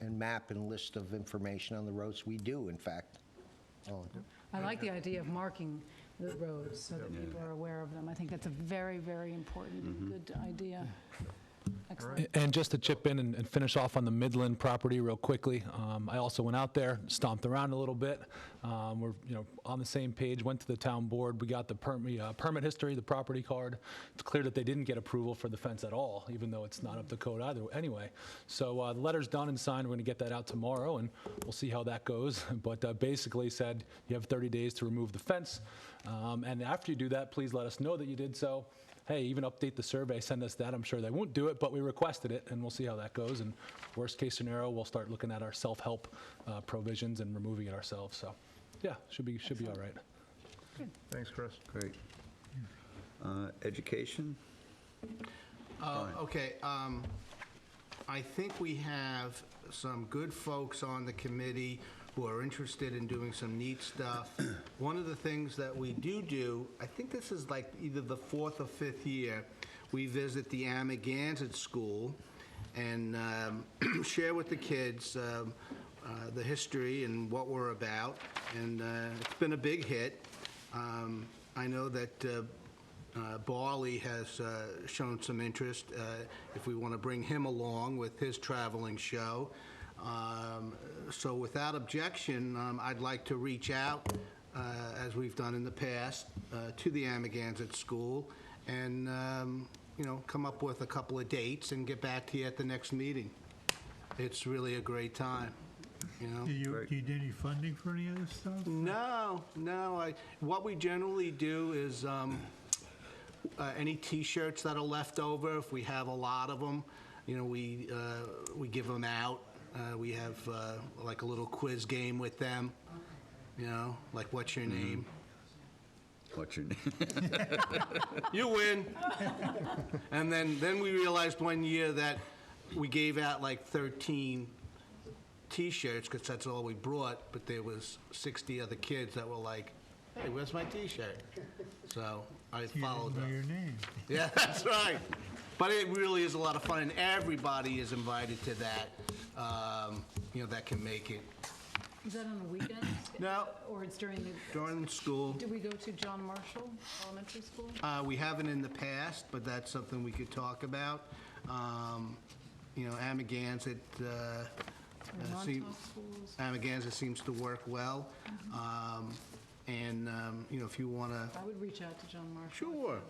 and map and list of information on the roads we do, in fact. I like the idea of marking the roads so that people are aware of them. I think that's a very, very important and good idea. Excellent. And just to chip in and finish off on the Midland property real quickly, I also went out there, stomped around a little bit. We're on the same page, went to the town board. We got the permit history, the property card. It's clear that they didn't get approval for the fence at all, even though it's not up to code either anyway. So the letter's done and signed. We're going to get that out tomorrow, and we'll see how that goes. But basically said you have 30 days to remove the fence. And after you do that, please let us know that you did so. Hey, even update the survey, send us that. I'm sure they won't do it, but we requested it, and we'll see how that goes. And worst case scenario, we'll start looking at our self-help provisions and removing it ourselves. So, yeah, should be all right. Thanks, Chris. Great. Education? Okay, I think we have some good folks on the committee who are interested in doing some neat stuff. One of the things that we do, I think this is like either the 4th or 5th year, we visit the Amagansett School and share with the kids the history and what we're about, and it's been a big hit. I know that Barley has shown some interest if we want to bring him along with his traveling show. So without objection, I'd like to reach out, as we've done in the past, to the Amagansett School and, come up with a couple of dates and get back to you at the next meeting. It's really a great time, Do you need any funding for any of this stuff? No. What we generally do is any T-shirts that are left over, if we have a lot of them, we give them out. We have like a little quiz game with them, like what's your name? What's your name? You win. And then we realized one year that we gave out like 13 T-shirts, because that's all we brought, but there was 60 other kids that were like, hey, where's my T-shirt? So I followed You them. didn't know your name. Yeah, that's right. But it really is a lot of fun, and everybody is invited to that, that can make it. Is that on the weekends? No. Or it's during school. Do we go to John Marshall Elementary School? We haven't in the past, but that's something we could talk about. Amagansett, Amagansett seems to work well. And, if you want to... I would reach out to John Marshall. Sure.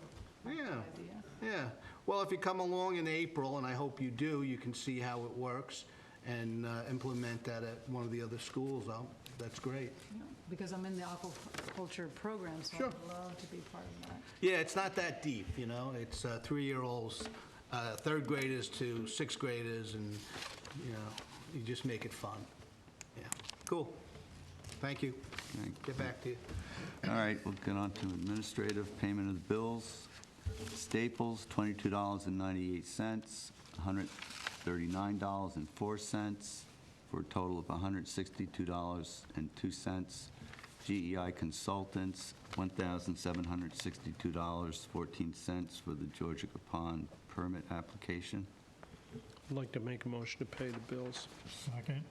Yeah. Well, if you come along in April, and I hope you do, you can see how it works and implement that at one of the other schools. That's great. Yeah, because I'm in the aquaculture program, so Sure. I'd love to be part of that. Yeah, it's not that deep, It's 3-year-olds, 3rd graders to 6th graders, and, you just make it fun. Yeah. Cool. Thank you. Get back to you. All right, we'll get on to administrative payment of the bills. Staples, $22.98, $139.04, for a total of $162.02. GEI Consultants, $1,762.14 for the Georgia Pond permit application. I'd like to make a motion to pay the bills. Second.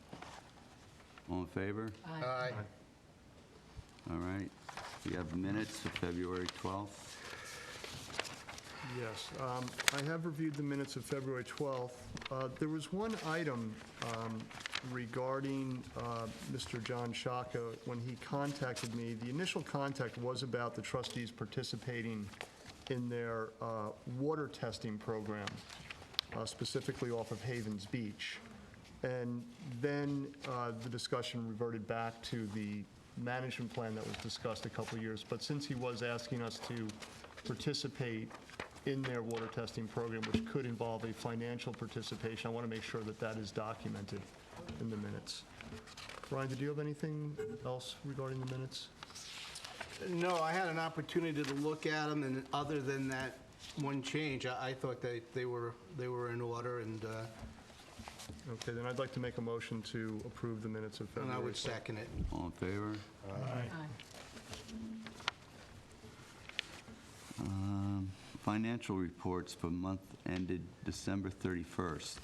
All in favor? Aye. All right. We have minutes of February 12th. Yes, I have reviewed the minutes of February 12th. There was one item regarding Mr. John Shaka. When he contacted me, the initial contact was about the trustees participating in their water testing program, specifically off of Havens Beach. And then the discussion reverted back to the management plan that was discussed a couple of years. But since he was asking us to participate in their water testing program, which could involve a financial participation, I want to make sure that that is documented in the minutes. Brian, did you have anything else regarding the minutes? No, I had an opportunity to look at them, and other than that one change, I thought they were in order, and Okay, then I'd like to make a motion to approve the minutes of February. I would 12th. second it. All in favor? Aye. Financial reports for month ended December 31st.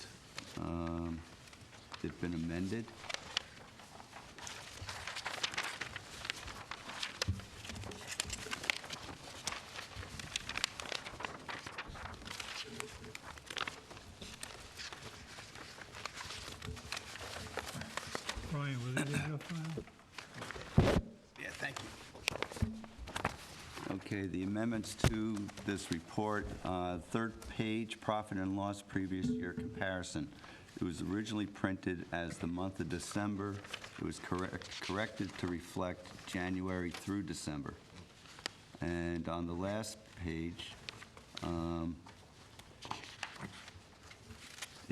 They've been amended. Brian, was it in your file? Yeah, thank you. Okay, the amendments to this report, third page, profit and loss previous year comparison. It was originally printed as the month of December. It was corrected to reflect January through December. And on the last page,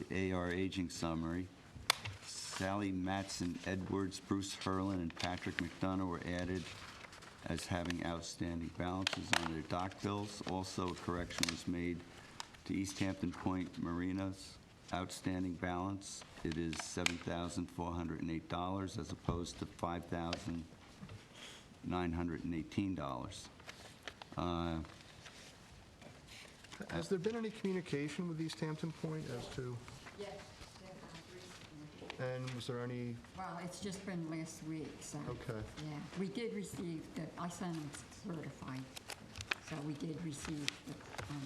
the AR aging summary, Sally Matson Edwards, Bruce Hurlin, and Patrick McDonough were added as having outstanding balances on their dock bills. Also, a correction was made to East Hampton Point Marina's outstanding balance. It is $7,408 as opposed to $5,918. Has there been any communication with East Hampton Point as to, Yes, and was there any, well, it's just been last week, so. okay. Yeah, we did receive, I sent them certified, so we did receive the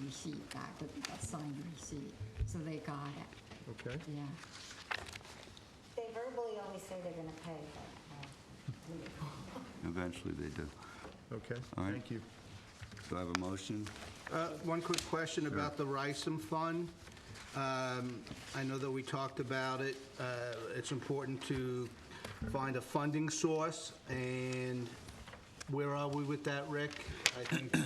receipt back, a signed receipt, so they got it, Okay. yeah. They verbally always say they're going to pay, but Eventually, they do. Okay, All right. thank you. Do I have a motion? One quick question about the RISM fund. I know that we talked about it. It's important to find a funding source, and where are we with that, Rick? I think we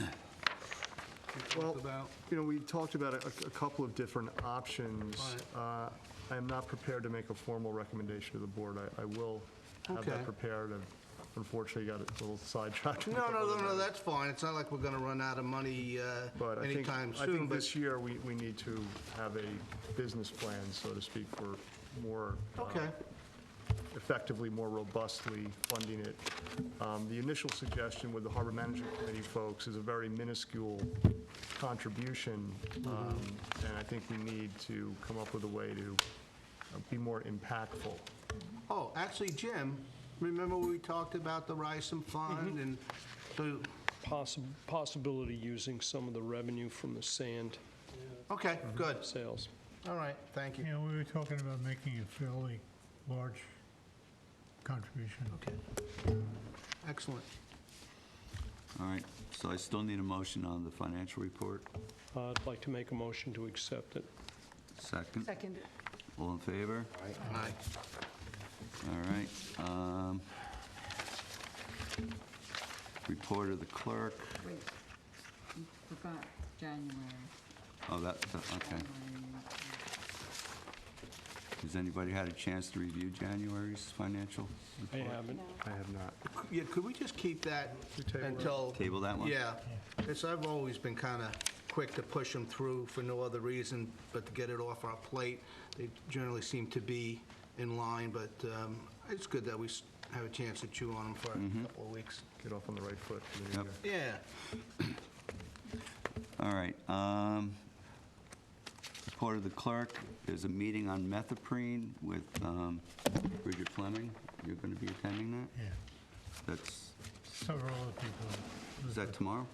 Well, talked about. we talked about a couple of different options. I am not prepared to make a formal recommendation to the board. I will have Okay. that prepared. Unfortunately, got a little sidetracked. with a couple No, other matters. that's fine. It's not like we're going to run out of money But anytime I soon. think But this year, we need to have a business plan, so to speak, for more, Okay. effectively, more robustly funding it. The initial suggestion with the Harbor Management Committee folks is a very minuscule contribution, and I think we need to come up with a way to be more impactful. Oh, actually, Jim, remember we talked about the RISM fund and so, Possibility using some of the revenue from the sand okay, good. sales. All right, thank you. Yeah, we were talking about making a fairly large contribution. Okay. Excellent. All right, so I still need a motion on the financial report. I'd like to make a motion to accept it. Second? Second. All in favor? Aye. All right. Report of the clerk. Wait, you forgot January. Oh, okay. Has anybody had a chance to review January's financial I report? haven't. I have not. Yeah, could we just keep that table that? until? Table that one? Yeah. I've always been kind of quick to push them through for no other reason but to get it off our plate. They generally seem to be in line, but it's good that we have a chance to chew on them for a couple of weeks. Get off on the right foot for the new Yep. year. Yeah. All right. Report of the clerk. There's a meeting on methaprene with Bridget Fleming. You're going to be attending that? Yeah, That's, several other people. is that tomorrow?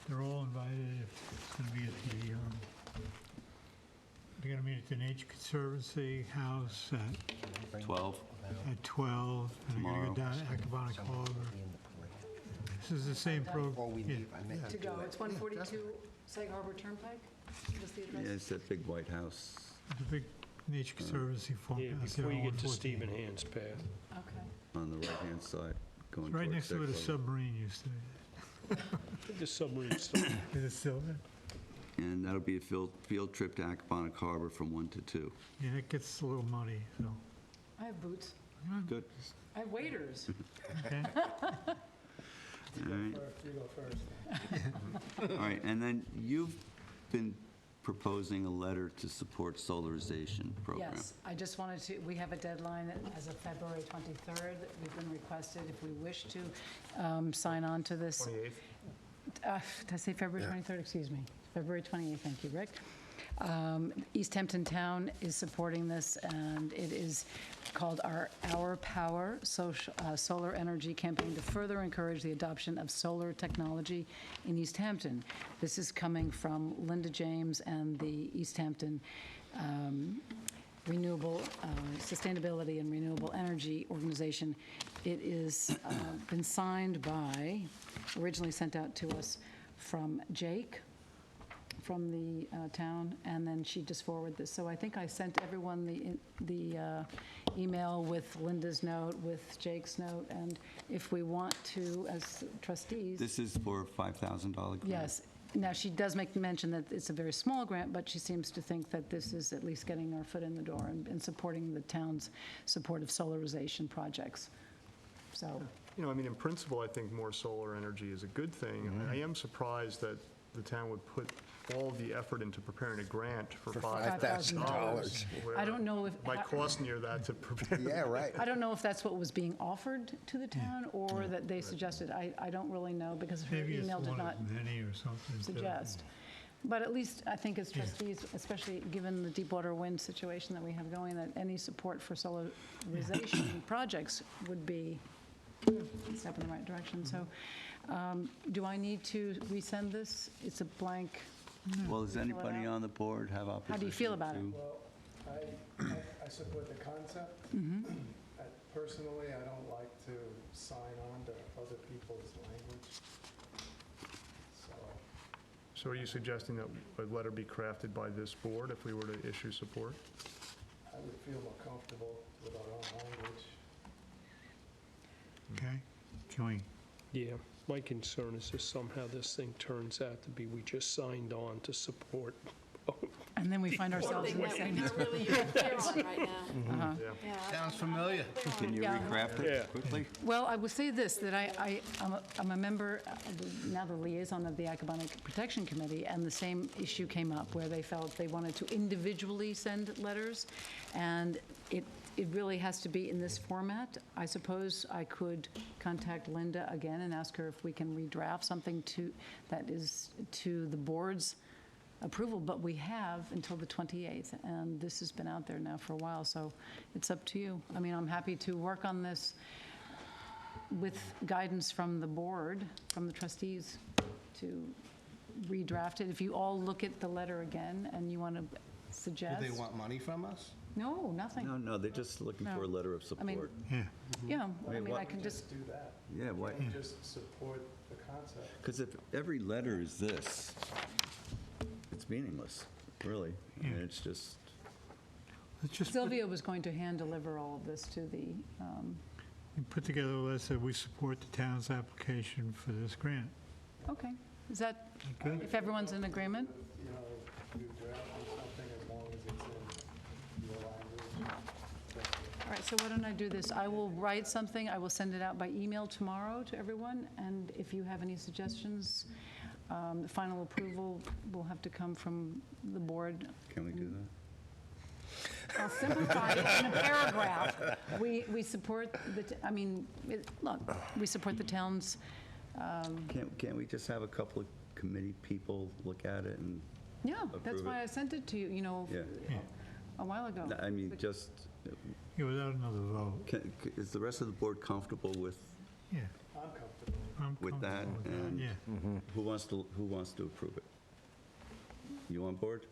They're all invited. It's going to be at the, they're going to meet at the Nature Conservancy House at 12? 12, and they're going to go down to Acabana Harbor. This is the same program. To go, it's 142 Sag Harbor Turnpike? What's the Yeah, address? it's that big White House The big Nature Conservancy farm. Yeah, out there before on you get to 114. Stephen Hand's path. Okay. on the right-hand side, going It's right towards next to where the 6. submarine used to be. The submarine stuff. Is it still there? And that'll be a field trip to Acabana Harbor from 1 to 2. Yeah, it gets a little muddy, so. I have boots. Good. I have waders. Okay. All right. You go first. All right, and then you've been proposing a letter to support solarization program. Yes, I just wanted to, we have a deadline as of February 23rd. We've been requested if we wish to sign on to this. 28th? Did I say February 23rd? Excuse me. February 28th, thank you, Rick. East Hampton Town is supporting this, and it is called Our Power Solar Energy Campaign to further encourage the adoption of solar technology in East Hampton. This is coming from Linda James and the East Hampton Renewable Sustainability and Renewable Energy Organization. It is been signed by, originally sent out to us from Jake from the town, and then she just forwarded this. So I think I sent everyone the email with Linda's note, with Jake's note, and if we want to, as trustees. This is for a $5,000 grant? Yes. Now, she does make mention that it's a very small grant, but she seems to think that this is at least getting our foot in the door and supporting the town's support of solarization projects. So I mean, in principle, I think more solar energy is a good thing. I am surprised that the town would put all the effort into preparing a grant for $5,000. where I don't know if- it might cost near that to prepare. Yeah, right. I don't know if that's what was being offered to the town or that they suggested. I don't really know because her Maybe it's email did one not of many or something. suggest. But at least I think as trustees, especially given the Deepwater wind situation that we have going, that any support for solarization projects would be a step in the right direction. So do I need to resend this? It's a blank. Well, does anybody on the board have opposition? How do you feel about it? to- Well, I support the concept. Personally, I don't like to sign on to other people's language. So are you suggesting that a letter be crafted by this board if we were to issue support? I would feel more comfortable with our own language. Okay, can we, Yeah, my concern is if somehow this thing turns out to be, we just signed on to support. And then we find ourselves in the same. Really clear on right now. Yeah. Sounds familiar. Can you Yeah. recraft it quickly? Well, I will say this, that I'm a member, now the liaison of the Acabana Protection Committee, and the same issue came up where they felt they wanted to individually send letters, and it really has to be in this format. I suppose I could contact Linda again and ask her if we can redraft something that is to the board's approval, but we have until the 28th, and this has been out there now for a while, so it's up to you. I mean, I'm happy to work on this with guidance from the board, from the trustees, to redraft it. If you all look at the letter again and you want to suggest. Do they want money from us? No, nothing. No, they're just looking for a letter of I mean, support. Yeah, I Wait, mean, what? I can just, Do that. Yeah, why? Just support the concept. Because if every letter is this, it's meaningless, really. I mean, it's just, let's just Sylvia was going to hand deliver all of this to the, put together a list that we support the town's application for this grant. okay. Is that, Good? if everyone's in agreement? You draft something as long as it's in your language. All right, so why don't I do this? I will write something, I will send it out by email tomorrow to everyone, and if you have any suggestions, the final approval will have to come from the board. can we do that? I'll simplify it in a paragraph. We support look, we support the town's, Can't we just have a couple of committee people look at it and, yeah, that's Approve why it. I sent it to you, yeah? a while ago. I mean, just, Yeah, without another vote. is the rest of the board comfortable with Yeah. I'm comfortable. I'm with that? comfortable with And Yeah. who wants to approve it? You on board?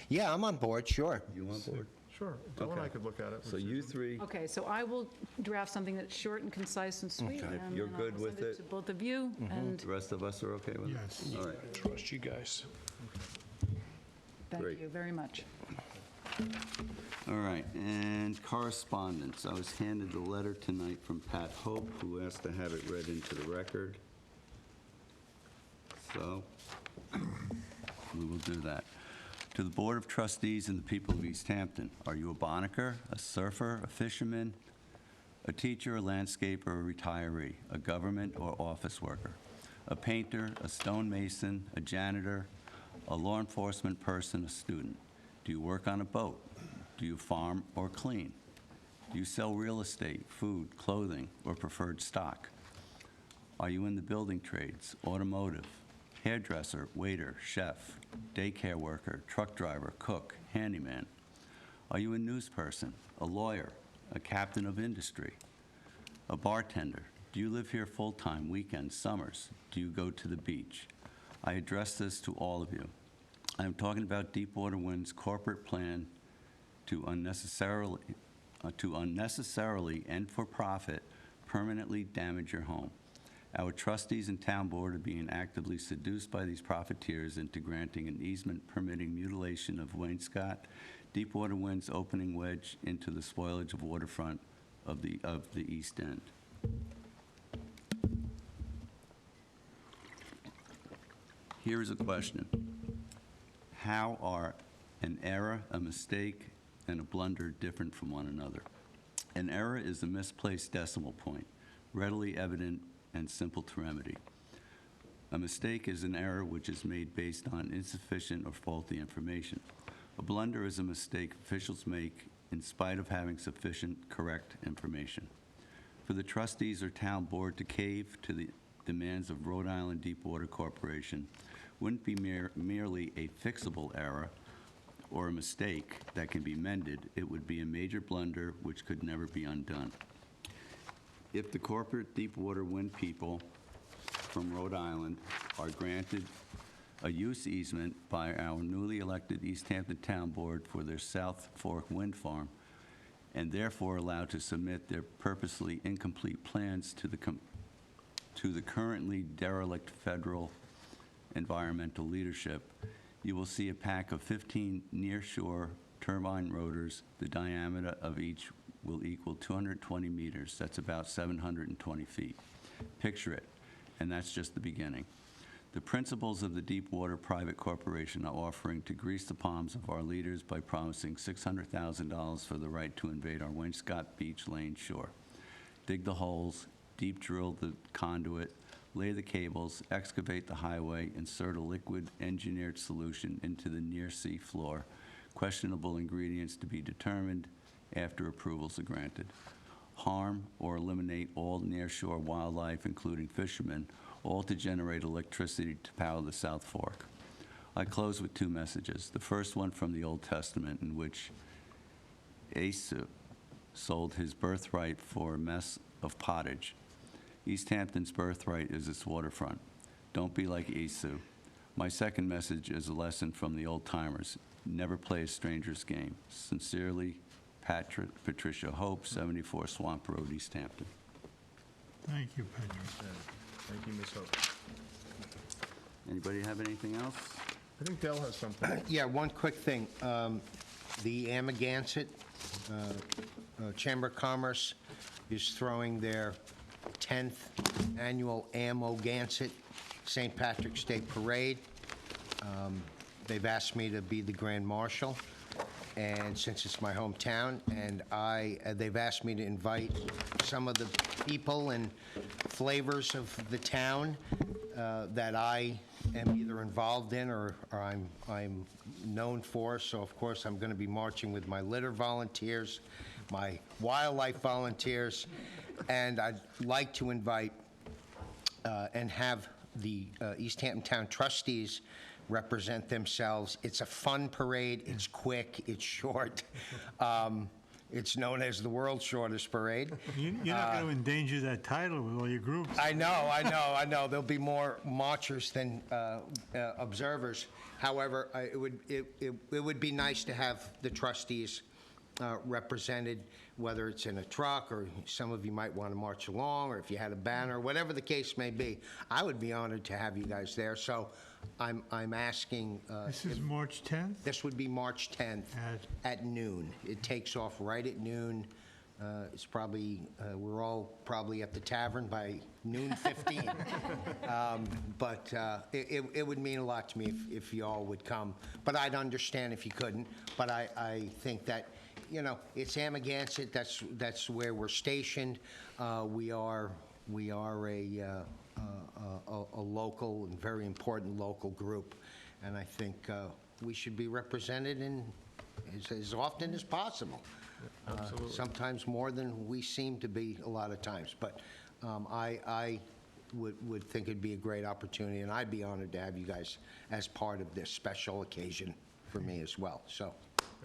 Yeah, I'm on board, sure. You on board? Sure, Bill and I Okay. could look at it. So you three, Okay, so I will draft something that's short and concise and sweet. If and you're then good I'll with send it. to both of you, and the rest of us are okay with it? Yes. All right, Trust you guys. thank Great. you very much. all right, and correspondence. I was handed a letter tonight from Pat Hope, who asked to have it read into the record. So, we will do that. To the Board of Trustees and the people of East Hampton, are you a Bonnaker, a surfer, a fisherman, a teacher, a landscaper, a retiree, a government or office worker, a painter, a stonemason, a janitor, a law enforcement person, a student? Do you work on a boat? Do you farm or clean? Do you sell real estate, food, clothing, or preferred stock? Are you in the building trades, automotive, hairdresser, waiter, chef, daycare worker, truck driver, cook, handyman? Are you a news person, a lawyer, a captain of industry, a bartender? Do you live here full-time, weekends, summers? Do you go to the beach? I address this to all of you. I am talking about Deepwater Wind's corporate plan to unnecessarily and for profit permanently damage your home. Our trustees and town board are being actively seduced by these profiteers into granting an easement permitting mutilation of wainscot, Deepwater Wind's opening wedge into the spoilage of waterfront of the East End. Here is a question. How are an error, a mistake, and a blunder different from one another? An error is a misplaced decimal point. readily evident, and simple to remedy. A mistake is an error which is made based on insufficient or faulty information. A blunder is a mistake officials make in spite of having sufficient correct information. For the trustees or town board to cave to the demands of Rhode Island Deepwater Corporation wouldn't be merely a fixable error or a mistake that can be mended. It would be a major blunder which could never be undone. If the corporate Deepwater Wind people from Rhode Island are granted a use easement by our newly elected East Hampton Town Board for their South Fork Wind Farm, and therefore allowed to submit their purposely incomplete plans to the currently derelict federal environmental leadership, you will see a pack of 15 near-shore turbine rotors. The diameter of each will equal 220 meters. That's about 720 feet. Picture it, and that's just the beginning. The principals of the Deepwater Private Corporation are offering to grease the palms of our leaders by promising $600,000 for the right to invade our Wainscott Beach Lane shore. Dig the holes, deep drill the conduit, lay the cables, excavate the highway, insert a liquid engineered solution into the near sea floor. Questionable ingredients to be determined after approvals are granted. Harm or eliminate all near-shore wildlife, including fishermen, all to generate electricity to power the South Fork. I close with two messages. The first one from the Old Testament, in which Esau sold his birthright for a mess of pottage. East Hampton's birthright is its waterfront. Don't be like Esau. My second message is a lesson from the old-timers. Never play a stranger's game. Sincerely, Patricia Hope, 74 Swamp Road, East Hampton. Thank you, Patrick. Thank you, Ms. Hope. Anybody have anything else? I think Dale has something. Yeah, one quick thing. The Amagansett Chamber of Commerce is throwing their 10th annual Amagansett St. Patrick's Day Parade. They've asked me to be the Grand Marshal, and since it's my hometown, and they've asked me to invite some of the people and flavors of the town that I am either involved in or I'm known for. So of course I'm going to be marching with my litter volunteers, my wildlife volunteers, and I'd like to invite and have the East Hampton Town Trustees represent themselves. It's a fun parade. It's quick. It's short. It's known as the world's shortest parade. You're not going to endanger that title with all your groups. I know. There'll be more marchers than observers. However, it would be nice to have the trustees represented, whether it's in a truck or some of you might want to march along, or if you had a banner, whatever the case may be. I would be honored to have you guys there. So I'm asking. This is March 10th? This would be March 10th at noon. It takes off right at noon. It's probably, we're all probably at the tavern by noon 15. But it would mean a lot to me if you all would come. But I'd understand if you couldn't. But I think that, you know, it's Amagansett. That's where we're stationed. We are a local and very important local group, and I think we should be represented in as often as possible. Sometimes more than we seem to be a lot of times, but I would think it'd be a great opportunity, and I'd be honored to have you guys as part of this special occasion for me as well. So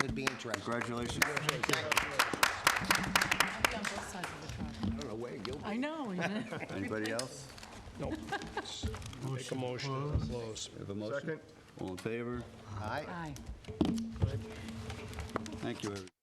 it'd be interesting. Congratulations. Thank you. On both sides of the truck. I don't know where you'll be. I know. Anybody else? No. Make a motion to close. We have a motion? Second. All in favor? Aye. Aye. Thank you, everybody.